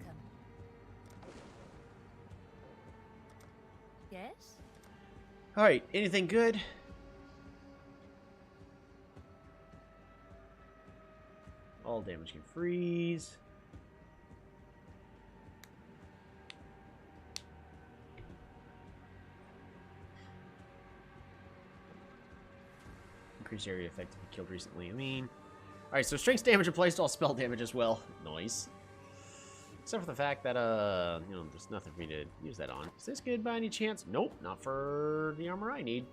Yes? Alright, anything good? All damage can freeze. Increase area effect if killed recently. I mean, alright, so strength damage applies to all spell damage as well. Nice. Except for the fact that, you know, there's nothing for me to use that on. Is this good by any chance? Nope, not for the armor I need.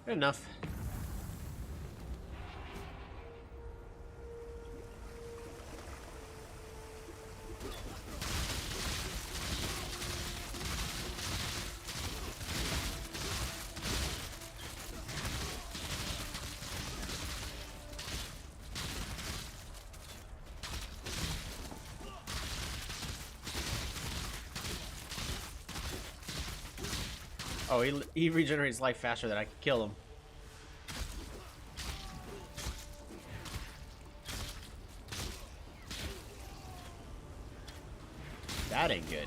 Good enough. Oh, he regenerates life faster than I can kill him. That ain't good.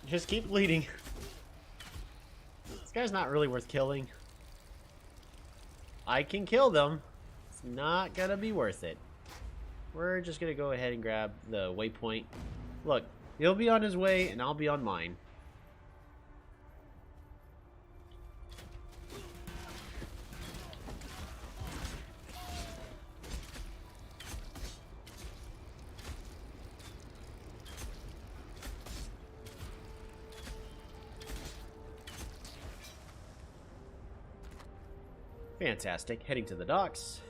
Just keep bleeding. This guy's not really worth killing. I can kill them. It's not gonna be worth it. We're just gonna go ahead and grab the waypoint. Look, he'll be on his way and I'll be on mine. Fantastic. Heading to the docks.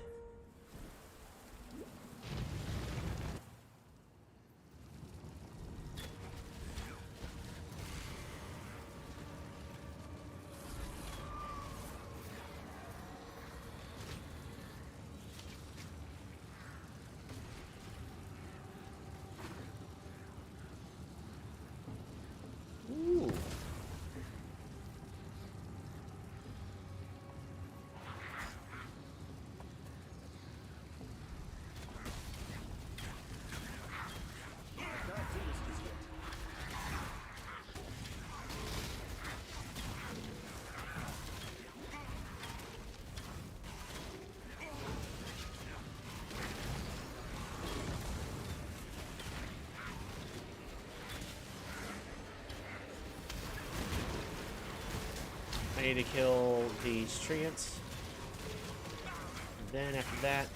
Ooh. I need to kill these treants. Then after that,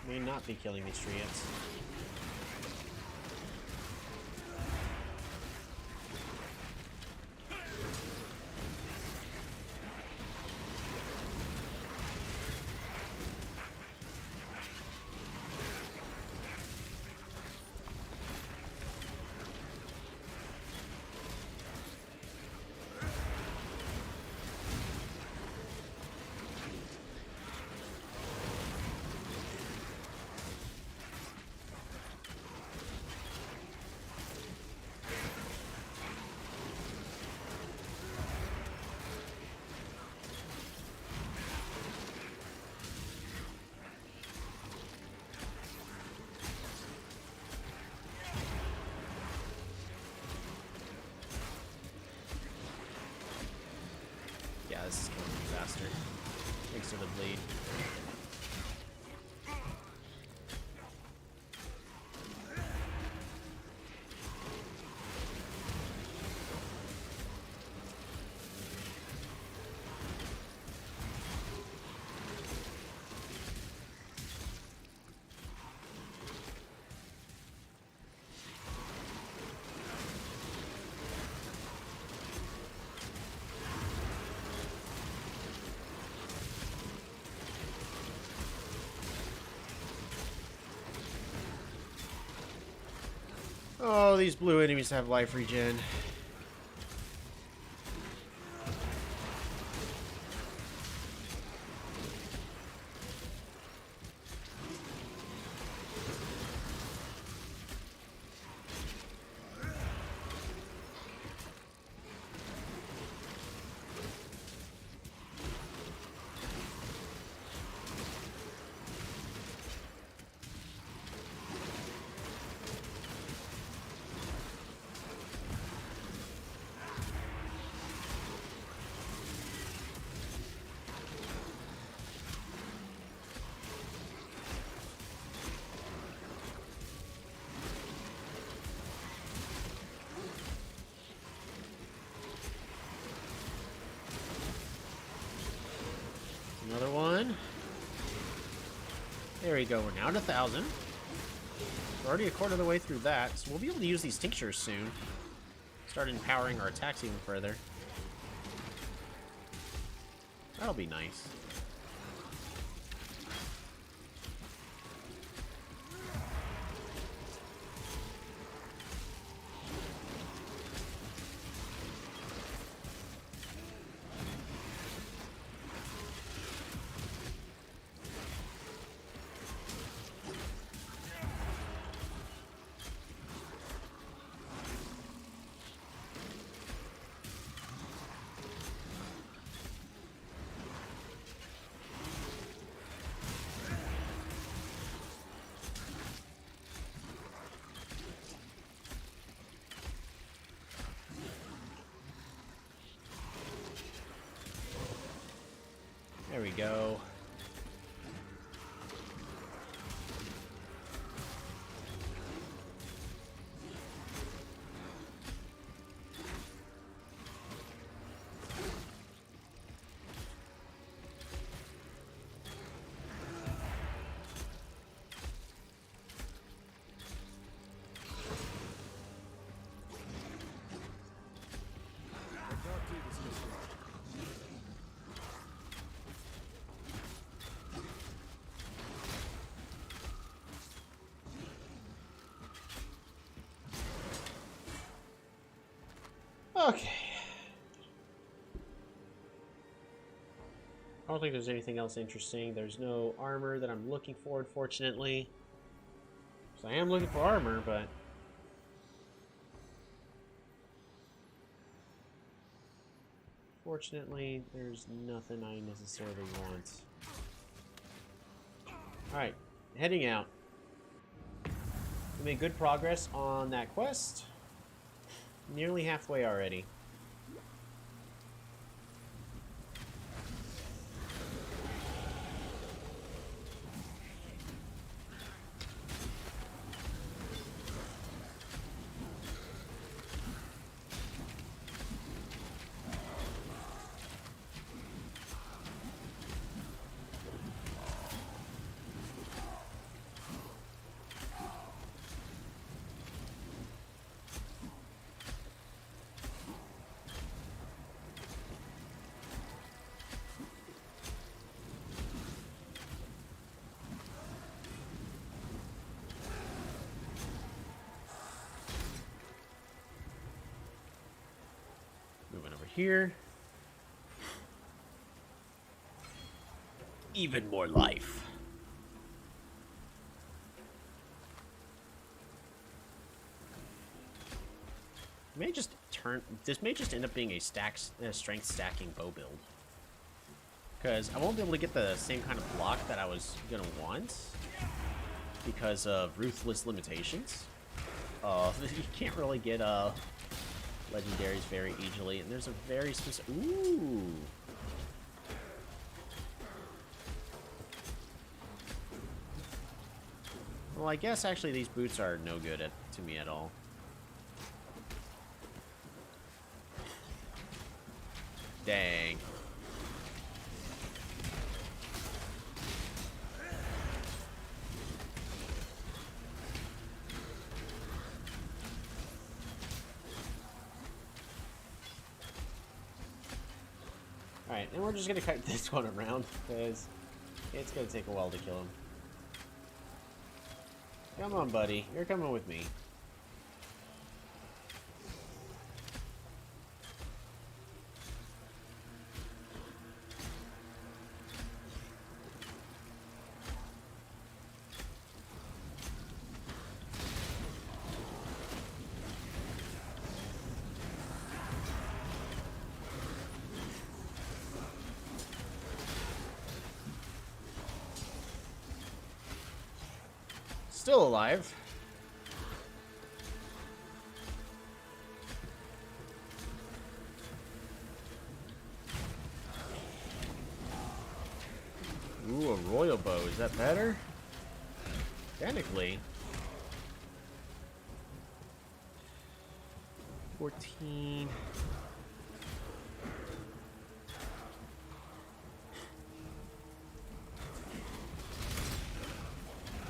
may not be killing these treants. Yeah, this is killing me faster. Thanks to the bleed. Oh, these blue enemies have life regen. Another one. There we go. We're now at 1,000. We're already a quarter of the way through that, so we'll be able to use these tinctures soon. Start empowering our attacks even further. That'll be nice. we go. Okay. I don't think there's anything else interesting. There's no armor that I'm looking for, unfortunately. So I am looking for armor, but... Fortunately, there's nothing I necessarily want. Alright, heading out. We made good progress on that quest. Nearly halfway already. Moving over here. Even more life. May just turn. This may just end up being a strength stacking bow build. Because I won't be able to get the same kind of block that I was gonna want because of Ruthless limitations. You can't really get legendaries very easily, and there's a very specific. Ooh. Well, I guess actually these boots are no good to me at all. Dang. Alright, and we're just gonna cut this one around, because it's gonna take a while to kill him. Come on, buddy. You're coming with me. Still alive. Ooh, a royal bow. Is that better? Technically. 14.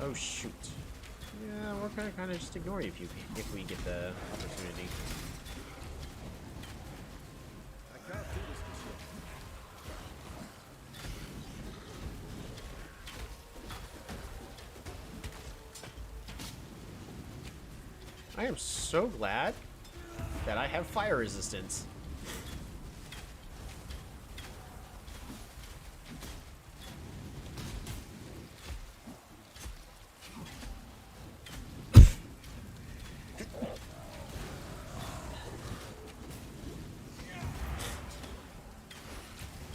Oh shoot. Yeah, we're gonna kind of just ignore you if we get the opportunity. I can't do this this I am so glad that I have fire resistance.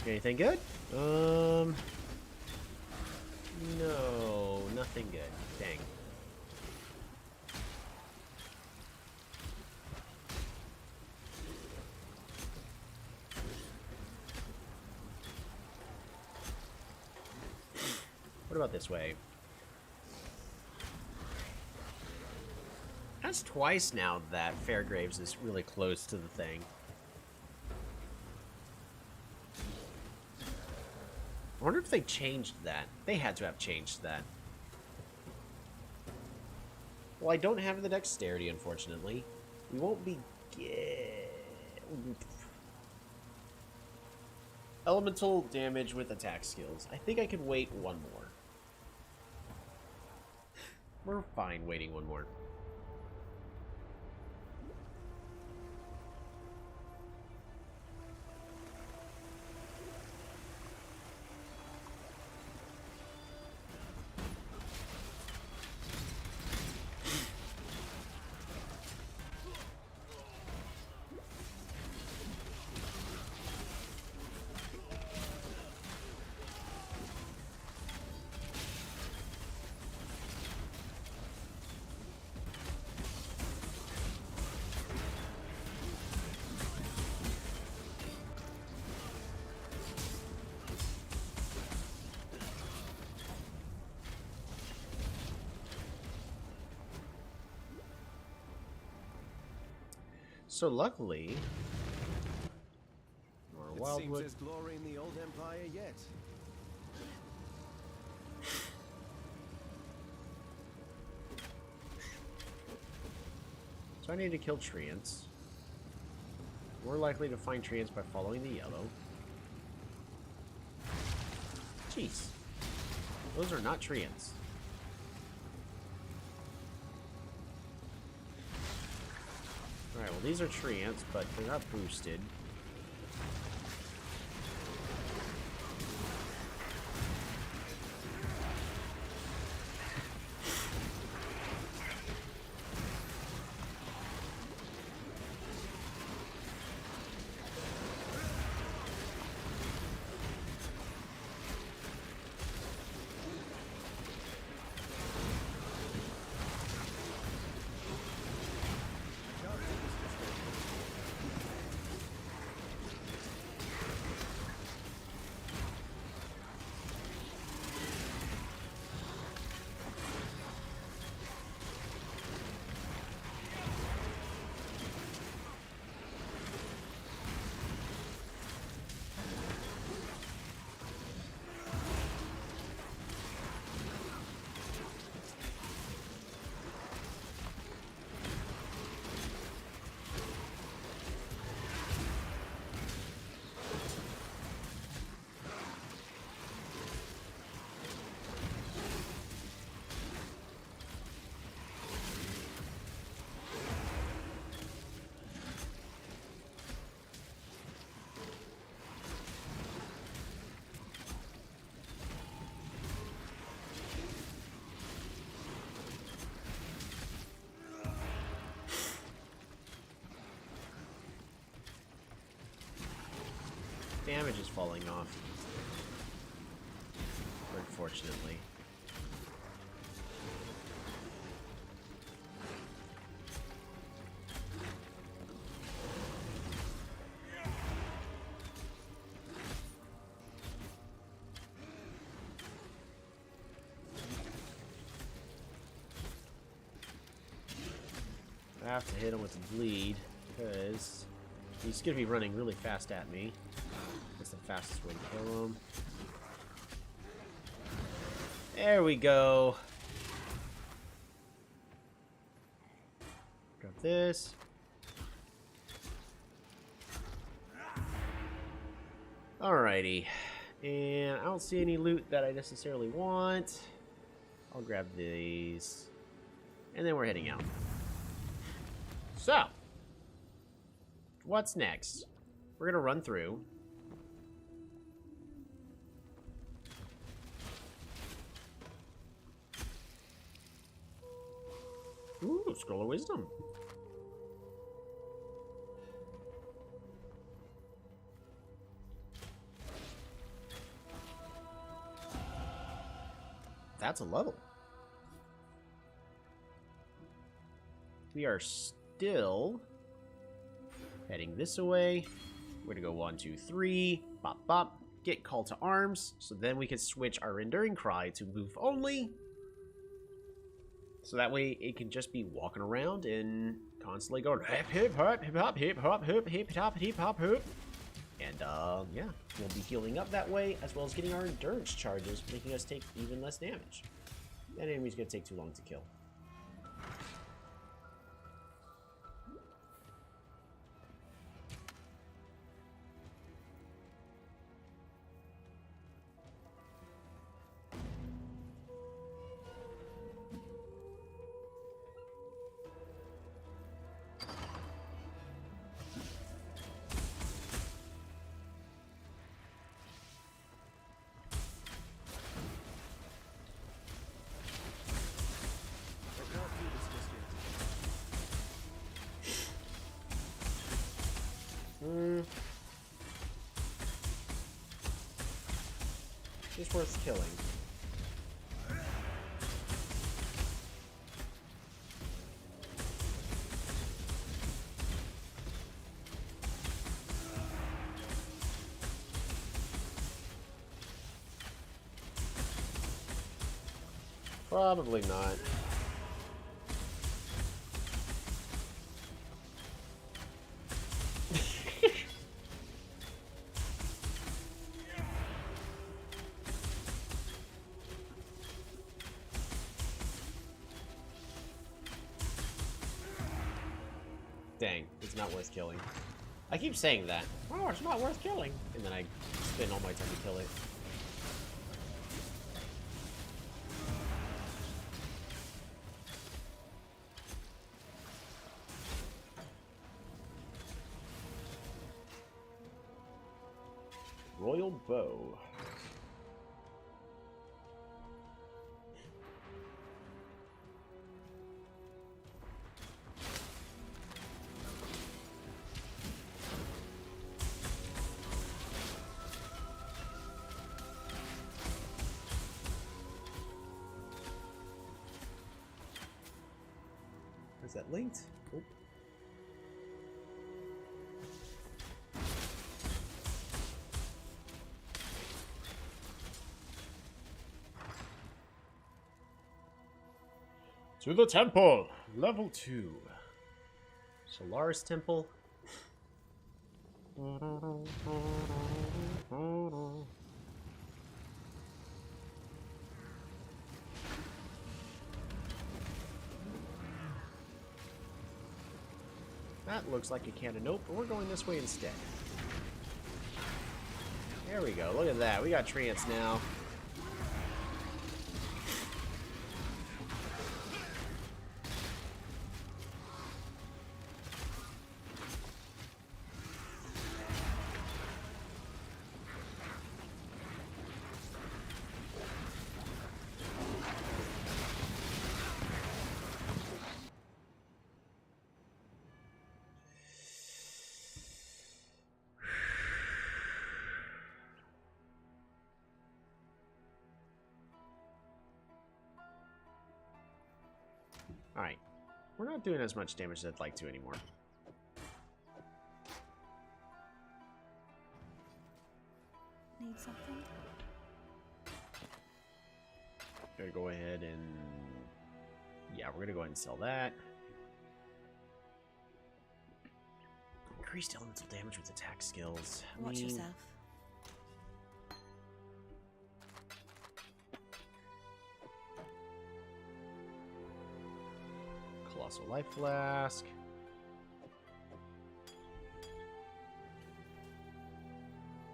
Anything good? No, nothing good. Dang. about this way? That's twice now that Fairgraves is really close to the thing. I wonder if they changed that. They had to have changed that. Well, I don't have the dexterity, unfortunately. We won't be... Elemental damage with attack skills. I think I can wait one more. We're fine waiting one more. So luckily, our It Wildwood. seems there's glory in the old empire yet. So I need to kill treants. More likely to find treants by following the yellow. Jeez. Those are not treants. Alright, well these are treants, but they're not boosted. Damage is falling off. Unfortunately. I have to hit him with the bleed because he's going to be running really fast at me. That's the fastest way to kill him. There we go. Grab this. Alrighty. And I don't see any loot that I necessarily want. I'll grab these. And then we're heading out. So, what's next? We're going to run through. Ooh, Scroll of Wisdom. That's a level. We are still heading this way. We're gonna go 1, 2, 3. Bop, bop. get Call to Arms, so then we can switch our Enduring Cry to move only. So that way it can just be walking around and constantly going hip hip hop hip hop hip hop hip hip hop hip hop hip. And yeah, we'll be healing up that way, as well as getting our endurance charges, making us take even less damage. That enemy's gonna take too long to kill. Just worth killing. Probably not. Dang, it's not worth killing. I keep saying that. Oh, it's not worth killing. And then I spend all my time to kill it. Royal Bow. Is that linked? Nope. To the temple, level 2. Solaris Temple. That looks like a cannonope, but we're going this way instead. There we go, look at that, we got trance now. Alright, we're not doing as much damage as I'd like to anymore. Need something? Gonna go ahead and... yeah, we're gonna go ahead and sell that. Increased elemental damage with attack skills. Watch yourself. Colossal Life Flask.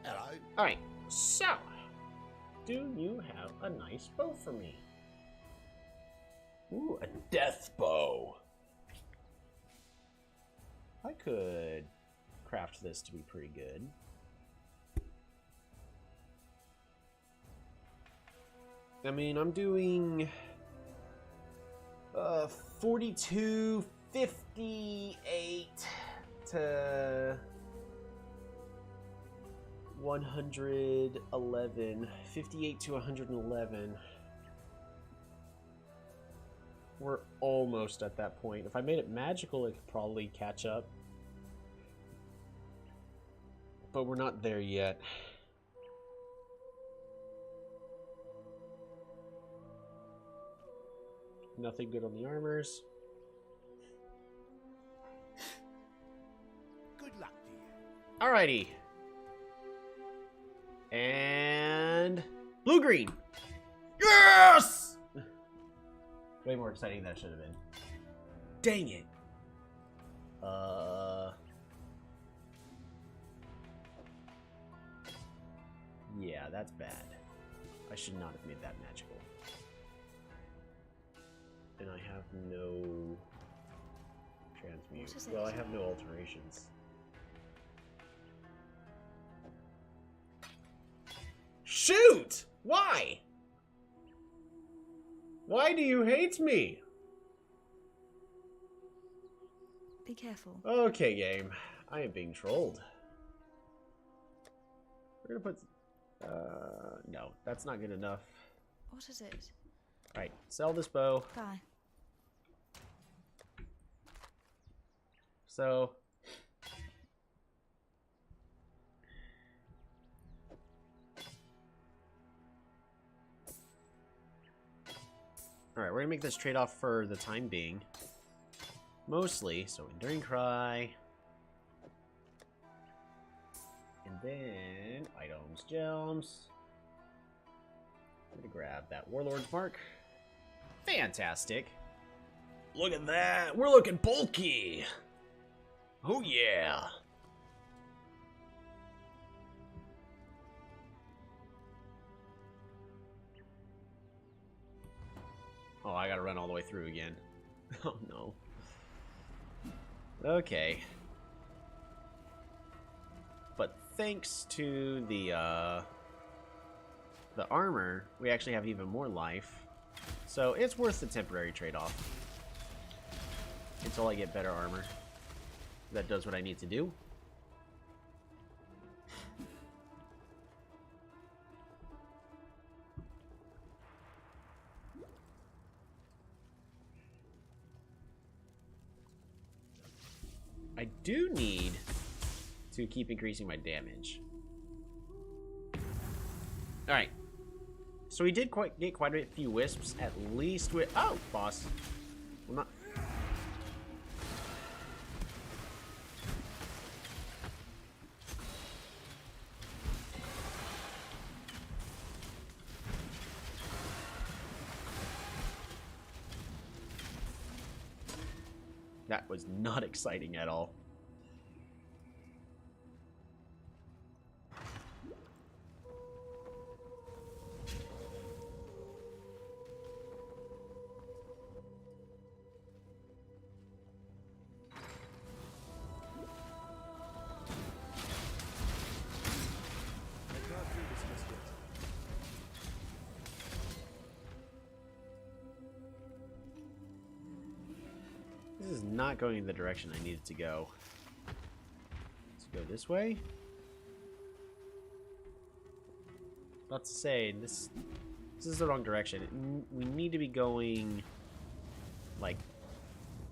Hello. Alright, so do you have a nice bow for me? Ooh, a death bow. I could craft this to be pretty good. I mean, I'm doing 42, 58 to 111. 58 to 111. We're almost at that point. If I made it magical, it could probably catch up. But we're not there yet. Nothing good on the armors. Good luck to you. Alrighty. And blue-green. Yes! Way more exciting than it should have been. Dang it. Yeah, that's bad. I should not have made that magical. And I have no transmute. What is it? Well, I have no alterations. Shoot! Why? Why do you hate me? Be careful. Okay, game. I am being trolled. We're gonna put... no, that's not good enough. What is it? Alright, sell this bow. Bye. So... Alright, we're gonna make this trade-off for the time being. Mostly, so Enduring Cry. And then, items, gems. I'm gonna grab that Warlord's Mark. Fantastic. Look at that! We're looking bulky! Oh yeah! Oh, I gotta run all the way through again. Oh no. Okay. But thanks to the armor, we actually have even more life. So it's worth the temporary trade-off. Until I get better armor. That does what I need to do. I do need to keep increasing my damage. Alright. So we did get quite a few wisps, at least with... Oh, boss. I'm not... That was not exciting at all. This is not going in the direction I needed to go. Let's go this way. About to say, this is the wrong direction. We need to be going like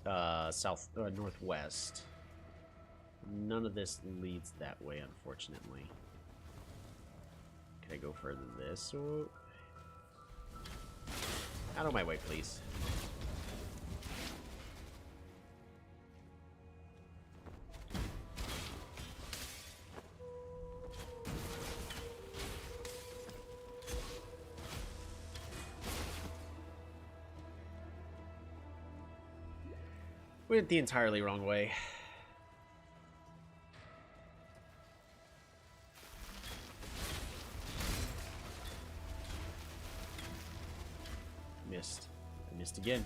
northwest. None of this leads that way, unfortunately. Can I go further than this? Or... Out of my way, please. Went the entirely wrong way. Missed. I missed again.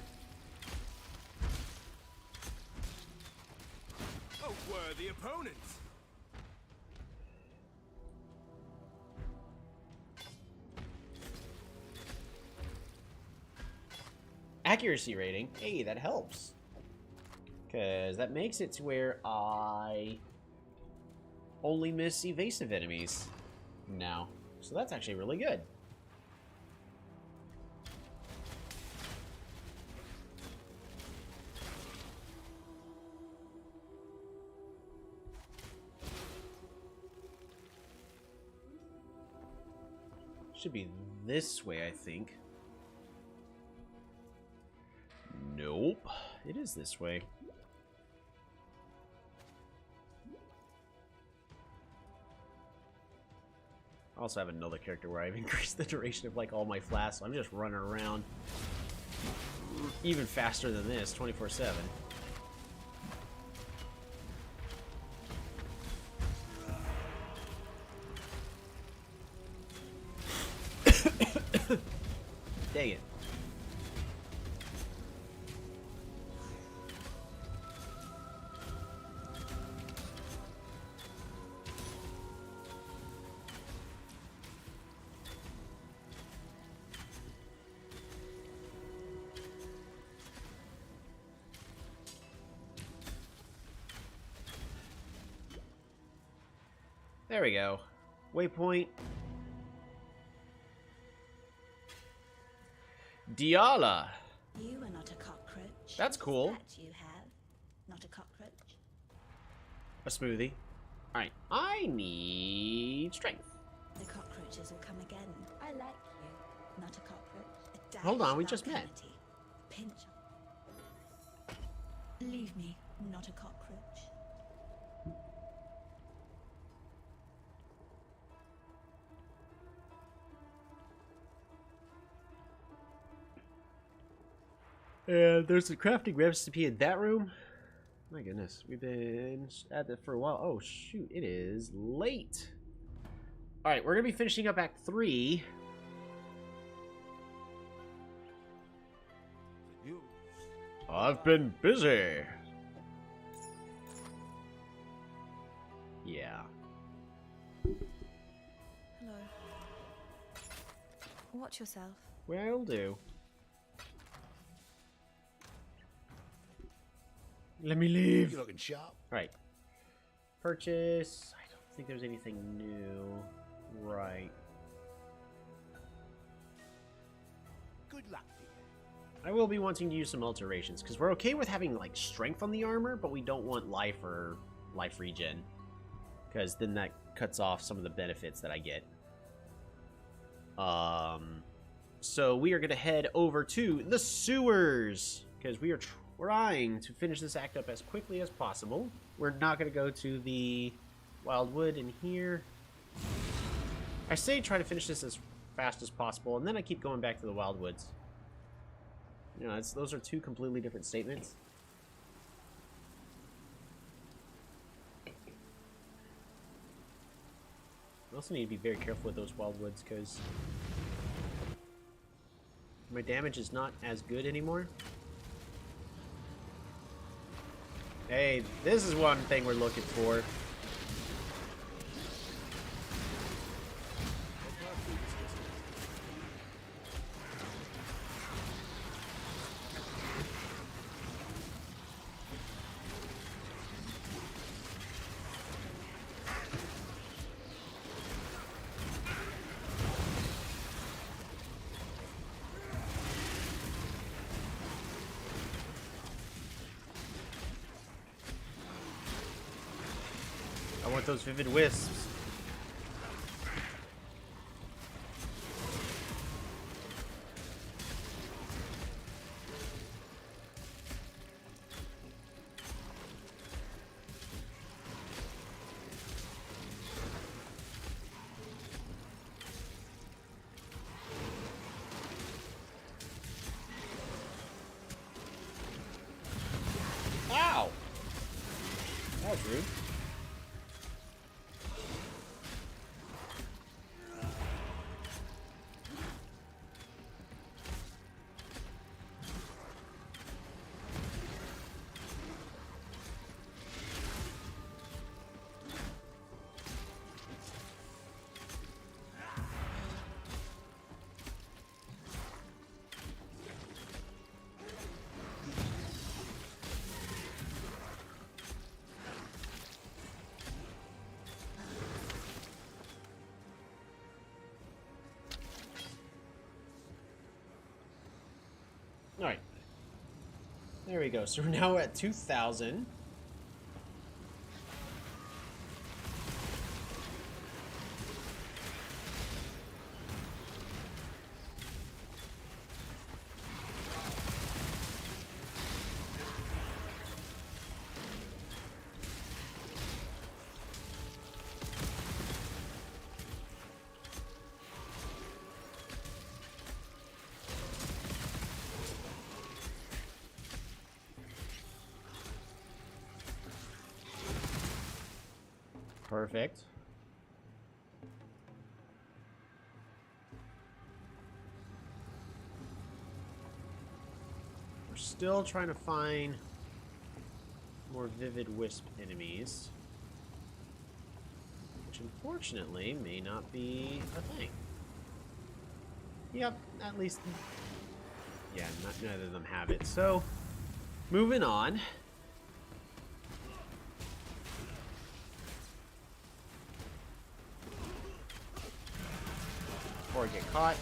A worthy opponent. Accuracy rating. Hey, that helps. Because that makes it to where I only miss evasive enemies now. So that's actually really good. Should be this way, I think. It is this way. I also have another character where I've increased the duration of like all my flasks, so I'm just running around even faster than this, 24/7. Dang it. There we go. Waypoint. Diala. You are not a cockroach. That's cool. That you have, not a cockroach. A smoothie. Alright. I need strength. The cockroaches will come again. I like you, not a cockroach. A dash Hold on, we of just met. alkalinity. Pinch. Leave me, not a cockroach. And there's a crafting recipe in that room. My goodness, we've been at it for a while. Oh shoot, it is late. All right, we're gonna be finishing up Act 3. I've been busy. Yeah. Hello. Watch yourself. Will do. Let me leave. You looking sharp? Right. Purchase. I don't think there's anything new. Right. Good luck. I will be wanting to use some alterations, because we're okay with having, like, strength on the armor, but we don't want life or life regen. Because then that cuts off some of the benefits that I get. So we are going to head over to the sewers, because we are trying to finish this act up as quickly as possible. We're not going to go to the Wildwood in here. I say try to finish this as fast as possible, and then I keep going back to the Wildwoods. You know, those are two completely different statements. I also need to be very careful with those Wildwoods, because my damage is not as good anymore. Hey, this is one thing we're looking for. I want those vivid wisps. Ow! That was rude. Alright. There we go. So we're now at 2,000. Perfect. We're still trying to find more vivid wisp enemies, which unfortunately may not be a thing. Yep, at least... yeah, neither of them have it. So, moving on. Before I get caught.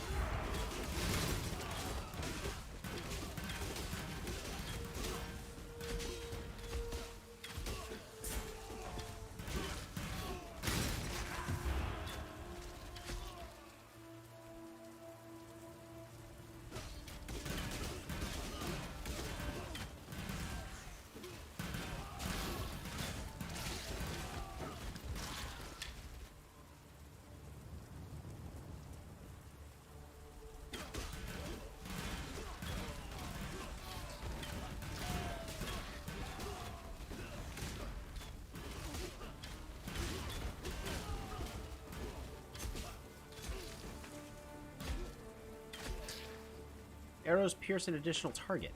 Arrows pierce an additional target.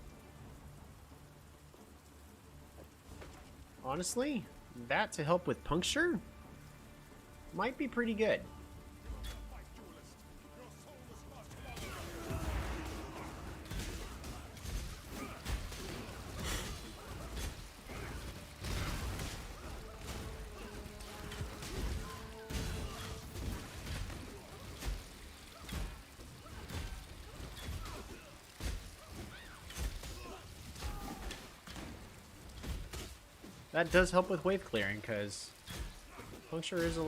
Honestly, that to help with puncture might be pretty good. That does help with wave clearing, because puncture is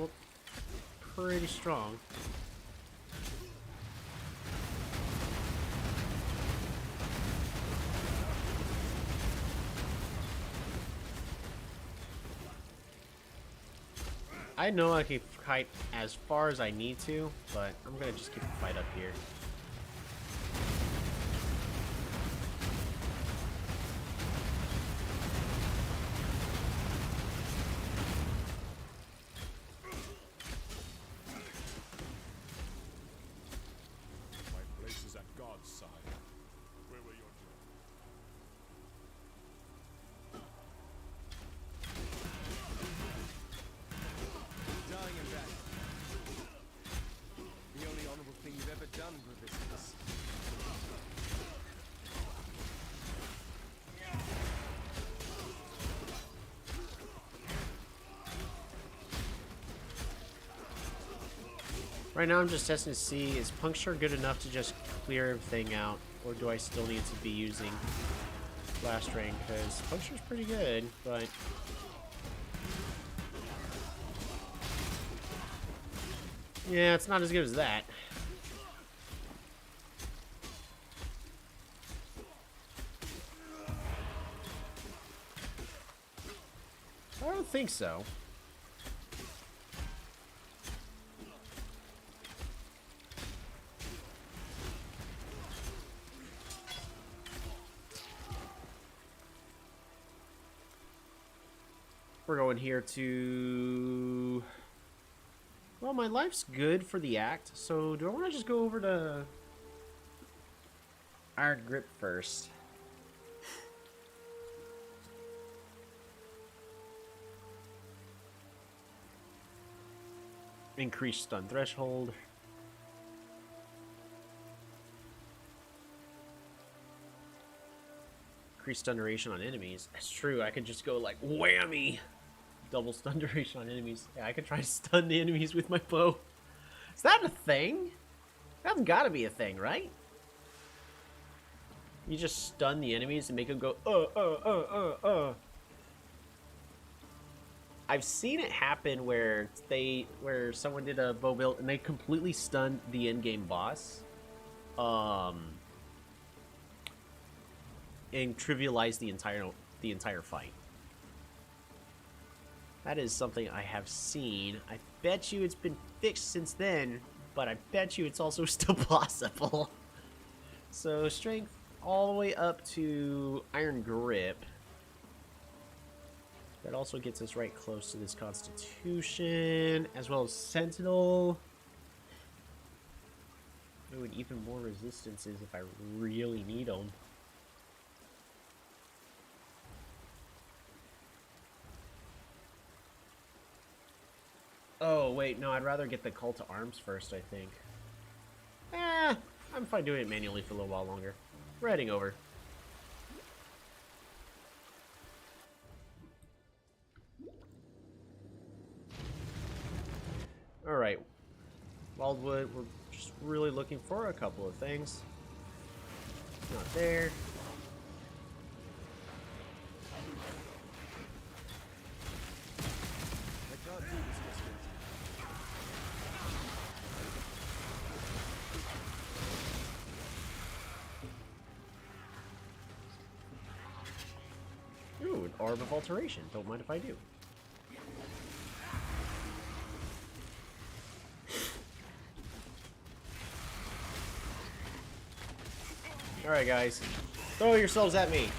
pretty strong. I know I can kite as far as I need to, but I'm gonna just keep the fight up here. Right now I'm just testing to see, is puncture good enough to just clear everything out, or do I still need to be using blast rain? Because puncture's pretty good, but yeah, it's not as good as that. I don't think so. We're going here to... well, my life's good for the act, so do I want to just go over to Iron Grip first? Increase stun threshold. Increase stun duration on enemies. That's true, I could just go like whammy! Double stun duration on enemies. Yeah, I could try to stun the enemies with my bow. Is that a thing? That's gotta be a thing, right? You just stun the enemies and make them go, I've seen it happen where someone did a bow build and they completely stunned the endgame boss. And trivialized the entire fight. That is something I have seen. I bet you it's been fixed since then, but I bet you it's also still possible. So strength all the way up to Iron Grip. That also gets us right close to this Constitution, as well as Sentinel. Ooh, and even more resistances if I really need them. Oh, wait, no, I'd rather get the Call to Arms first, I think. I'm fine doing it manually for a little while longer. We're heading over. Alright. Wildwood, we're just really looking for a couple of things. Not there. I can't do this distance. Ooh, an Orb of Alteration. Don't mind if I do. Alright, guys. Throw yourselves at me.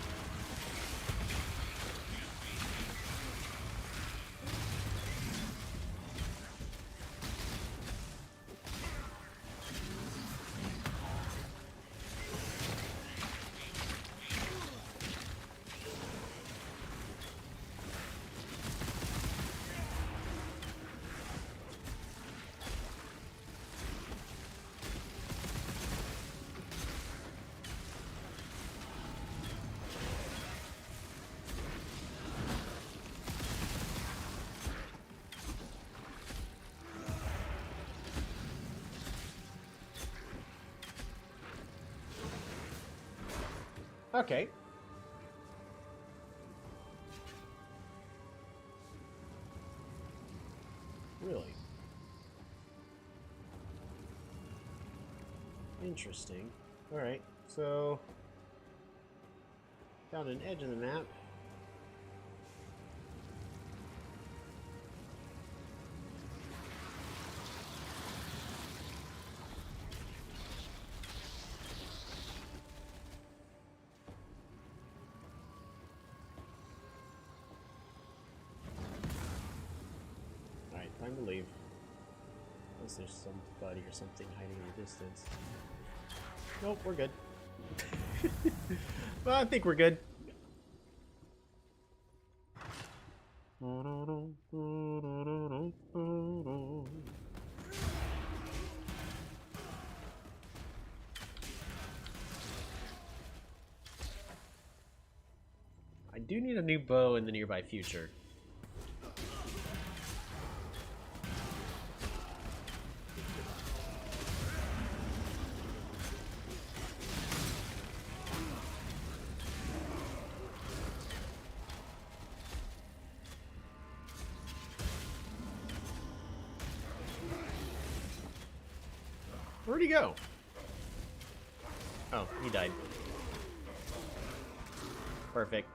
Okay. Really? Interesting. Alright, so found an edge of the map. Time to leave. Unless there's somebody or something hiding in the distance. Nope, we're good. Well, I think we're good. I do need a new bow in the nearby future. Where'd he go? Oh, he died. Perfect.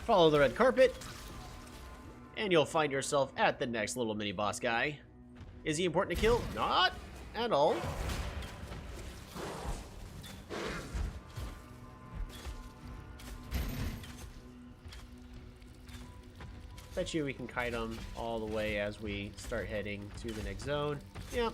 Follow the red carpet, and you'll find yourself at the next little mini-boss guy. Is he important to kill? Not at all. Bet you we can kite him all the way as we start heading to the next zone. Yep.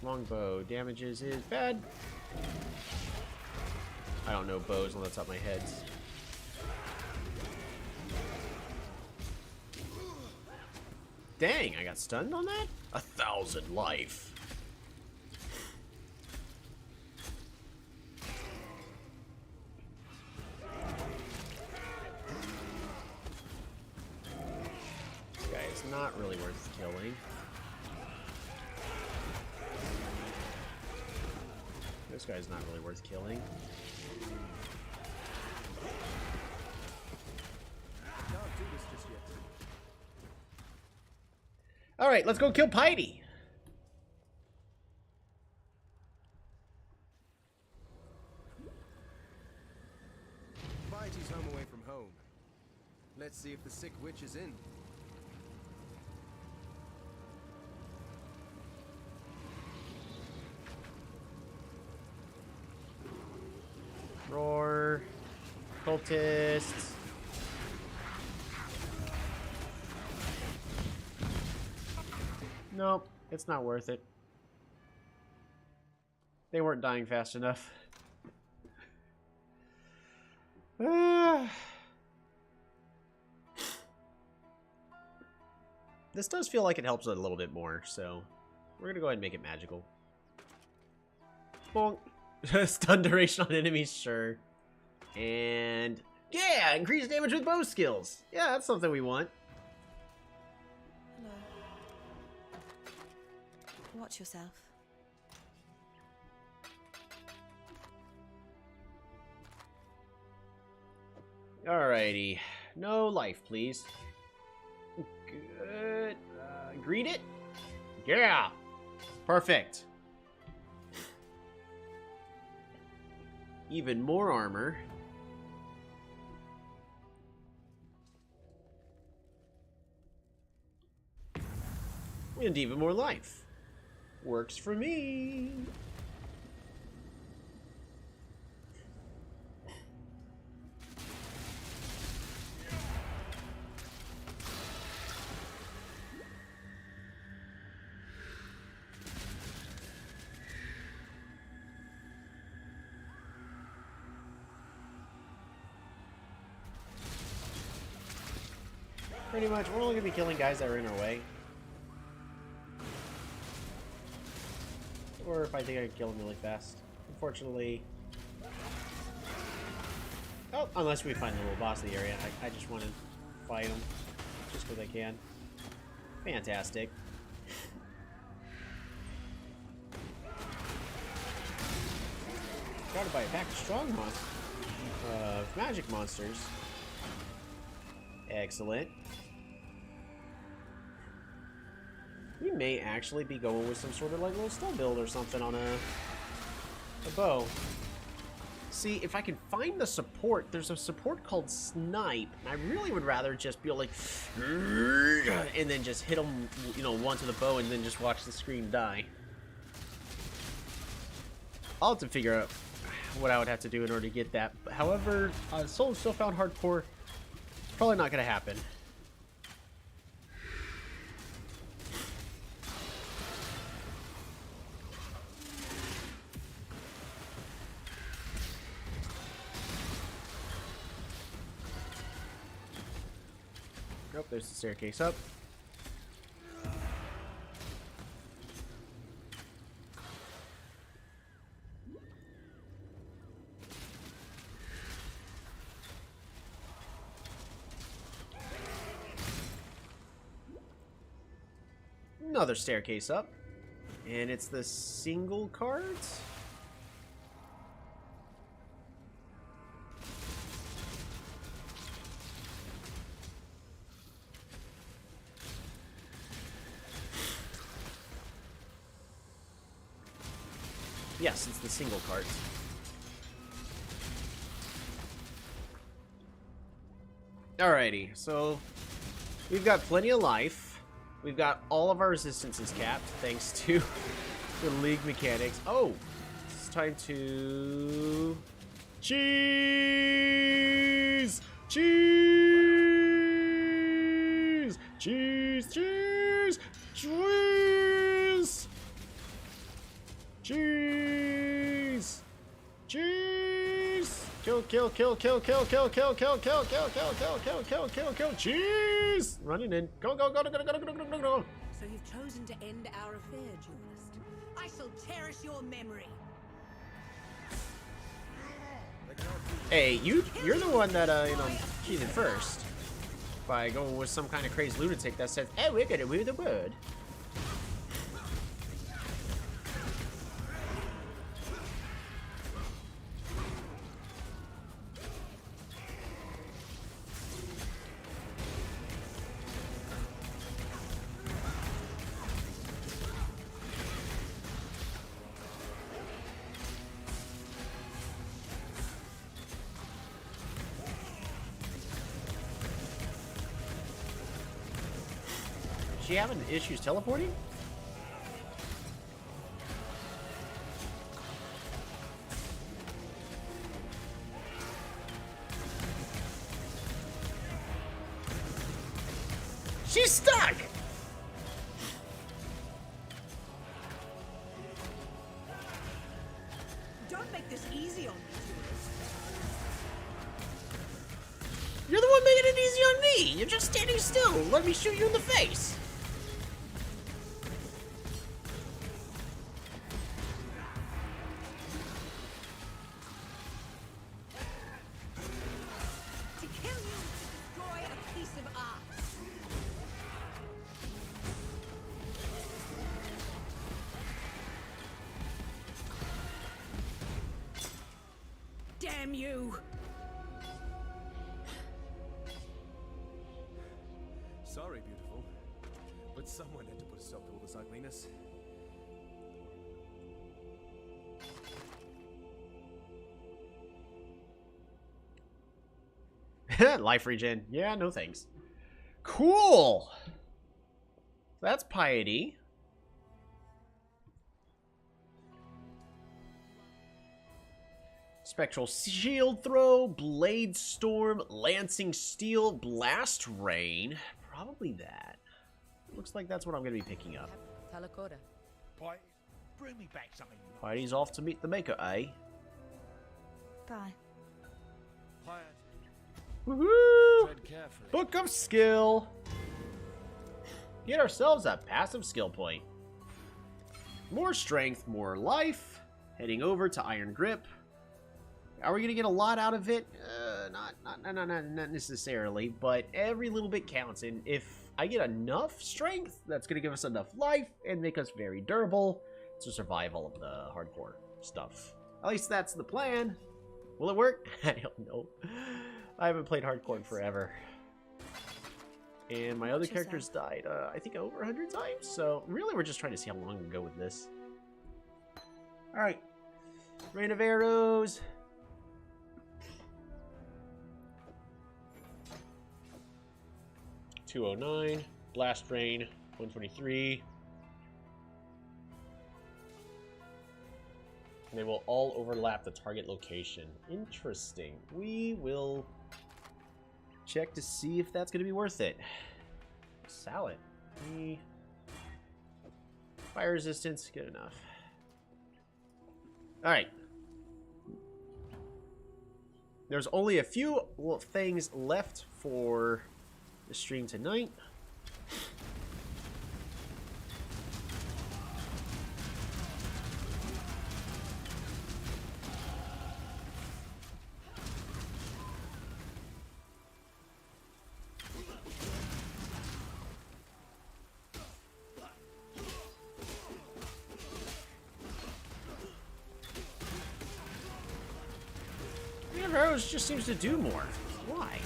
Longbow damages is bad. I don't know bows on the top of my head. Dang, I got stunned on that? 1,000 life. This guy is not really worth killing. This guy's not really worth killing. Can't do this just yet. Alright, let's go kill Piety. Piety's home Let's see if the sick witch is in. Roar. Cultists. Nope, it's not worth it. They weren't dying fast enough. This does feel like it helps it a little bit more, so we're gonna go ahead and make it magical. Bonk. Stun duration on enemies, sure. And yeah, increase damage with bow skills. Yeah, that's something we want. Hello. Watch yourself. Alrighty. No life, please. Good. Greet it? Yeah! Perfect. Even more armor. And even more life. Works for me. Pretty much, we're only going to be killing guys that are in our way. Or if I think I can kill them really fast. Unfortunately... Oh, unless we find the little boss of the area. I just want to fight him. Just because I can. Fantastic. Guarded by a pack of strong magic monsters. Excellent. We may actually be going with some sort of like little stun build or something on a bow. See, if I can find the support, there's a support called Snipe, and I really would rather just be like, and then just hit them, you know, once with a bow and then just watch the screen die. I'll have to figure out what I would have to do in order to get that. However, Soul Still Found Hardcore, it's probably not going to happen. Oh, there's the staircase up. Another staircase up. And it's the single cards? Yes, it's the single cards. Alrighty, so we've got plenty of life. We've got all of our resistances capped, thanks to the League mechanics. Oh, it's time to... Cheese! Cheese! Cheese! Cheese! Cheese! Cheese! Cheese! Kill, kill, kill, kill, kill, kill, kill, kill, kill, kill, kill, kill, kill, kill, kill, kill, cheese! Running in. Go, go, go, go, go, go, go, go, go, go. So you've chosen to end our affair, duelist. I shall cherish your memory. Hey, you're the one that, you know, cheated first. By going with some kind of crazy lunatic that says, hey, we're gonna woo the word. she having issues teleporting? She's stuck! Don't make this easy on me, Julius. You're the one making it easy on me! You're just standing still! Let me shoot you in the face! To kill you is to destroy a piece of art. Damn you! Sorry, beautiful. But someone had to put a stop to all this ugliness. Life regen. Yeah, no thanks. Cool! That's piety. Spectral shield throw, blade storm, lancing steel, blast rain. Probably that. Looks like that's what I'm going to be picking up. Talakoda. Boy, bring me back something. Piety's off to meet the maker, eh? Bye. Quiet. Woohoo! Tread carefully. Book of skill. Get ourselves a passive skill point. More strength, more life. Heading over to Iron Grip. Are we going to get a lot out of it? Not necessarily, but every little bit counts. And if I get enough strength, that's going to give us enough life and make us very durable to survive all of the hardcore stuff. At least that's the plan. Will it work? I don't know. I haven't played hardcore in forever. And my other characters died, I think, over 100 times. So really, we're just trying to see how long we can go with this. Alright. Rain of arrows. $209. Blast rain. 123. And they will all overlap the target location. Interesting. We will check to see if that's going to be worth it. Salad. Fire resistance. Good enough. Alright. There's only a few things left for the stream tonight. Arrows just seems to do more. Why?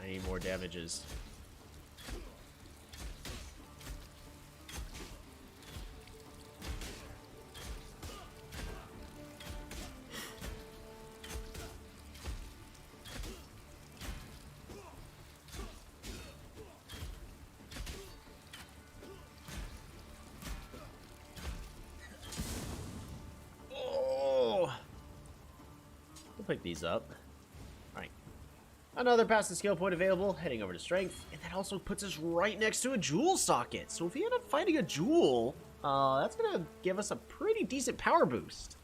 I need more damages. Pick these up. Alright. Another passive skill point available, heading over to strength, and that also puts us right next to a jewel socket. So if we end up fighting a jewel, that's gonna give us a pretty decent power boost.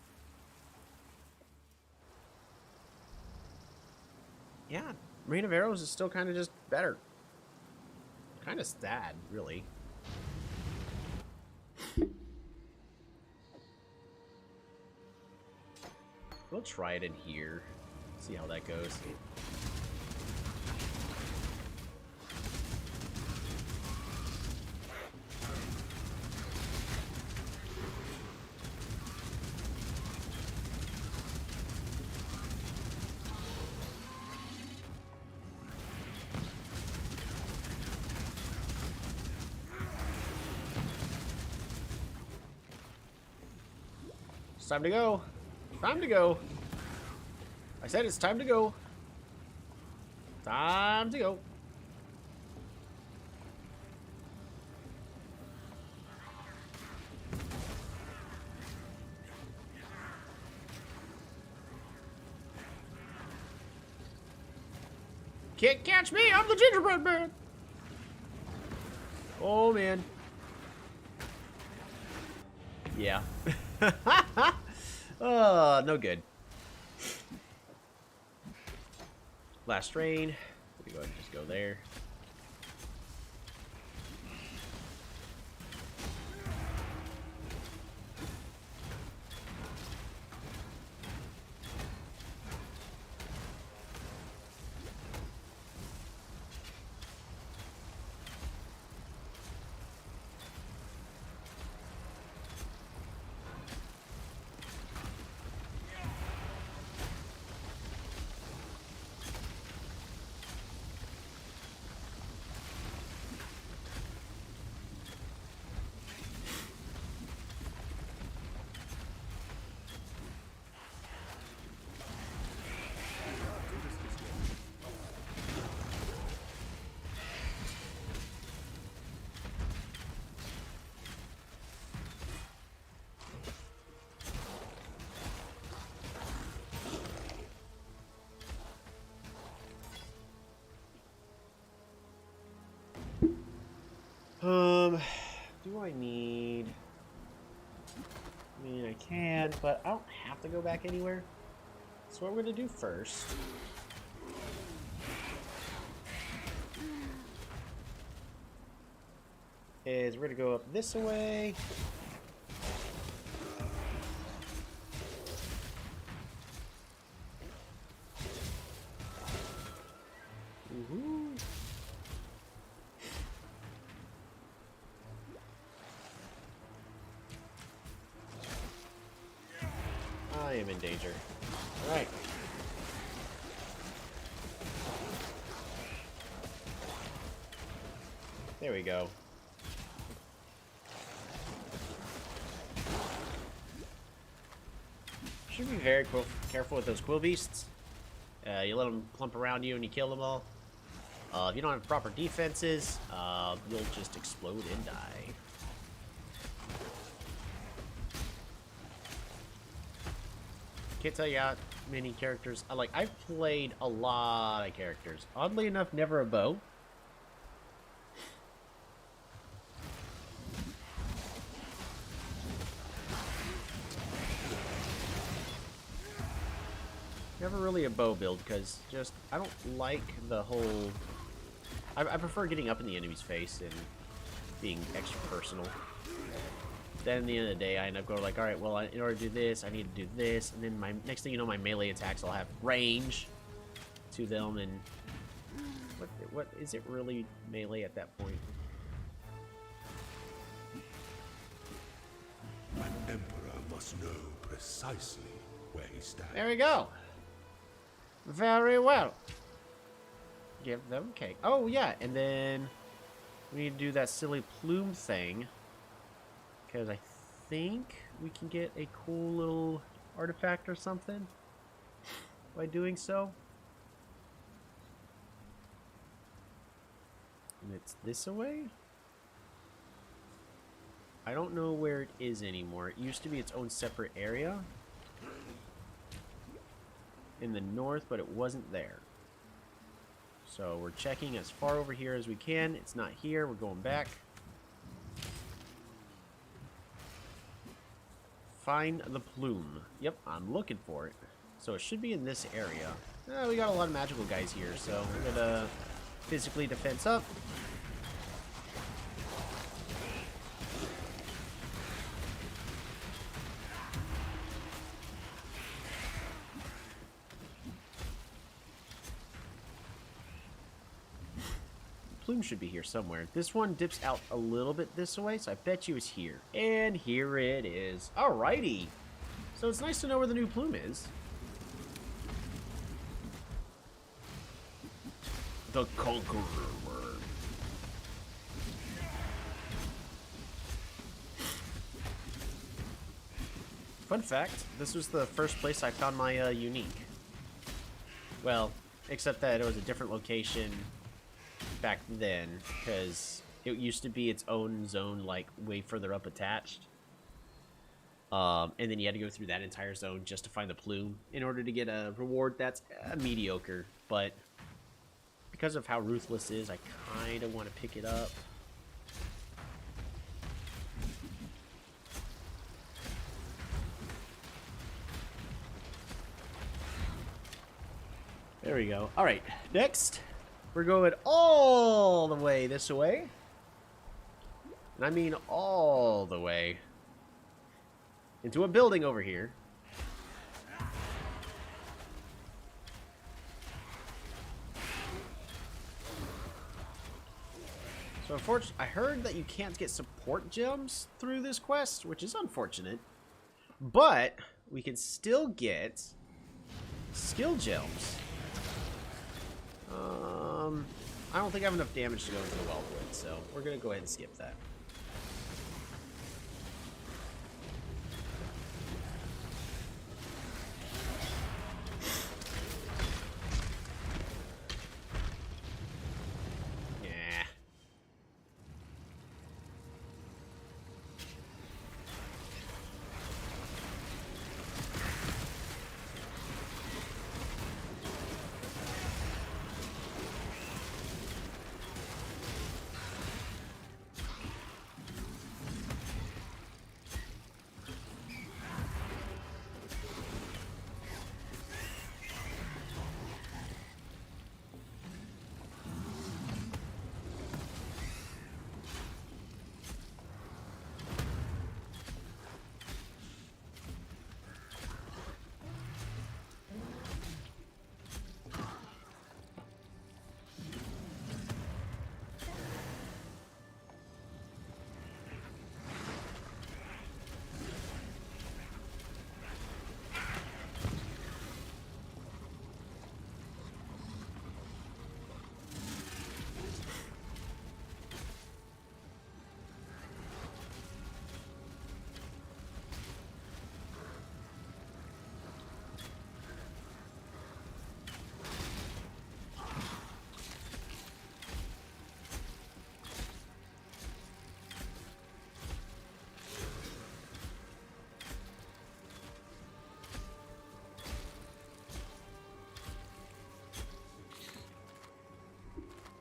Yeah, Rain of Arrows is still kind of just better. Kind of sad, really. We'll try it in here. See how that goes. It's time to go. Time to go. I said it's time to go. Time to go. Can't catch me, I'm the gingerbread man. Oh man. Yeah. Oh, no good. Last rain. We go ahead and just go there. Do I need... I mean, I can, but I don't have to go back anywhere. So what we're going to do first... is we're going to go up this way. Woohoo! I am in danger. Alright. There we go. Should be very careful with those quill beasts. You let them clump around you and you kill them all. If you don't have proper defenses, you'll just explode and die. Can't tell you how many characters. I've played a lot of characters. Oddly enough, never a bow. Never really a bow build because just I don't like the whole. I prefer getting up in the enemy's face and being extra personal. Then at the end of the day, I end up going like, all right, well, in order to do this, I need to do this, and then my next thing you know, my melee attacks will have range to them, and what is it really melee at that point? An emperor must know precisely where he stands. There we go. Very well. Give them cake. Oh yeah, and then we need to do that silly plume thing. Because I think we can get a cool little artifact or something by doing so. And it's this away? I don't know where it is anymore. It used to be its own separate area in the north, but it wasn't there. So we're checking as far over here as we can. It's not here. We're going back. Find the plume. Yep, I'm looking for it. So it should be in this area. We got a lot of magical guys here, so we're gonna physically defense up. Plume should be here somewhere. This one dips out a little bit this way, so I bet you it's here. And here it is. Alrighty. So it's nice to know where the new plume is. The Conqueror Worm. Fun fact, this was the first place I found my unique. Well, except that it was a different location back then, because it used to be its own zone, like, way further up attached. And then you had to go through that entire zone just to find the plume in order to get a reward that's mediocre. But because of how Ruthless is, I kind of want to pick it up. There we go. Alright, next, we're going all the way this way. And I mean all the way into a building over here. So unfortunately, I heard that you can't get support gems through this quest, which is unfortunate. But we can still get skill gems. I don't think I have enough damage to go into the Wildwood, so we're going to go ahead and skip that. Yeah.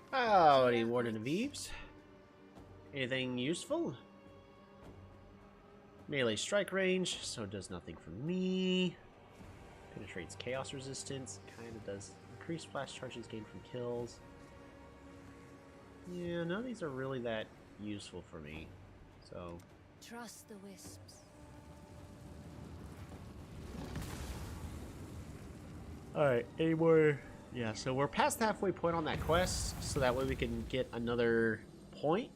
Howdy, Warden of Eves. Anything useful? Melee strike range, so it does nothing for me. Penetrates chaos resistance, kind of does increase flash charges gained from kills. Yeah, none of these are really that useful for me, so... Trust the wisps. Alright, any more... Yeah, so we're past the halfway point on that quest, so that way we can get another point.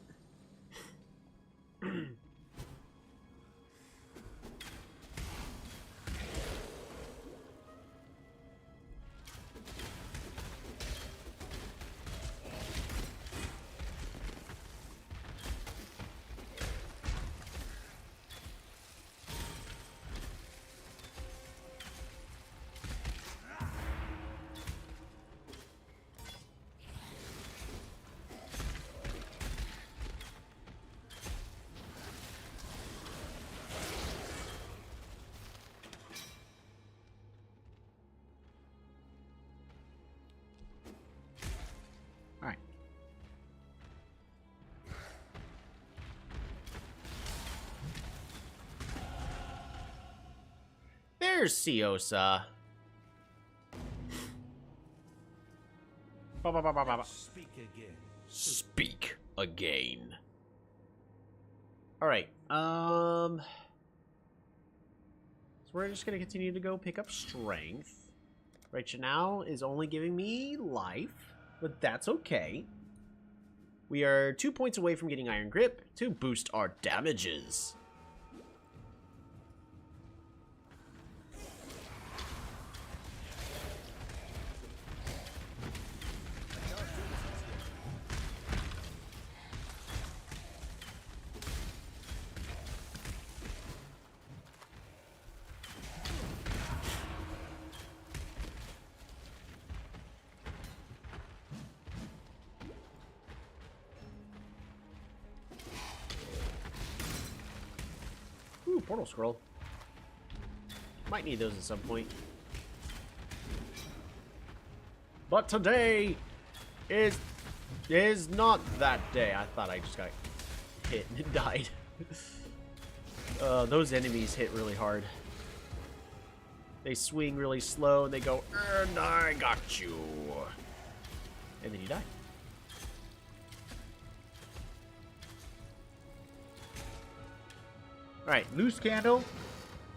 There's Ciosa. Speak again. Speak again. Alright, so we're just gonna continue to go pick up strength. Right now is only giving me life, but that's okay. We are 2 points away from getting Iron Grip to boost our damages. portal scroll. Might need those at some point. But today is not that day. I thought I just got hit and died. Those enemies hit really hard. They swing really slow and they go, and I got you. And then you die. Alright, loose candle.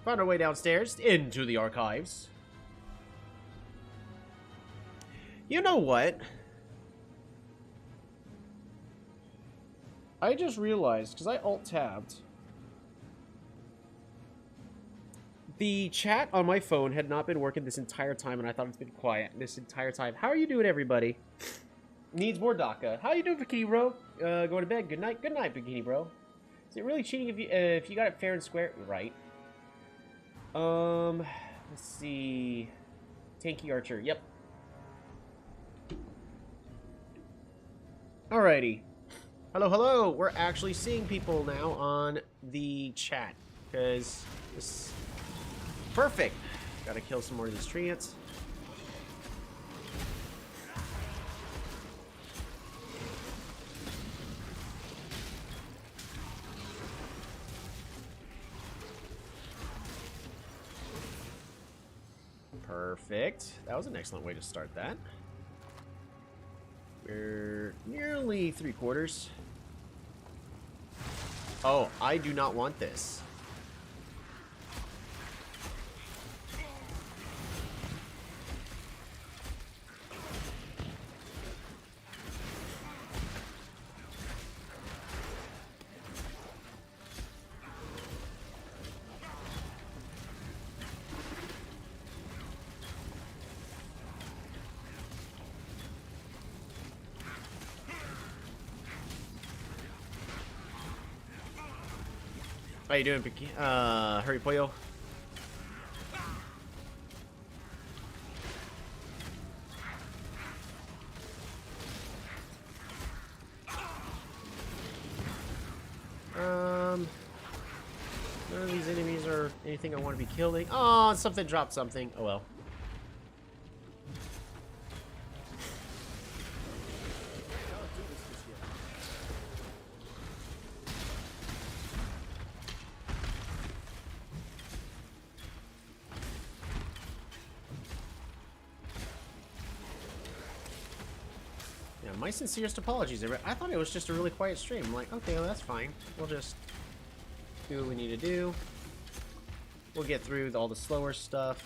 Found our way downstairs into the archives. You know what? I just realized, because I alt-tabbed, the chat on my phone had not been working this entire time, and I thought it's been quiet this entire time. How are you doing, everybody? Needs more DACA. How you doing, Bikini Bro? Going to bed. Good night. Good night, Bikini Bro. Is it really cheating if you got it fair and square? Right. Let's see. Tanky Archer. Yep. Alrighty. Hello, hello. We're actually seeing people now on the chat. Because this... Perfect. Gotta kill some more of these treants. Perfect. That was an excellent way to start that. We're nearly 3/4. Oh, I do not want this. How you doing, Hurry Pollo? None of these enemies are anything I want to be killing. Oh, something dropped something. Oh well. My sincerest apologies. I thought it was just a really quiet stream. I'm like, okay, well, that's fine. We'll just do what we need to do. We'll get through all the slower stuff.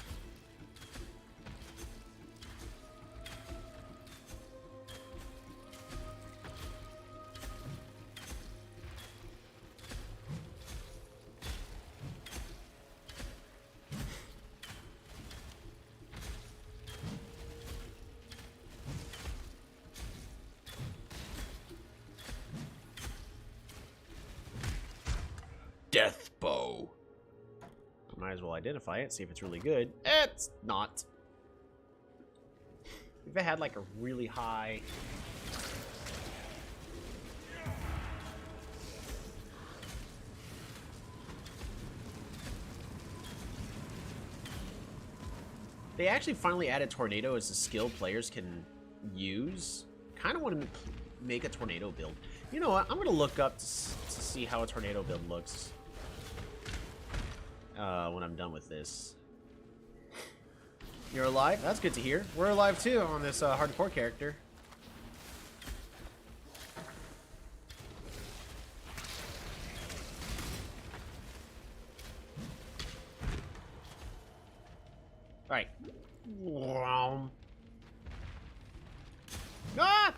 Death bow. Might as well identify it, see if it's really good. It's not. If it had like a really high... They actually finally added Tornado as a skill players can use. Kind of want to make a Tornado build. You know what? I'm going to look up to see how a Tornado build looks. When I'm done with this. You're alive? That's good to hear. We're alive too on this hardcore character. Alright. Ah!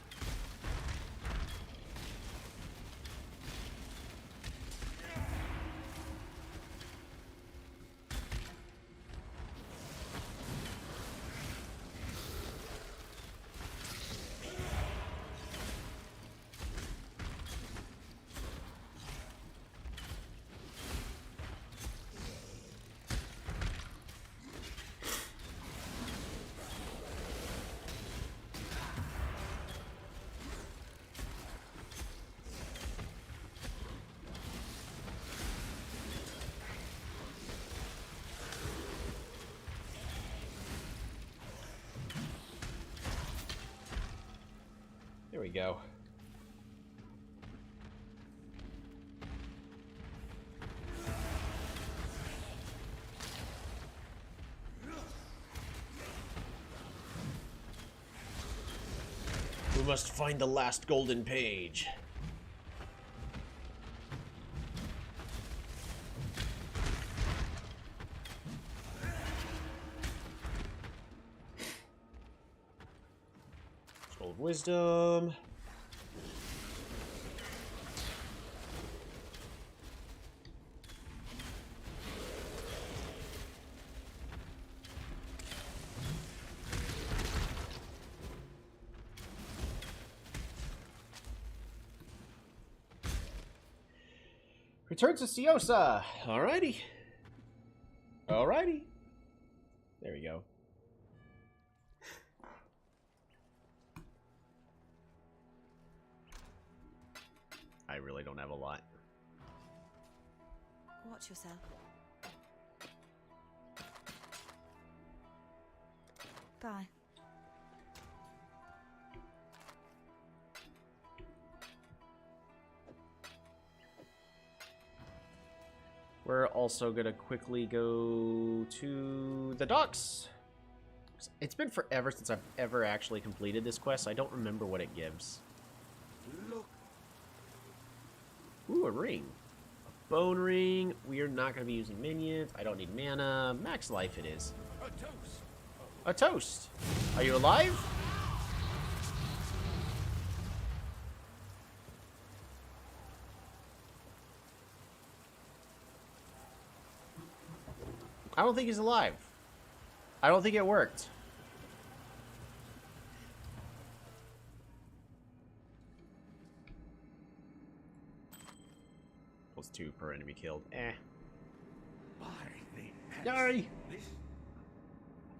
we go. We must find the last golden page. Scroll of Wisdom. Return to Ciosa. Alrighty. Alrighty. There we go. I really don't have a lot. Watch yourself. Bye. We're also gonna quickly go to the docks. It's been forever since I've ever actually completed this quest. I don't remember what it gives. Look. Ooh, a ring. A bone ring. We are not gonna be using minions. I don't need mana. Max life it is. A toast. A toast. Are you alive? I don't think he's alive. I don't think it worked. +2 per enemy killed. Eh. Die!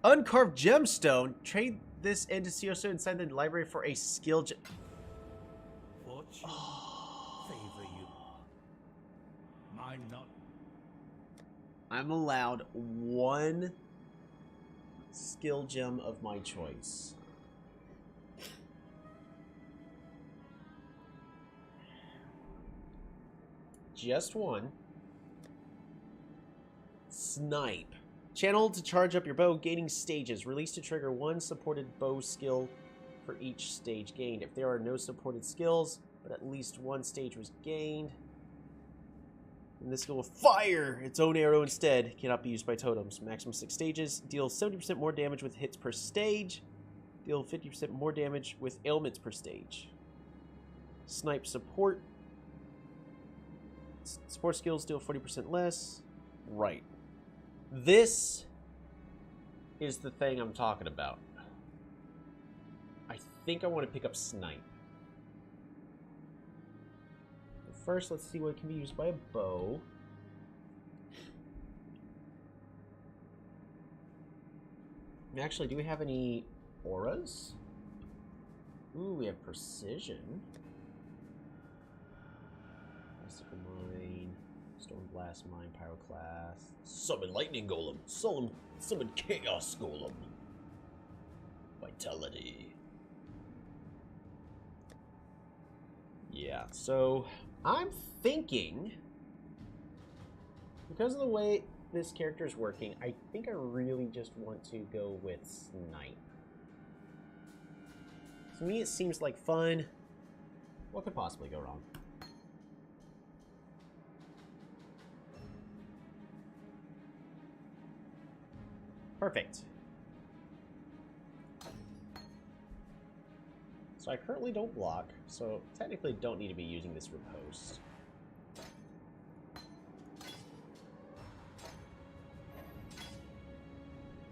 Uncarved gemstone. Trade this into Ciosa inside the library for a skill gem. Fortune favor you. Mine not. I'm allowed 1 skill gem of my choice. Just 1. Snipe. Channel to charge up your bow, gaining stages. Release to trigger 1 supported bow skill for each stage gained. If there are no supported skills, but at least 1 stage was gained, and this skill will fire its own arrow instead. Cannot be used by totems. Maximum 6 stages. Deal 70% more damage with hits per stage. Deal 50% more damage with ailments per stage. Snipe support. Support skills deal 40% less. Right. This is the thing I'm talking about. I think I want to pick up Snipe. First, let's see what can be used by a bow. Actually, do we have any auras? Ooh, we have precision. Mystical Mine, Storm Blast Mine, Pyroclast. Summon Lightning Golem. Summon Chaos Golem. Vitality. Yeah, so I'm thinking, because of the way this character is working, I think I really just want to go with Snipe. To me, it seems like fun. What could possibly go wrong? Perfect. So I currently don't block, so technically don't need to be using this riposte.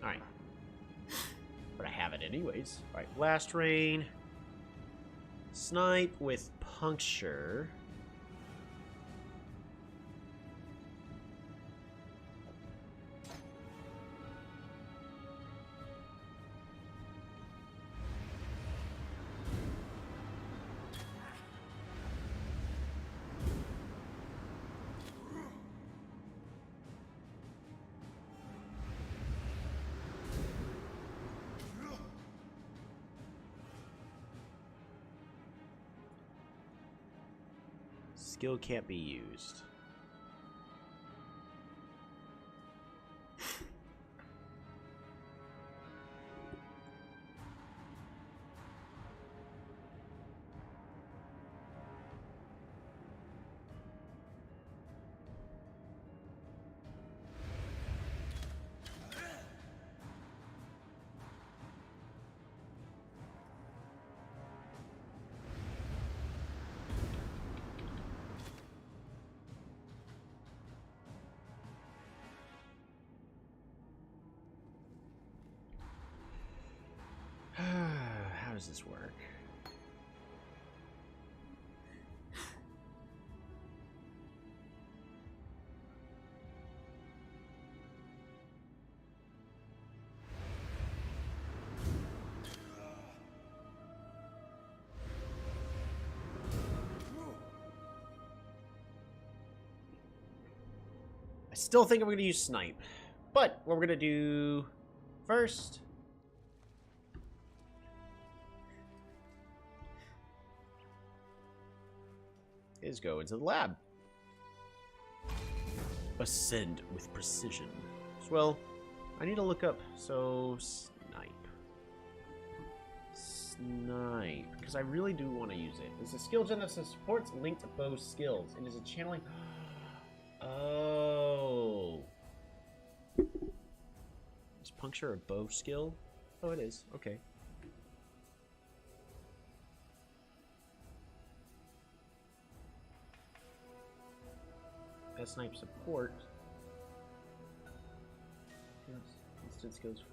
Alright. But I have it anyways. Alright, Blast Rain. Snipe with Puncture. Skill can't be used. How does this work? I still think I'm going to use snipe, but what we're going to do first is go into the lab. Ascend with precision. Well, I need to look up, so snipe. Snipe, because I really do want to use it. It's a skill gen that supports linked bow skills. It is a channeling... Oh. Is puncture a bow skill? Oh, it is. Okay. That snipe support. Yes, instant skills.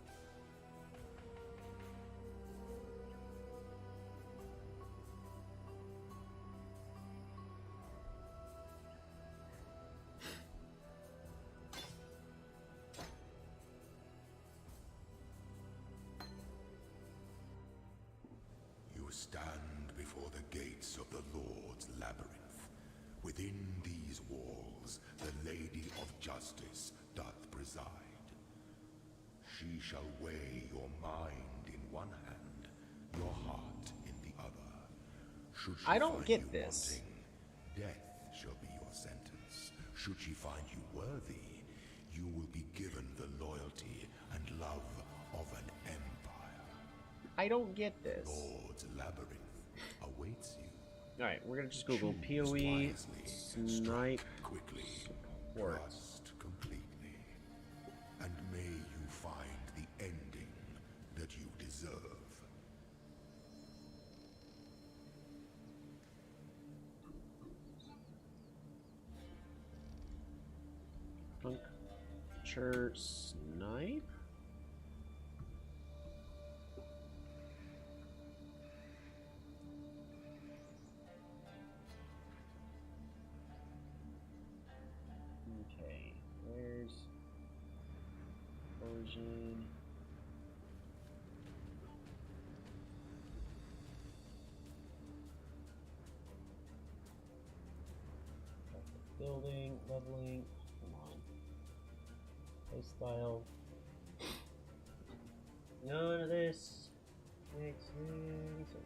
You stand before the gates of the Lord's labyrinth. Within these walls, the Lady of Justice doth preside. She shall weigh your mind in one hand, your heart in the other. Should she I don't find get you this. wanting, death shall be your sentence. Should she find you worthy, you will be given the loyalty and love of an empire. I don't get this. Lord's labyrinth awaits you. Alright, we're gonna just Google Choose PoE wisely and snipe strike quickly, support. trust completely, and may you find the ending that you deserve. Puncture snipe? Okay, where's origin? Building, leveling, come on. Playstyle. None of this makes any sense.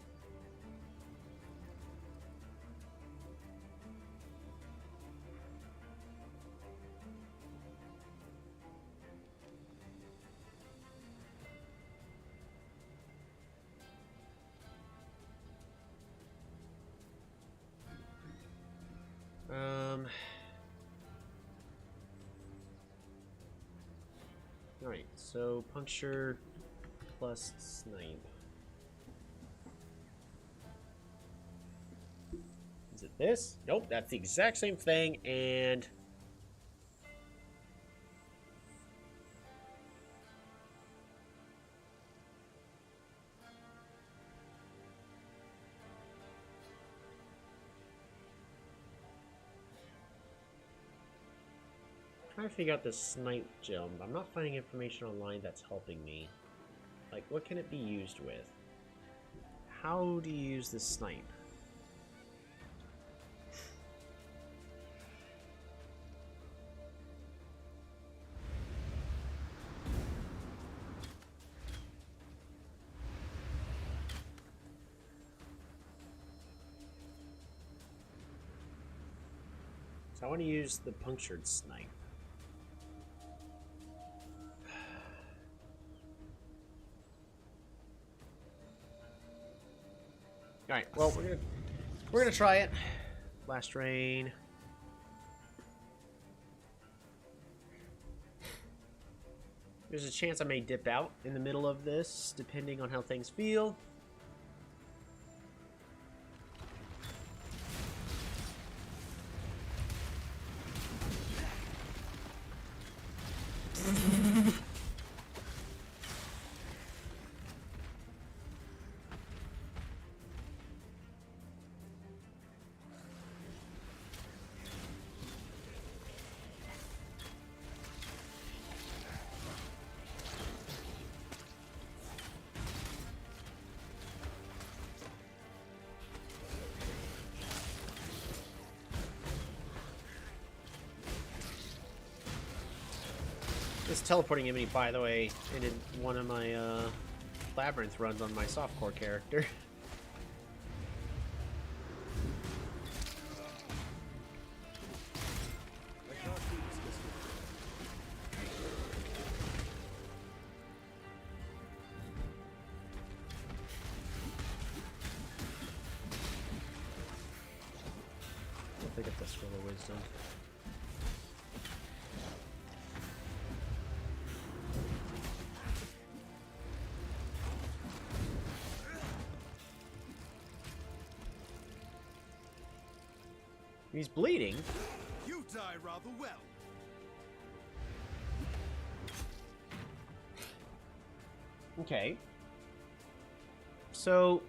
Alright, so puncture plus snipe. Is it this? Nope, that's the exact same thing, and... trying to figure out this snipe gem. I'm not finding information online that's helping me. Like, what can it be used with? How do you use this snipe? So I want to use the punctured snipe. All right. Well, we're gonna try it. Last rain. There's a chance I may dip out in the middle of this, depending on how things feel. This teleporting enemy, by the way, ended one of my labyrinth runs on my softcore character. I'll pick up the Scroll of Wisdom. He's bleeding. You die rather well. Okay. So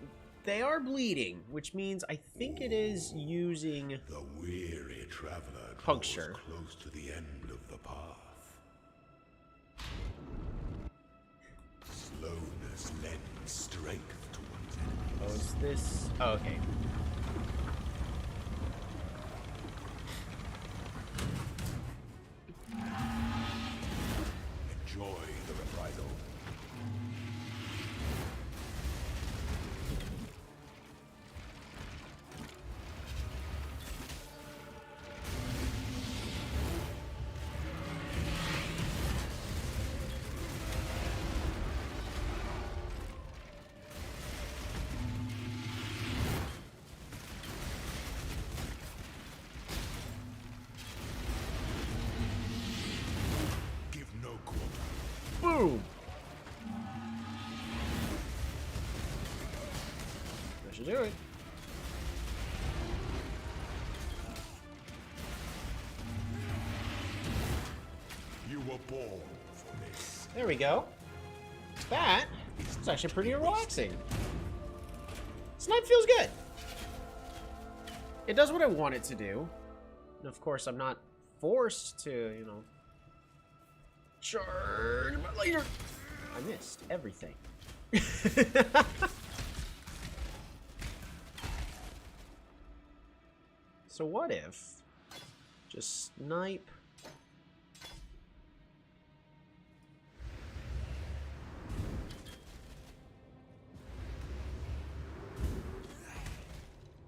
they are bleeding, which means I think it is using the weary traveler puncture. Close to the end of the path. Slowness lends strength to one's enemies. Oh, is this? Oh, okay. Enjoy the reprisal. Boom! That should do it. You were born for this. There we go. That is actually pretty relaxing. Snipe feels good. It does what I want it to do. And of course, I'm not forced to, you know, charge, but later I missed everything. So what if just snipe?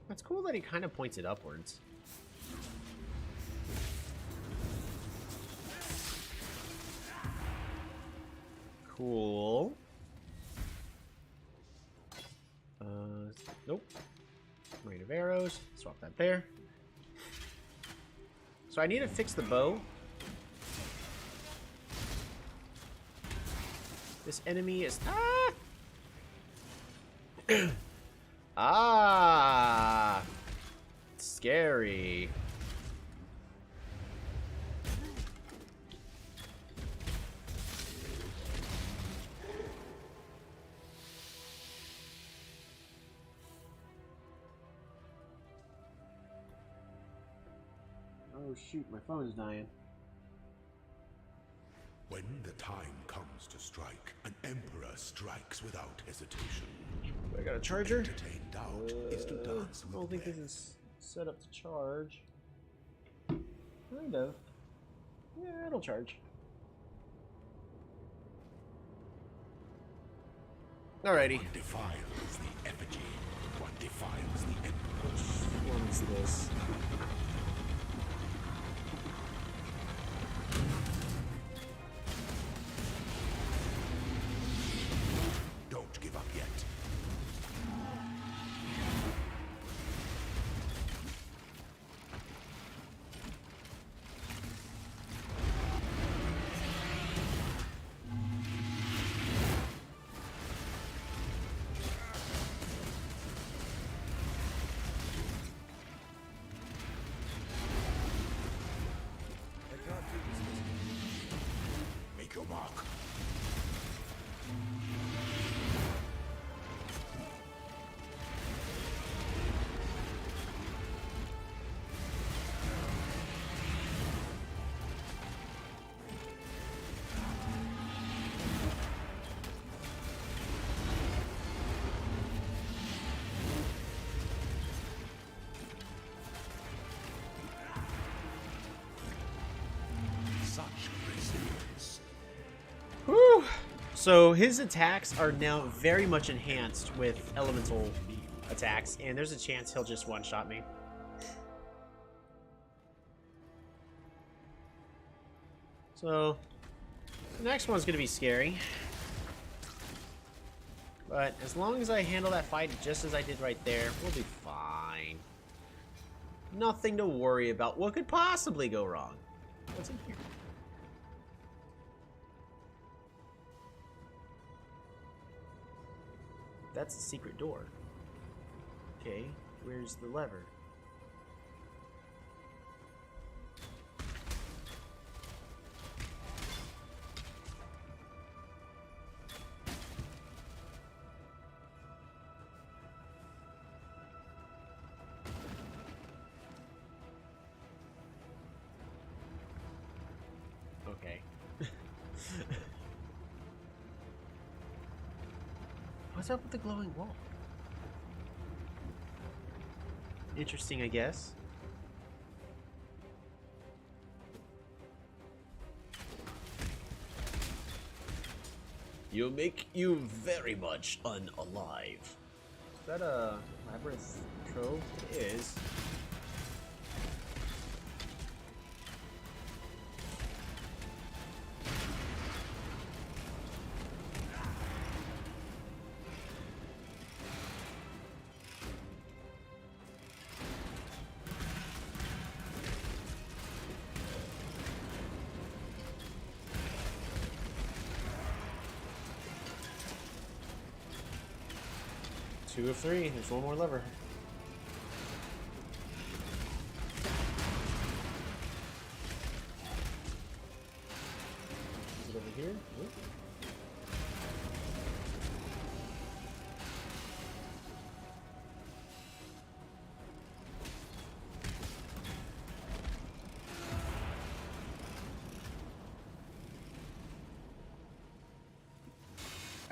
That's cool that he kind of points it upwards. Cool. Nope. Rain of arrows. Swap that there. So I need to fix the bow. This enemy is... Ah! Ah! Scary. Oh shoot, my phone's dying. When the time comes to strike, an emperor strikes without hesitation. I got a charger? Entertain doubt is to dance I don't think this is set up to charge. Kind of. Yeah, it'll charge. Alrighty. One defiles the effigy. One defiles the emperor. Which one's this? mark. Such resilience. Whew. So his attacks are now very much enhanced with elemental attacks, and there's a chance he'll just one-shot me. So the next one's going to be scary. But as long as I handle that fight just as I did right there, we'll be fine. Nothing to worry about. What could possibly go wrong? What's in here? That's the secret door. Okay, where's the lever? Okay. What's up with the glowing wall? Interesting, I guess. You'll make you very much unalive. Is that a labyrinth trove? It is. Two of three. There's one more lever. Is it over here? Nope.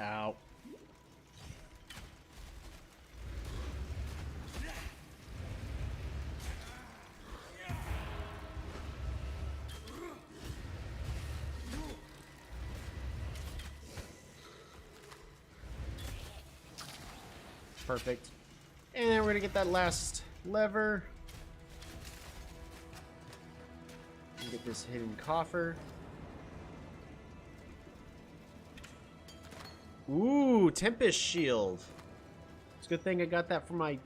Ow. Perfect. And we're gonna get that last lever. Get this hidden coffer. Ooh, Tempest Shield. It's a good thing I got that from my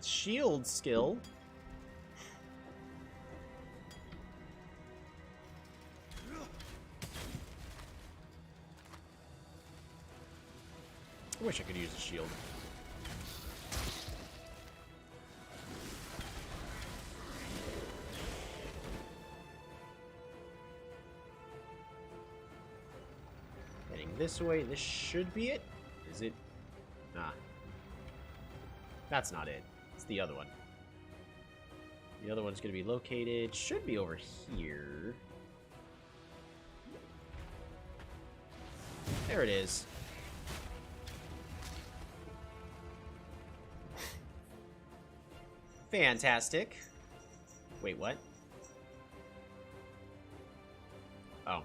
shield skill. I wish I could use a shield. Heading this way. This should be it. Is it? Nah. That's not it. It's the other one. The other one's going to be located. Should be over here. There it is. Fantastic. Wait, what? Oh.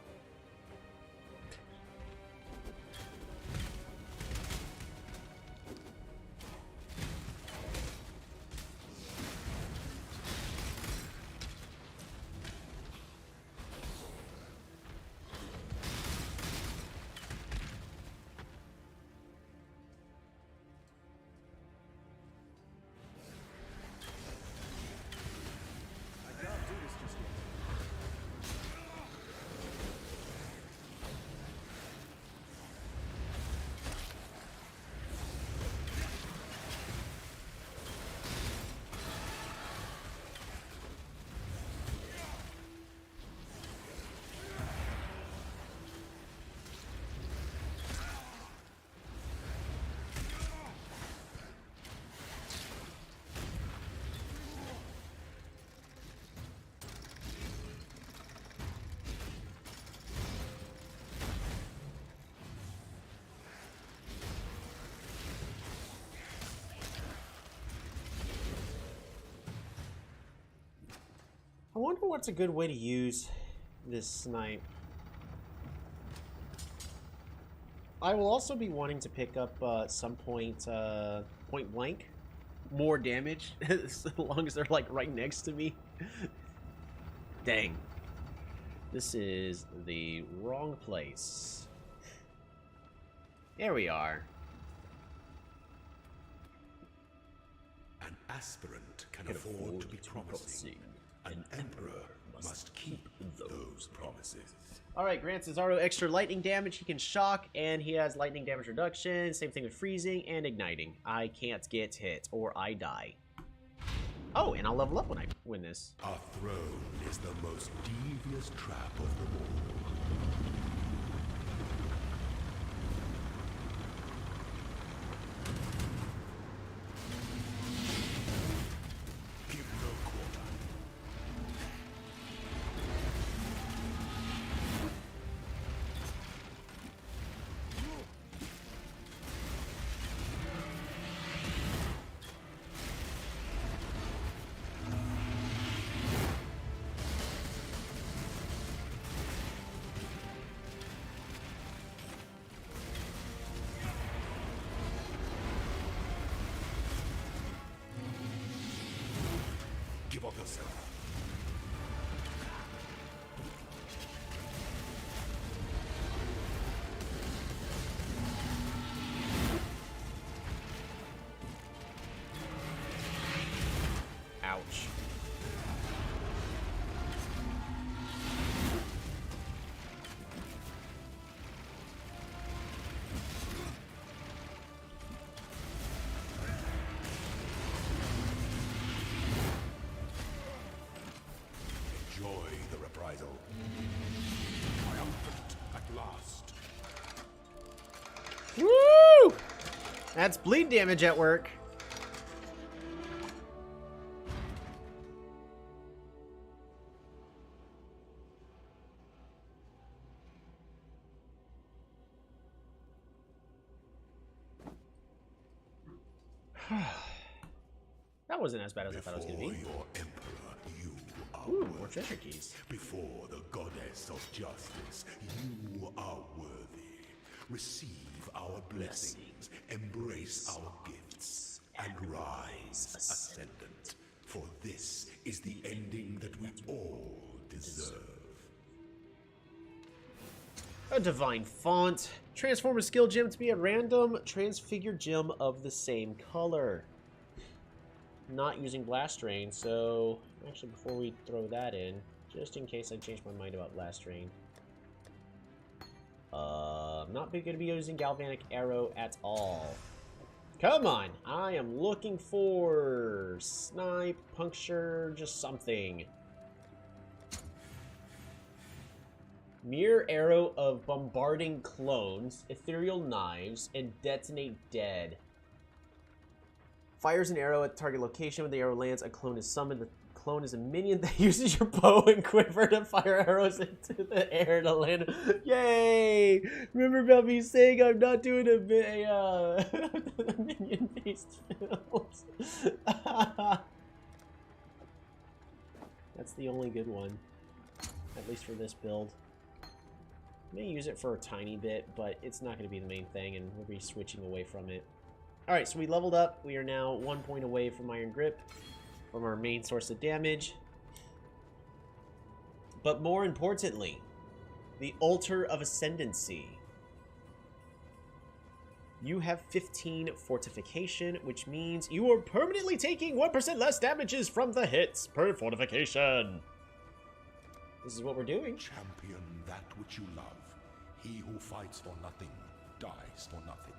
I wonder what's a good way to use this snipe. I will also be wanting to pick up some point point blank. More damage, as long as they're like right next to me. Dang. This is the wrong place. There we are. An aspirant can afford to be promising. An emperor must keep those promises. Alright, grants Cesaro extra lightning damage. He can shock, and he has lightning damage reduction. Same thing with freezing and igniting. I can't get hit, or I die. Oh, and I'll level up when I win this. A throne is the most devious trap of them all. Give no quarter. Give up yourself. Ouch. Enjoy the reprisal. Triumphant at last. Woo! That's bleed damage at work. That wasn't as bad as I thought it was going to be. Before your emperor, you are Ooh, worthy. more treasure keys. Before the goddess of justice, you are worthy. Receive our blessings, embrace our gifts, and rise ascendant. For this is the ending that we all deserve. A divine font. Transform a skill gem to be a random transfigured gem of the same color. Not using blast rain, so actually before we throw that in, just in case I change my mind about blast rain. I'm not going to be using galvanic arrow at all. Come on, I am looking for snipe, puncture, just something. Mirror arrow of bombarding clones, ethereal knives, and detonate dead. Fires an arrow at the target location. When the arrow lands, a clone is summoned. The clone is a minion that uses your bow and quiver to fire arrows into the air to land. Yay! Remember about me saying I'm not doing a minion-based films. That's the only good one. At least for this build. I may use it for a tiny bit, but it's not going to be the main thing, and we'll be switching away from it. Alright, so we leveled up. We are now 1 point away from Iron Grip, from our main source of damage. But more importantly, the Altar of Ascendancy. You have 15 fortification, which means you are permanently taking 1% less damages from the hits per fortification. This is what we're doing. Champion that which you love. He who fights for nothing dies for nothing.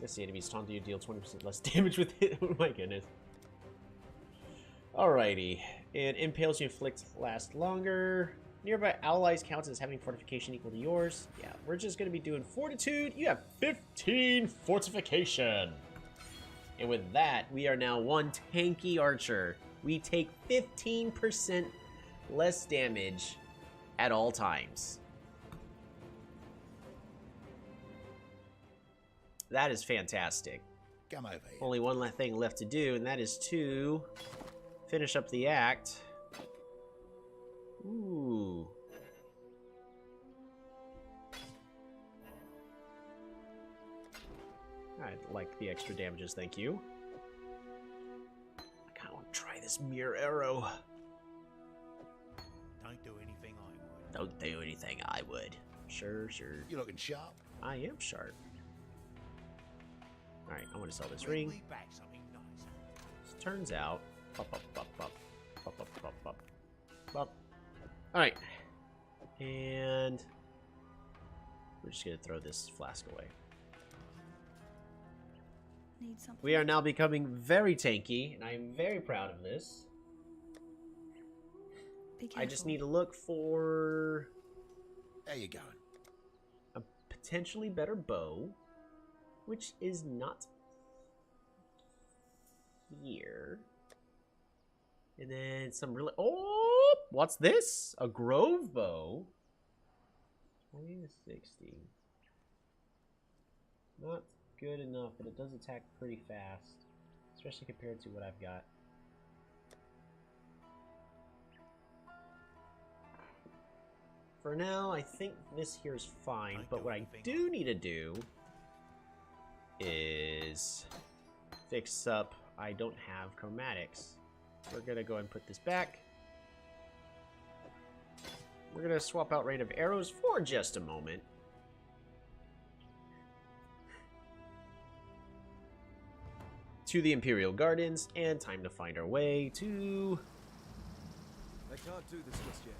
Guess the enemy's taunt you deal 20% less damage with it. Oh my goodness. Alrighty. And impales you inflict last longer. Nearby allies counts as having fortification equal to yours. Yeah, we're just going to be doing fortitude. You have 15 fortification. And with that, we are now one tanky archer. We take 15% less damage at all times. That is fantastic. Come over here. Only one thing left to do, and that is to finish up the act. Ooh. I'd like the extra damages, thank you. I kind of want to try this mirror arrow. Don't do anything I would. Don't do anything I would. Sure, sure. You're looking sharp. I am sharp. Alright, I want to sell this ring. We back something nice. This turns out. Alright. And we're just gonna throw this flask away. Need something. We are now becoming very tanky, and I am very proud of this. I just need to look for There you going. a potentially better bow, which is not here. And then some really... Oh! What's this? A Grove bow? 20 to 60. Not good enough, but it does attack pretty fast. Especially compared to what I've got. For now, I think this here is fine, but what I do need to do is fix up. I don't have chromatics. We're gonna go and put this back. We're gonna swap out Rain of Arrows for just a moment. To the Imperial Gardens, and time to find our way to... I can't do this just yet.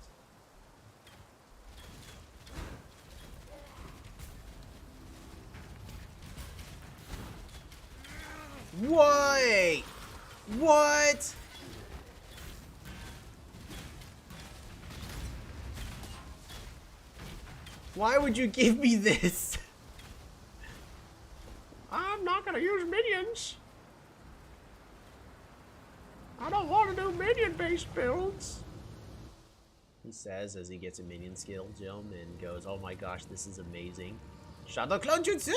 Wait! What? Why would you give me this? I'm not gonna use minions. I don't want to do minion-based builds. He says as he gets a minion skill gem and goes, oh my gosh, this is amazing. Shadow Clone Jutsu!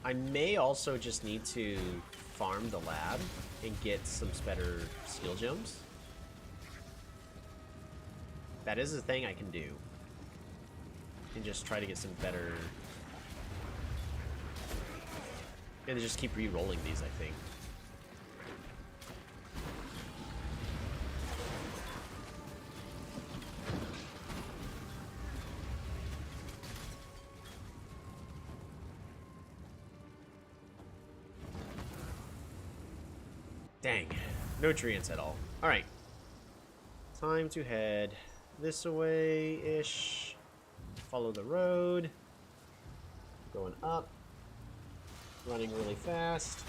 I may also just need to farm the lab and get some better skill gems. That is a thing I can do. And just try to get some better... And just keep re-rolling these, I think. Dang. No treants at all. Alright. Time to head this way-ish. Follow the road. Going up. Running really fast.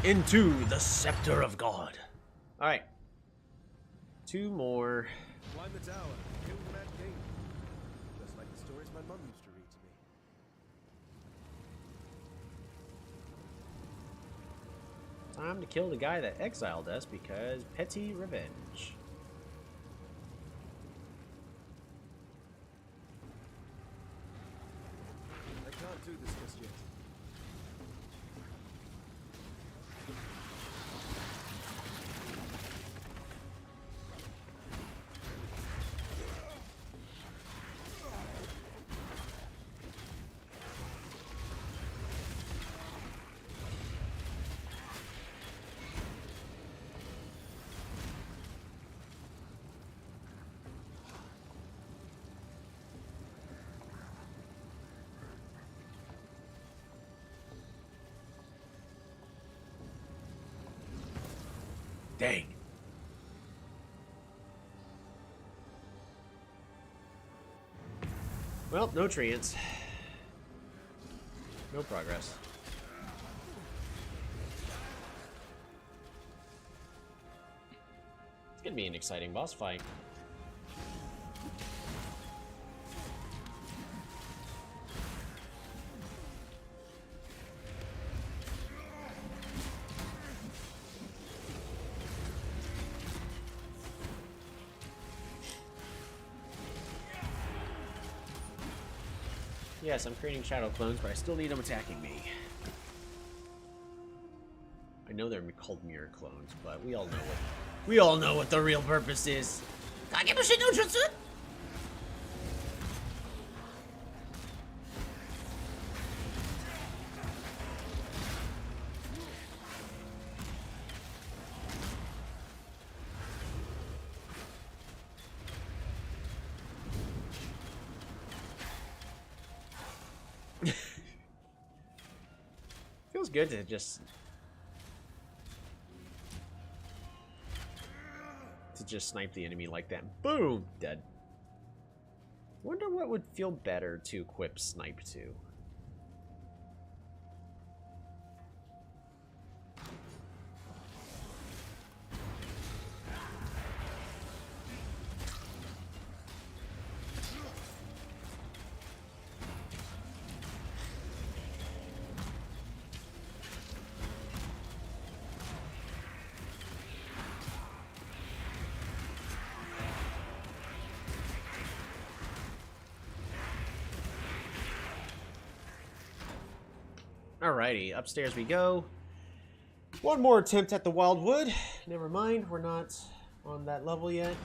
Into the Scepter of God. Alright. 2 more. Climb the tower, kill the Mad King. Just like the stories my mum used to read to me. Time to kill the guy that exiled us because petty revenge. I can't do this just yet. Dang. Well, no treants. No progress. It's gonna be an exciting boss fight. Yes, I'm creating shadow clones, but I still need them attacking me. I know they're called mirror clones, but we all know what the real purpose is. Feels good to just snipe the enemy like that. Boom, dead. Wonder what would feel better to equip snipe to. Alrighty, upstairs we go. One more attempt at the Wildwood. Never mind, we're not on that level yet.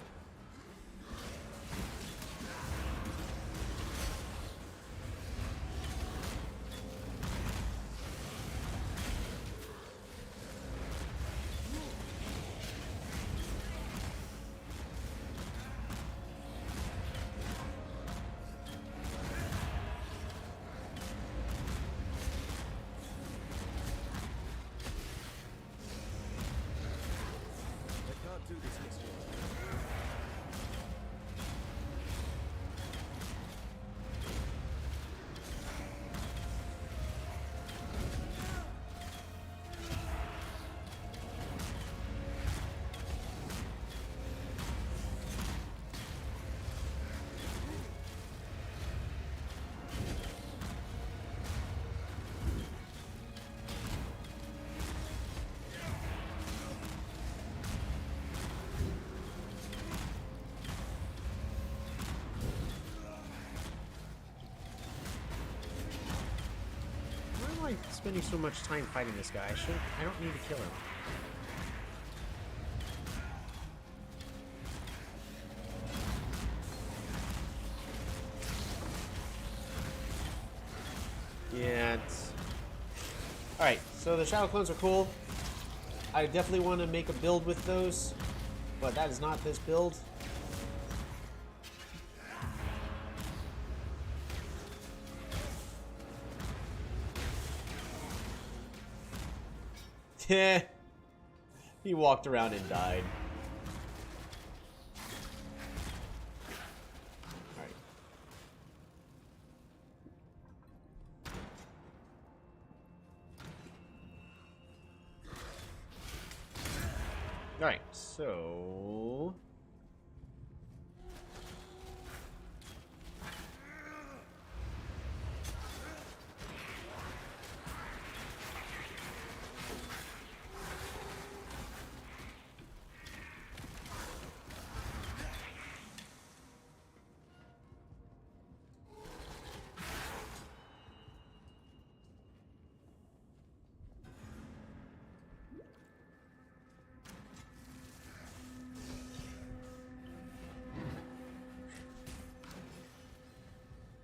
Why am I spending so much time fighting this guy? I don't need to kill him. Yeah, it's... Alright, so the shadow clones are cool. I definitely want to make a build with those, but that is not this build. Heh. He walked around and died. Alright. Alright, so...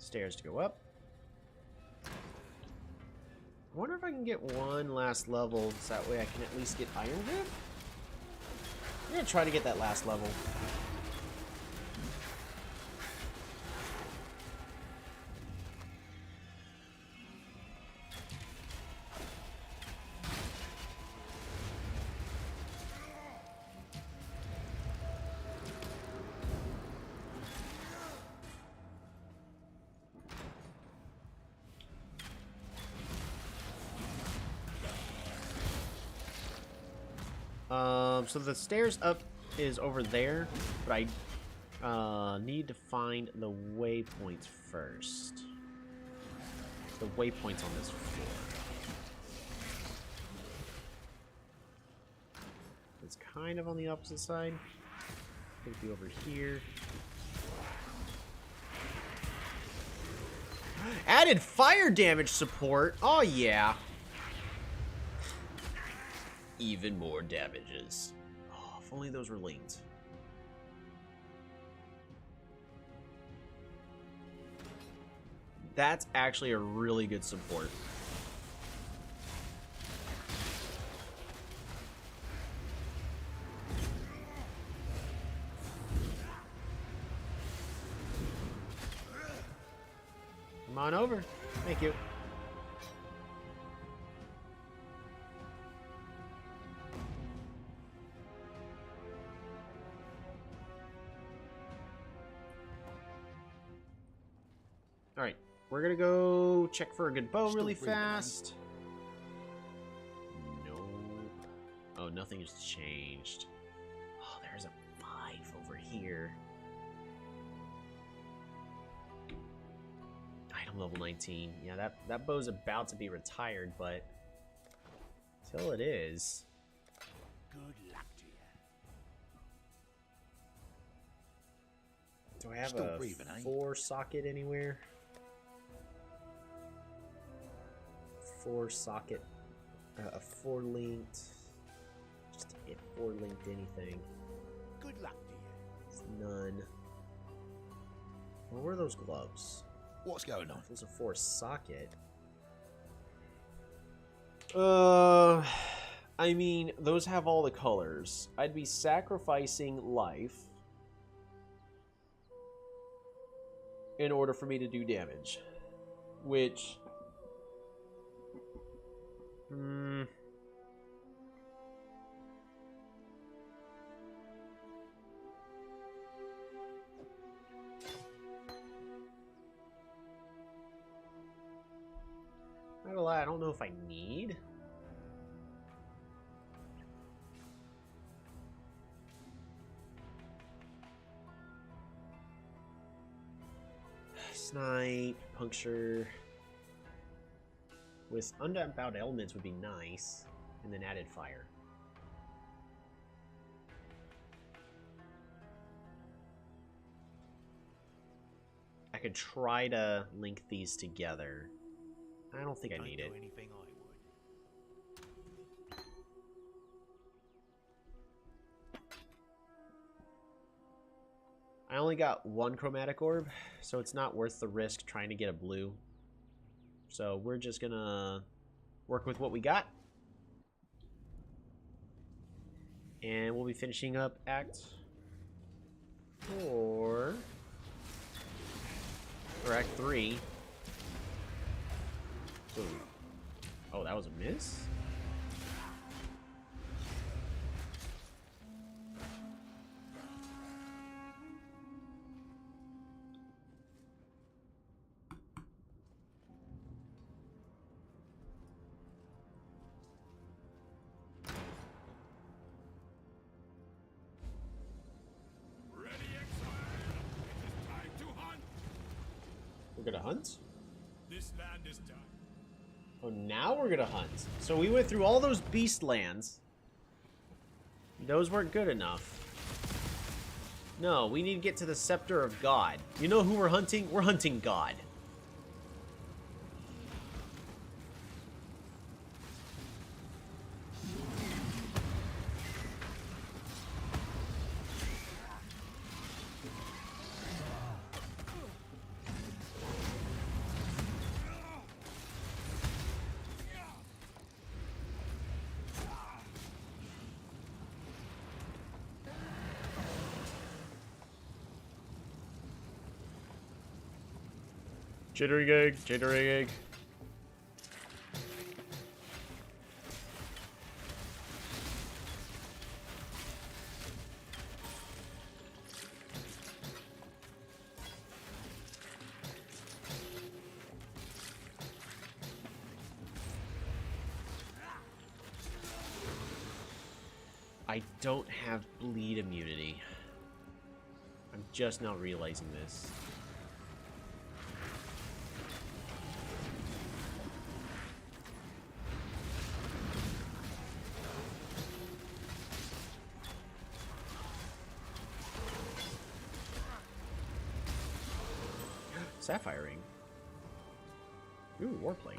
stairs to go up. I wonder if I can get one last level, so that way I can at least get Iron Grip? I'm gonna try to get that last level. So the stairs up is over there, but I need to find the waypoints first. The waypoints on this floor. It's kind of on the opposite side. Could be over here. Added fire damage support. Oh yeah. Even more damages. Oh, if only those were linked. That's actually a really good support. Come on over. Thank you. Alright, we're gonna go check for a good bow really fast. Nope. Oh, nothing has changed. Oh, there's a 5 over here. Item level 19. Yeah, that bow's about to be retired, but till it is. Good luck to you. Do I have Still a breathing, eh? 4 socket anywhere? 4 socket, a 4 linked, just a 4 linked anything. Good luck to you. It's none. Where were those gloves? What's going on? Those are 4 socket. I mean, those have all the colors. I'd be sacrificing life in order for me to do damage, which. Not gonna lie, I don't know if I need. Snipe, puncture. With unbound elements would be nice, and then added fire. I could try to link these together. I don't think I need it. Anything I would. I only got 1 chromatic orb, so it's not worth the risk trying to get a blue. So we're just gonna work with what we got. And we'll be finishing up Act 4. Or Act 3. Ooh. Oh, that was a miss? We're gonna hunt? This land is done. Oh, now we're gonna hunt. So we went through all those beast lands. Those weren't good enough. No, we need to get to the Scepter of God. You know who we're hunting? We're hunting God. Jittering egg, jittering egg. I don't have bleed immunity. I'm just now realizing this. Sapphire ring. Ooh, warplate.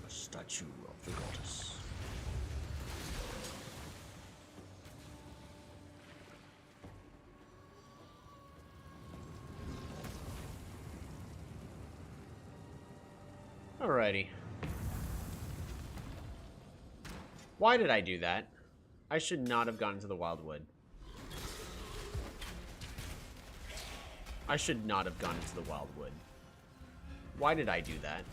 A statue of the goddess. Alrighty. Why did I do that? I should not have gone to the Wildwood. I should not have gone into the Wildwood. Why did I do that?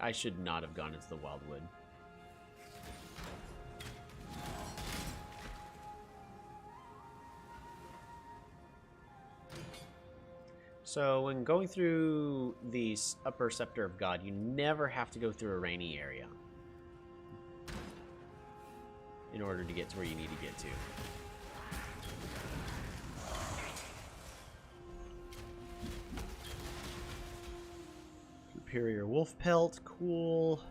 I should not have gone into the Wildwood. So when going through the upper scepter of God, you never have to go through a rainy area in order to get to where you need to get to. Superior wolf pelt, cool.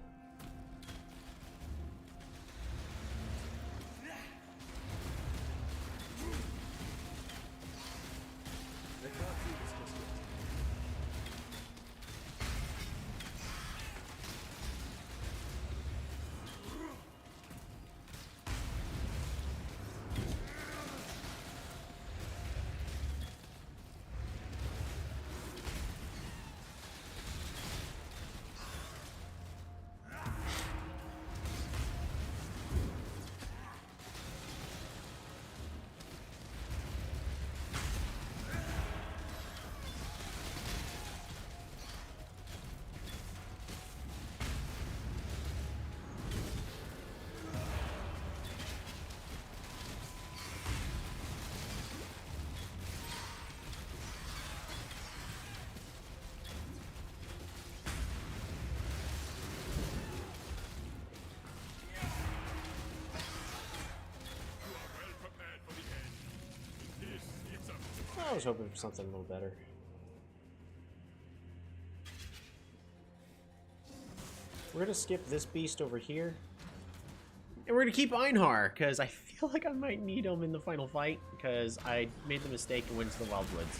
I was hoping for something a little better. We're gonna skip this beast over here. And we're gonna keep Einhar, because I feel like I might need him in the final fight, because I made the mistake and went to the Wildwoods.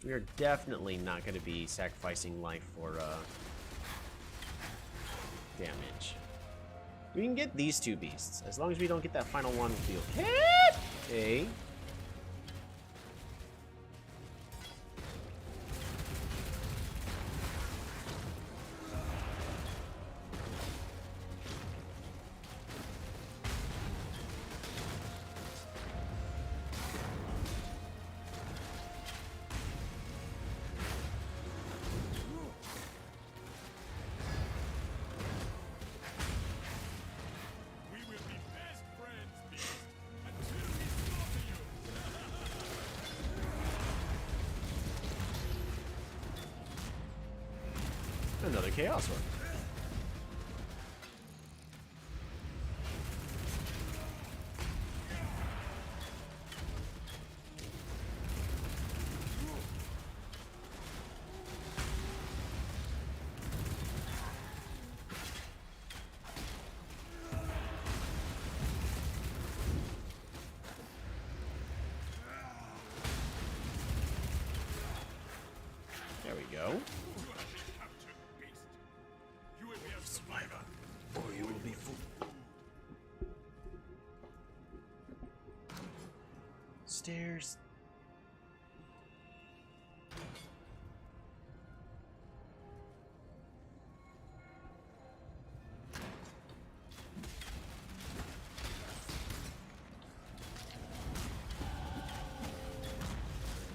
We are definitely not gonna be sacrificing life for damage. We can get these two beasts. As long as we don't get that final one, we'll be okay. Okay. Another Chaos one. There we go. Stairs.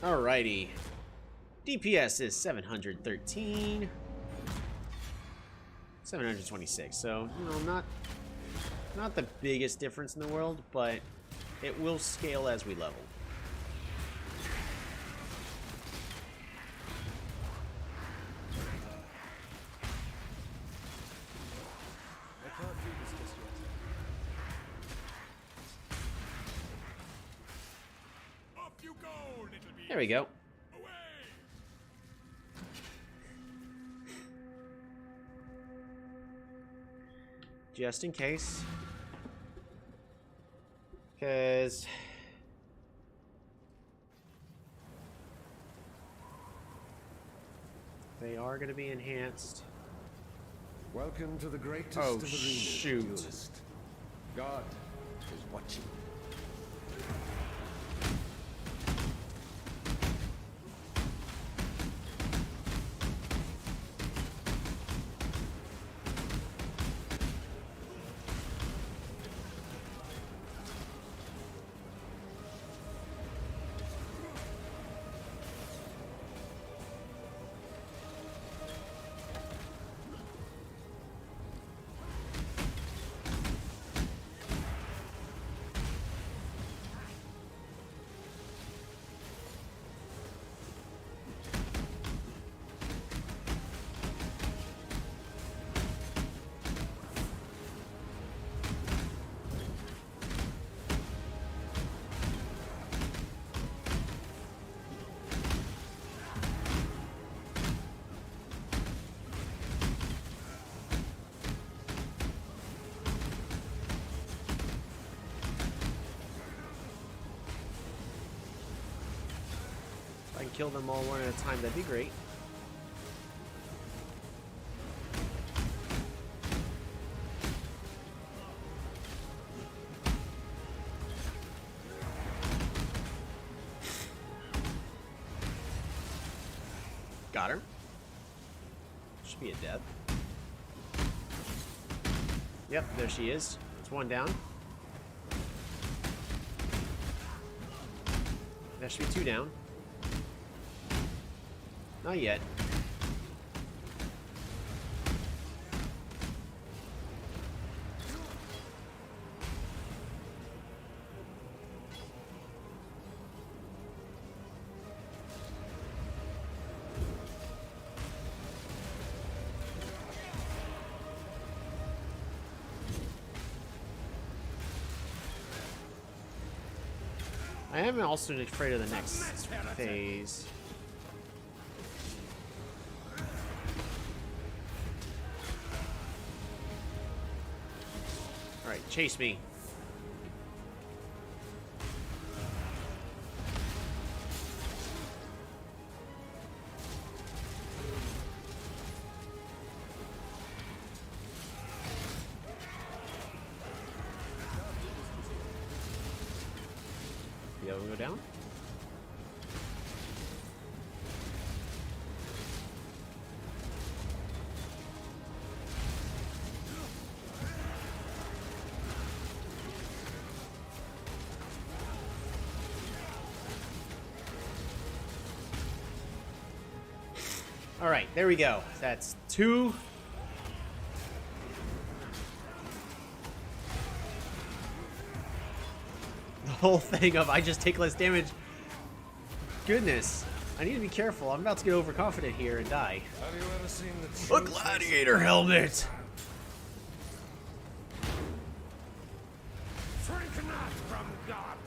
Alrighty. DPS is 713. 726. So, you know, not the biggest difference in the world, but it will scale as we level. I can't do this just yet. Up you go, little bee. There we go. Just in case. Because they are going to be enhanced. Welcome to the greatest Oh, of arenas, shoot. duelist. God is watching. If I can kill them all one at a time, that'd be great. Got her. Should be a death. Yep, there she is. It's one down. There should be two down. Not yet. I am also afraid of the next phase. Alright, chase me. The other one go down? Alright, there we go. That's two. The whole thing of I just take less damage. Goodness. I need to be careful. I'm about to get overconfident here and die. Have you ever seen the A gladiator helmet! Shrink not from God.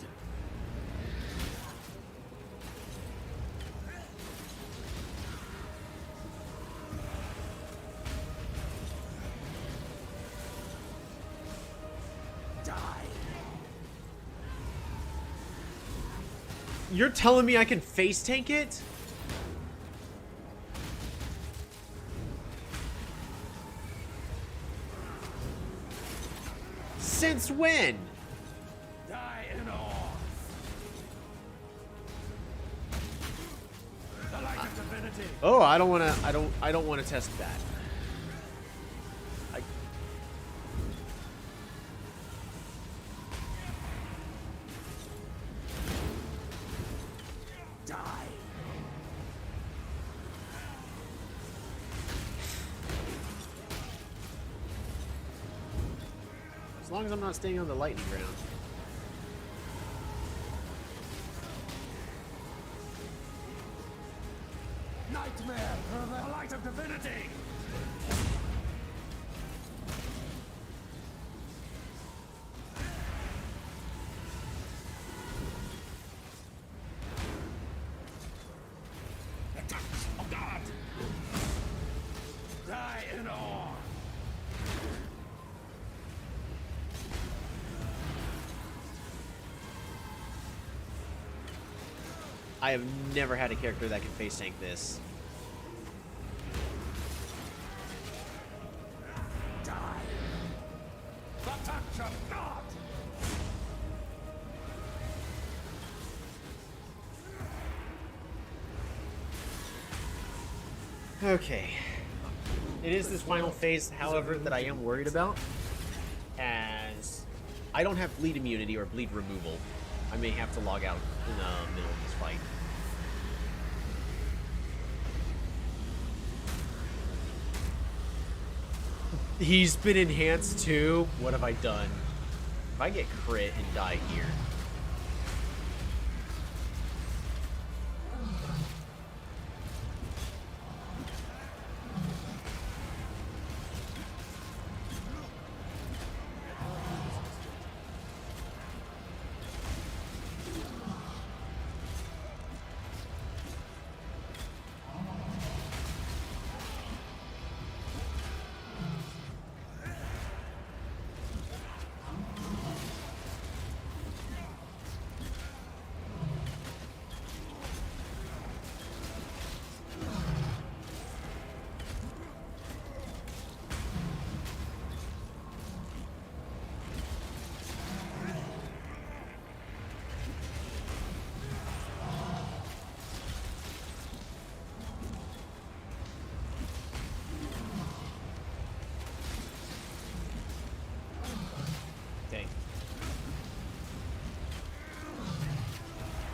You're telling me I can face tank it? Since when? Die in awe. Oh, I don't want to. I don't want to test that. Die. As long as I'm not staying on the lightning ground. Nightmare for the light of divinity! The touch of God! Die in awe! I have never had a character that can face tank this. Die! The touch of God! Okay. It is this final phase, however, that I am worried about. As I don't have bleed immunity or bleed removal. I may have to log out in the middle of this fight. He's been enhanced too. What have I done? If I get crit and die here.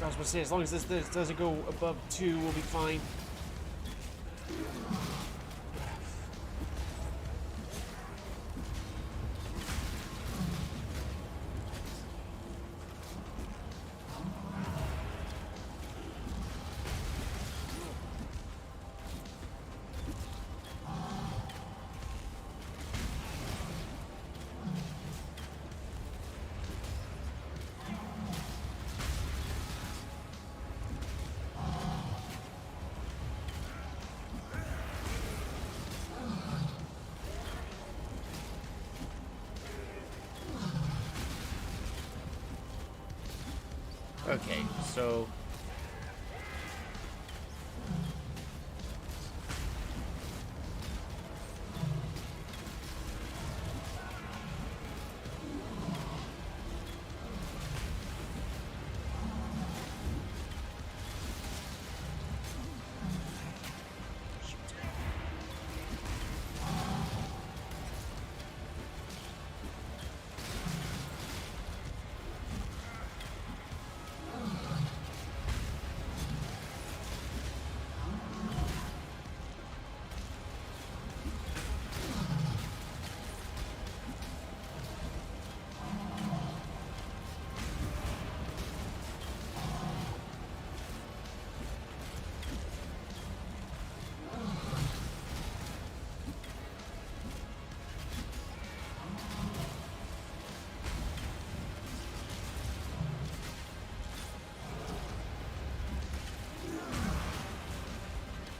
I was supposed to say, as long as this doesn't go above 2, we'll be fine. Okay, so...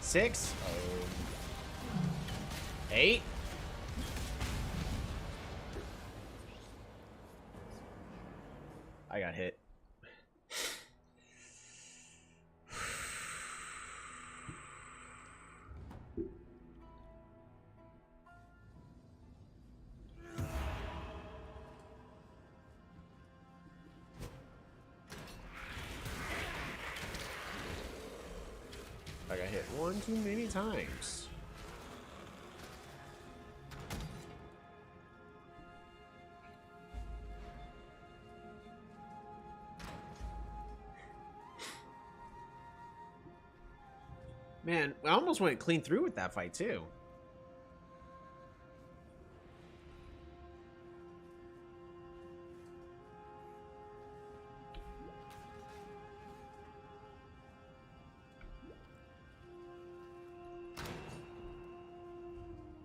Six? 8? I got hit. I got hit one too many times. Man, I almost went clean through with that fight too.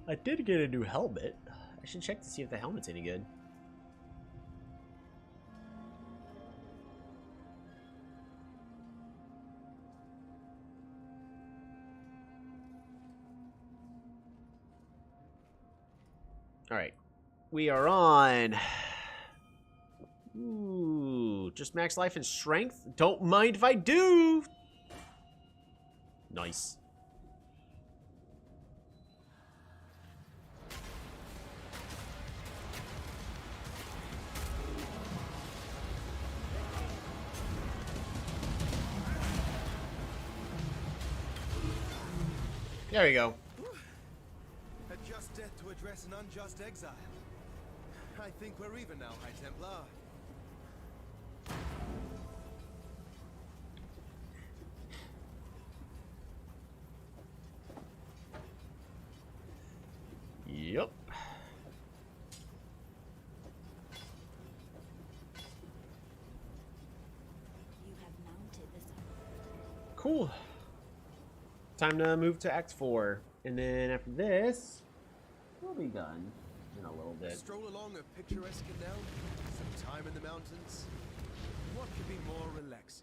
I did get a new helmet. I should check to see if the helmet's any good. Alright. We are on... Ooh, just max life and strength? Don't mind if I do! Nice. There we go. A just death to address an unjust exile. I think we're even now, High Templar. Yep. Cool. Time to move to Act 4. And then after this, we'll be done in a little bit. Stroll along a picturesque canal, some time in the mountains. What could be more relaxing?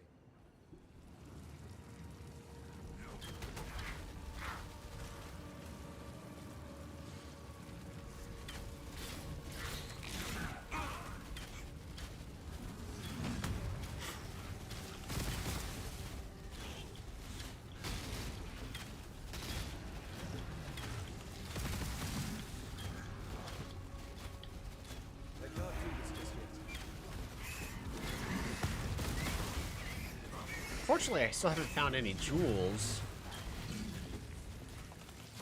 Fortunately, I still haven't found any jewels.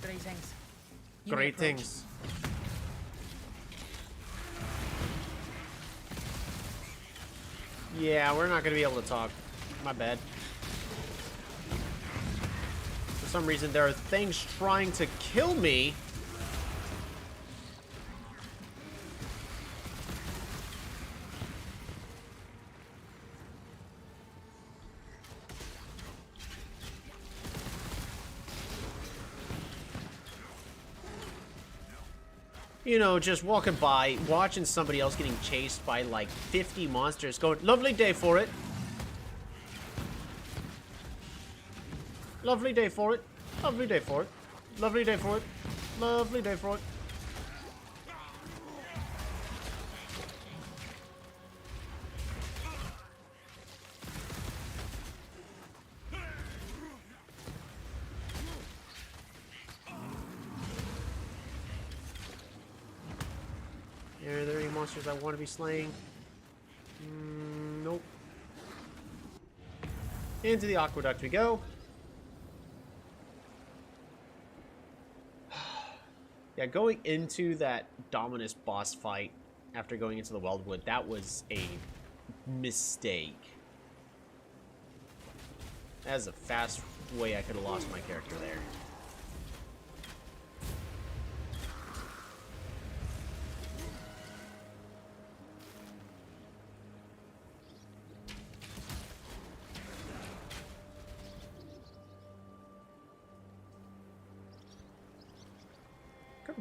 Greetings. Great things. Yeah, we're not going to be able to talk. My bad. For some reason, there are things trying to kill me. You know, just walking by, watching somebody else getting chased by like 50 monsters, going, lovely day for it. Lovely day for it. Lovely day for it. Lovely day for it. Lovely day for it. Are there any monsters I want to be slaying? Nope. Into the aqueduct we go. Yeah, going into that Dominus boss fight after going into the Weldwood, that was a mistake. That is a fast way I could have lost my character there.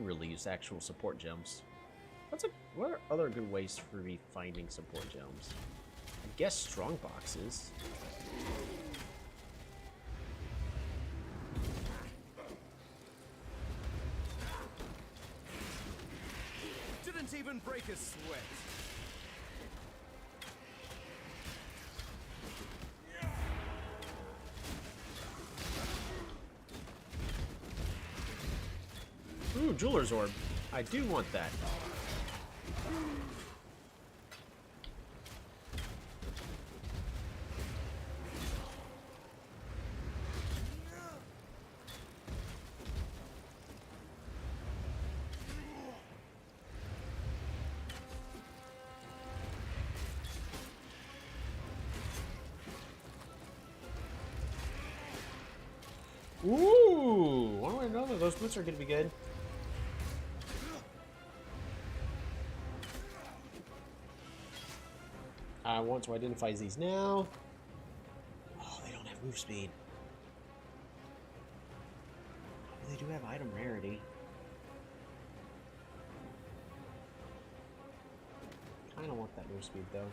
Really use actual support gems. What are other good ways for me finding support gems? I guess strong boxes. Didn't even break a sweat. Ooh, Jeweler's Orb. I do want that. Ooh! One way or another, those boots are going to be good. I want to identify these now. Oh, they don't have move speed. They do have item rarity. Kind of want that move speed though.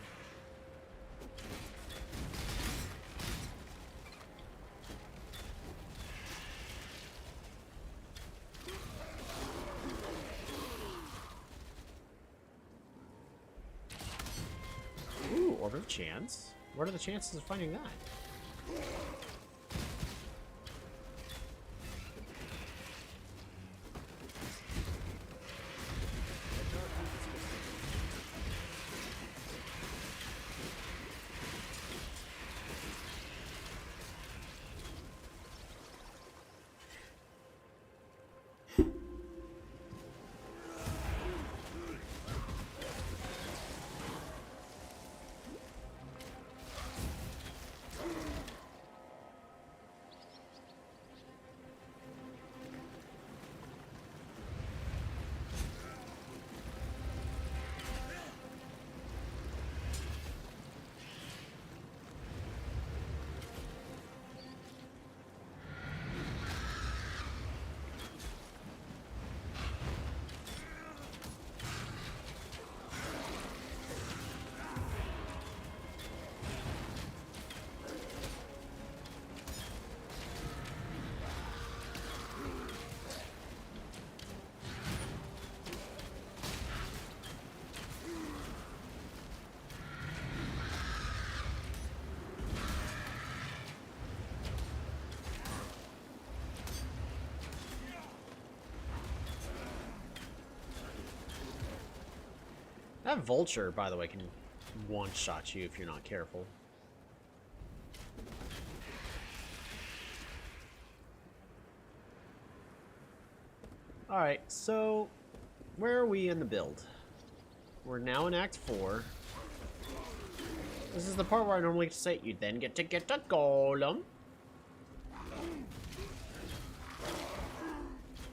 Ooh, Order of Chance. What are the chances of finding that? That vulture, by the way, can one-shot you if you're not careful. Alright, so where are we in the build? We're now in Act 4. This is the part where I normally say you then get a golem.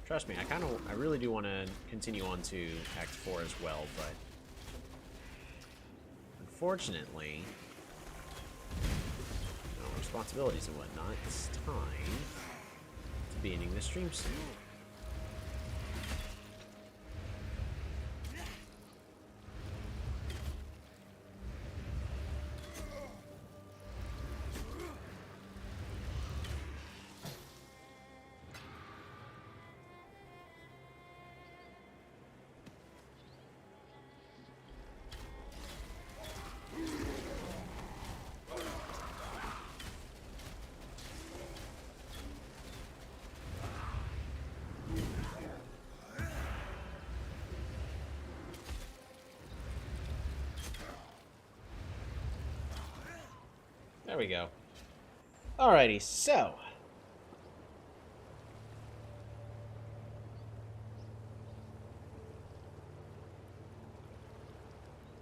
Trust me, I really do want to continue on to Act 4 as well, but unfortunately, responsibilities and whatnot, it's time to be ending the stream soon. There we go. Alrighty, so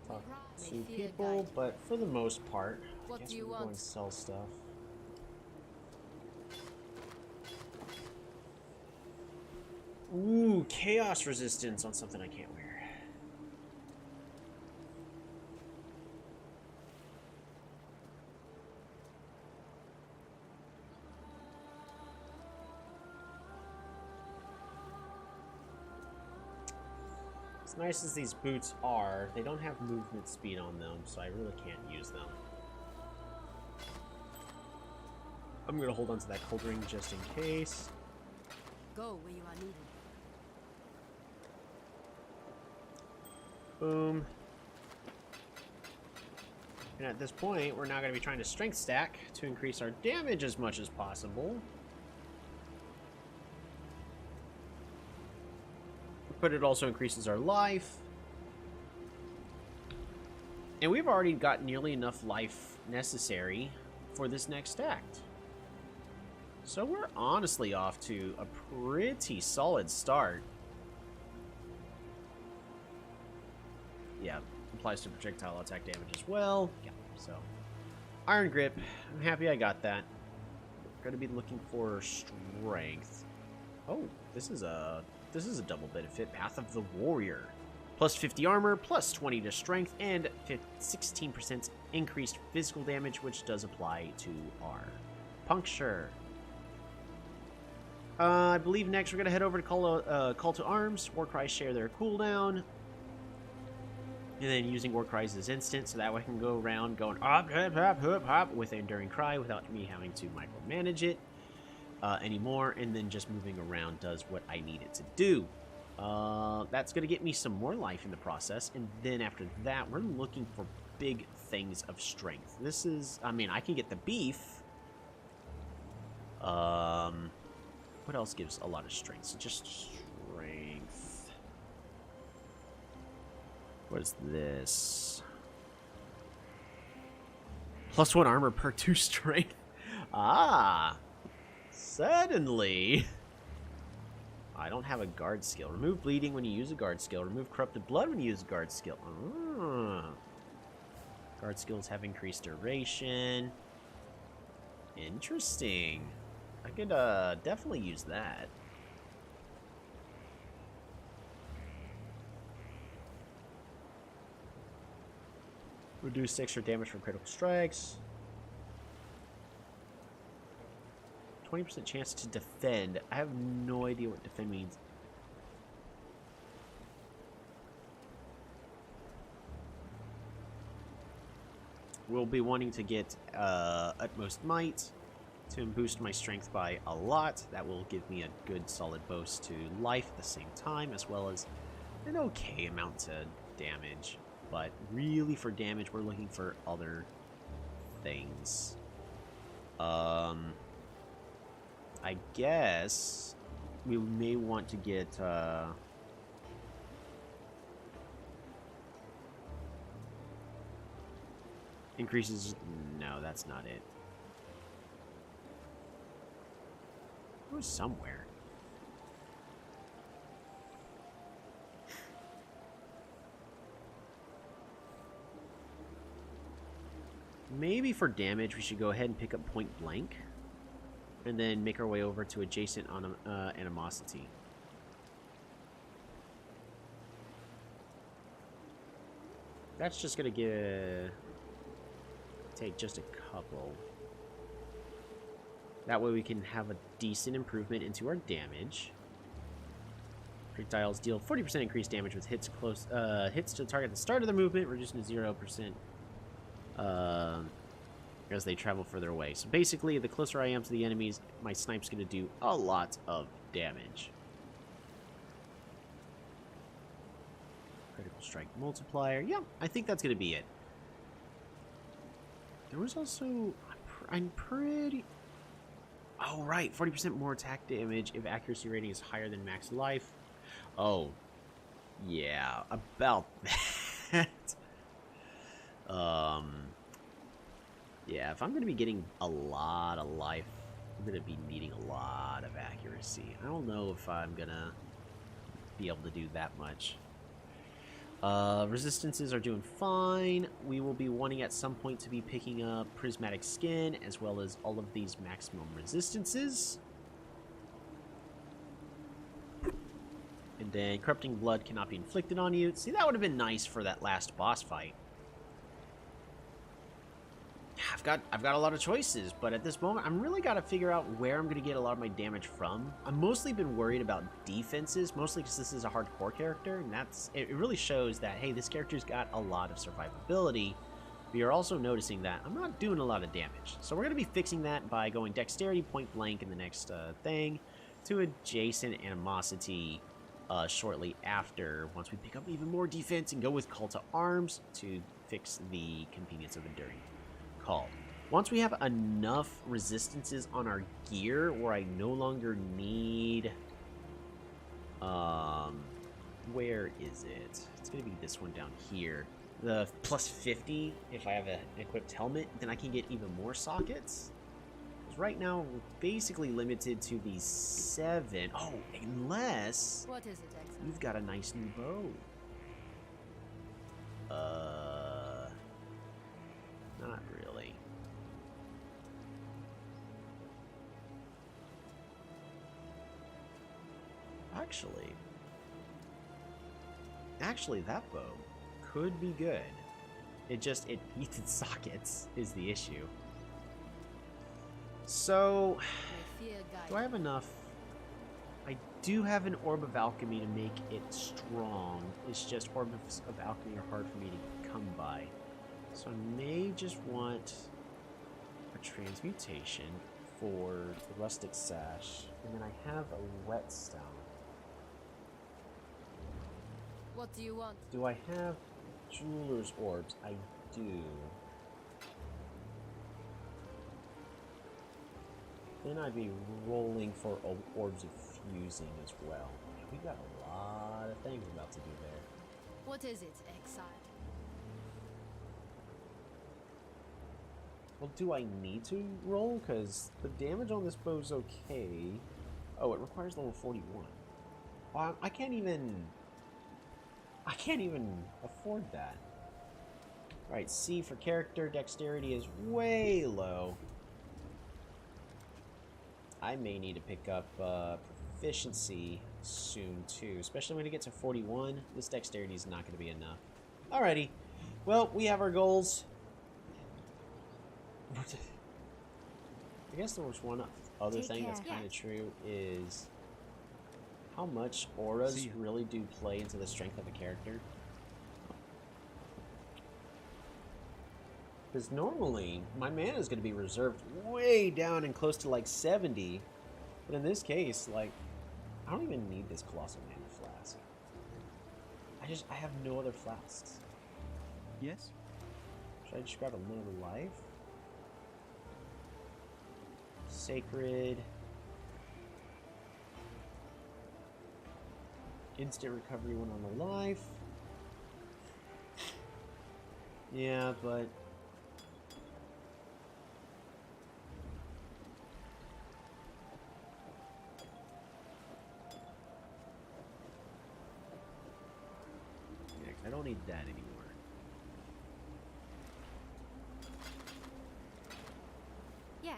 talk to people, but for the most part, I guess we're going to sell stuff. Ooh, chaos resistance on something I can't wear. As nice as these boots are, they don't have movement speed on them, so I really can't use them. I'm gonna hold on to that cold ring just in case. Go where you are needed. Boom. And at this point, we're now gonna be trying to strength stack to increase our damage as much as possible. But it also increases our life. And we've already got nearly enough life necessary for this next act. So we're honestly off to a pretty solid start. Yeah, applies to projectile attack damage as well. Yeah, so Iron Grip, I'm happy I got that. Going to be looking for strength. Oh, this is a double benefit. Path of the Warrior. Plus 50 armor, plus 20 to strength, and 16% increased physical damage, which does apply to our puncture. I believe next we're going to head over to Call to Arms. War Cries share their cooldown. And then using War Cries as instant, so that way I can go around going hop, hop, hop, hop, hop with Enduring Cry without me having to micromanage it anymore. And then just moving around does what I need it to do. That's going to get me some more life in the process. And then after that, we're looking for big things of strength. This is, I mean, I can get the beef. What else gives a lot of strength? So just strength. What is this? Plus 1 armor per 2 strength. Ah! Suddenly. I don't have a guard skill. Remove bleeding when you use a guard skill. Remove corrupted blood when you use a guard skill. Ah. Guard skills have increased duration. Interesting. I could definitely use that. Reduce extra damage from critical strikes. 20% chance to defend. I have no idea what defend means. We'll be wanting to get utmost might to boost my strength by a lot. That will give me a good solid boost to life at the same time, as well as an okay amount to damage. But really for damage, we're looking for other things. I guess we may want to get increases. No, that's not it. It was somewhere. Maybe for damage, we should go ahead and pick up point blank. And then make our way over to adjacent on animosity. That's just going to take just a couple. That way we can have a decent improvement into our damage. Projectiles deal 40% increased damage with hits close hits to the target at the start of the movement, reducing to 0% as they travel further away. So basically, the closer I am to the enemies, my snipe's going to do a lot of damage. Critical strike multiplier. Yeah, I think that's going to be it. There was also... I'm pretty... Oh, right. 40% more attack damage if accuracy rating is higher than max life. Oh. Yeah, about that. Yeah, if I'm going to be getting a lot of life, I'm going to be needing a lot of accuracy. I don't know if I'm going to be able to do that much. Resistances are doing fine. We will be wanting at some point to be picking up Prismatic Skin, as well as all of these maximum resistances. And then Corrupting Blood cannot be inflicted on you. See, that would have been nice for that last boss fight. I've got a lot of choices, but at this moment, I'm really got to figure out where I'm going to get a lot of my damage from. I've mostly been worried about defenses, mostly because this is a hardcore character, and it really shows that, hey, this character's got a lot of survivability. But you're also noticing that I'm not doing a lot of damage. So we're going to be fixing that by going Dexterity point blank in the next thing to adjacent Animosity shortly after, once we pick up even more defense and go with Call to Arms to fix the convenience of Enduring Call. Once we have enough resistances on our gear where I no longer need... where is it? It's going to be this one down here. The plus 50, if I have an equipped helmet, then I can get even more sockets. Because right now, we're basically limited to these 7. Oh, unless... What is it, Exile? You've got a nice new bow. Not really. Actually, that bow could be good. It eats its sockets is the issue. So, do I have enough? I do have an Orb of Alchemy to make it strong. It's just Orbs of Alchemy are hard for me to come by. So I may just want a transmutation for the Rustic Sash. And then I have a Whetstone. What do you want? Do I have Jeweler's Orbs? I do. Then I'd be rolling for Orbs of Fusing as well. Man, we got a lot of things about to do there. What is it, Exile? Well, do I need to roll? Because the damage on this bow is okay. Oh, it requires level 41. I can't even afford that. Alright, C for character. Dexterity is way low. I may need to pick up proficiency soon, too. Especially when it gets to 41. This dexterity is not going to be enough. Alrighty. Well, we have our goals. I guess there was one other thing that's kind of true is how much auras really do play into the strength of a character. Because normally, my mana is going to be reserved way down and close to like 70. But in this case, like, I don't even need this Colossal Mana Flask. I have no other flasks. Yes? Should I just grab another life? Sacred. Instant recovery one on the life. Yeah, but... yeah, I don't need that anymore. Yeah.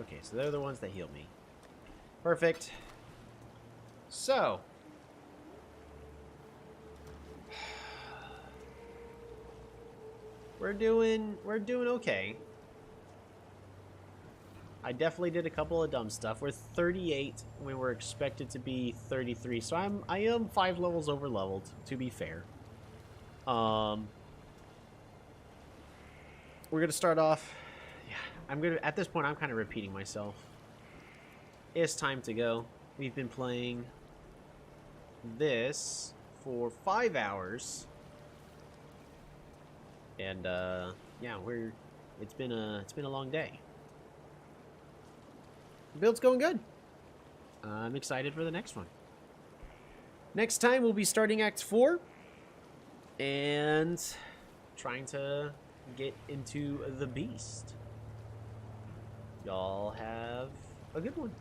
Okay, so they're the ones that heal me. Perfect. So... We're doing okay. I definitely did a couple of dumb stuff. We're 38 when we're expected to be 33, so I am 5 levels over leveled, to be fair. We're gonna start off. Yeah, at this point I'm kind of repeating myself. It's time to go. We've been playing this for 5 hours. And yeah, it's been a long day. The build's going good. I'm excited for the next one. Next time we'll be starting Act 4 and trying to get into the Beast. Y'all have a good one.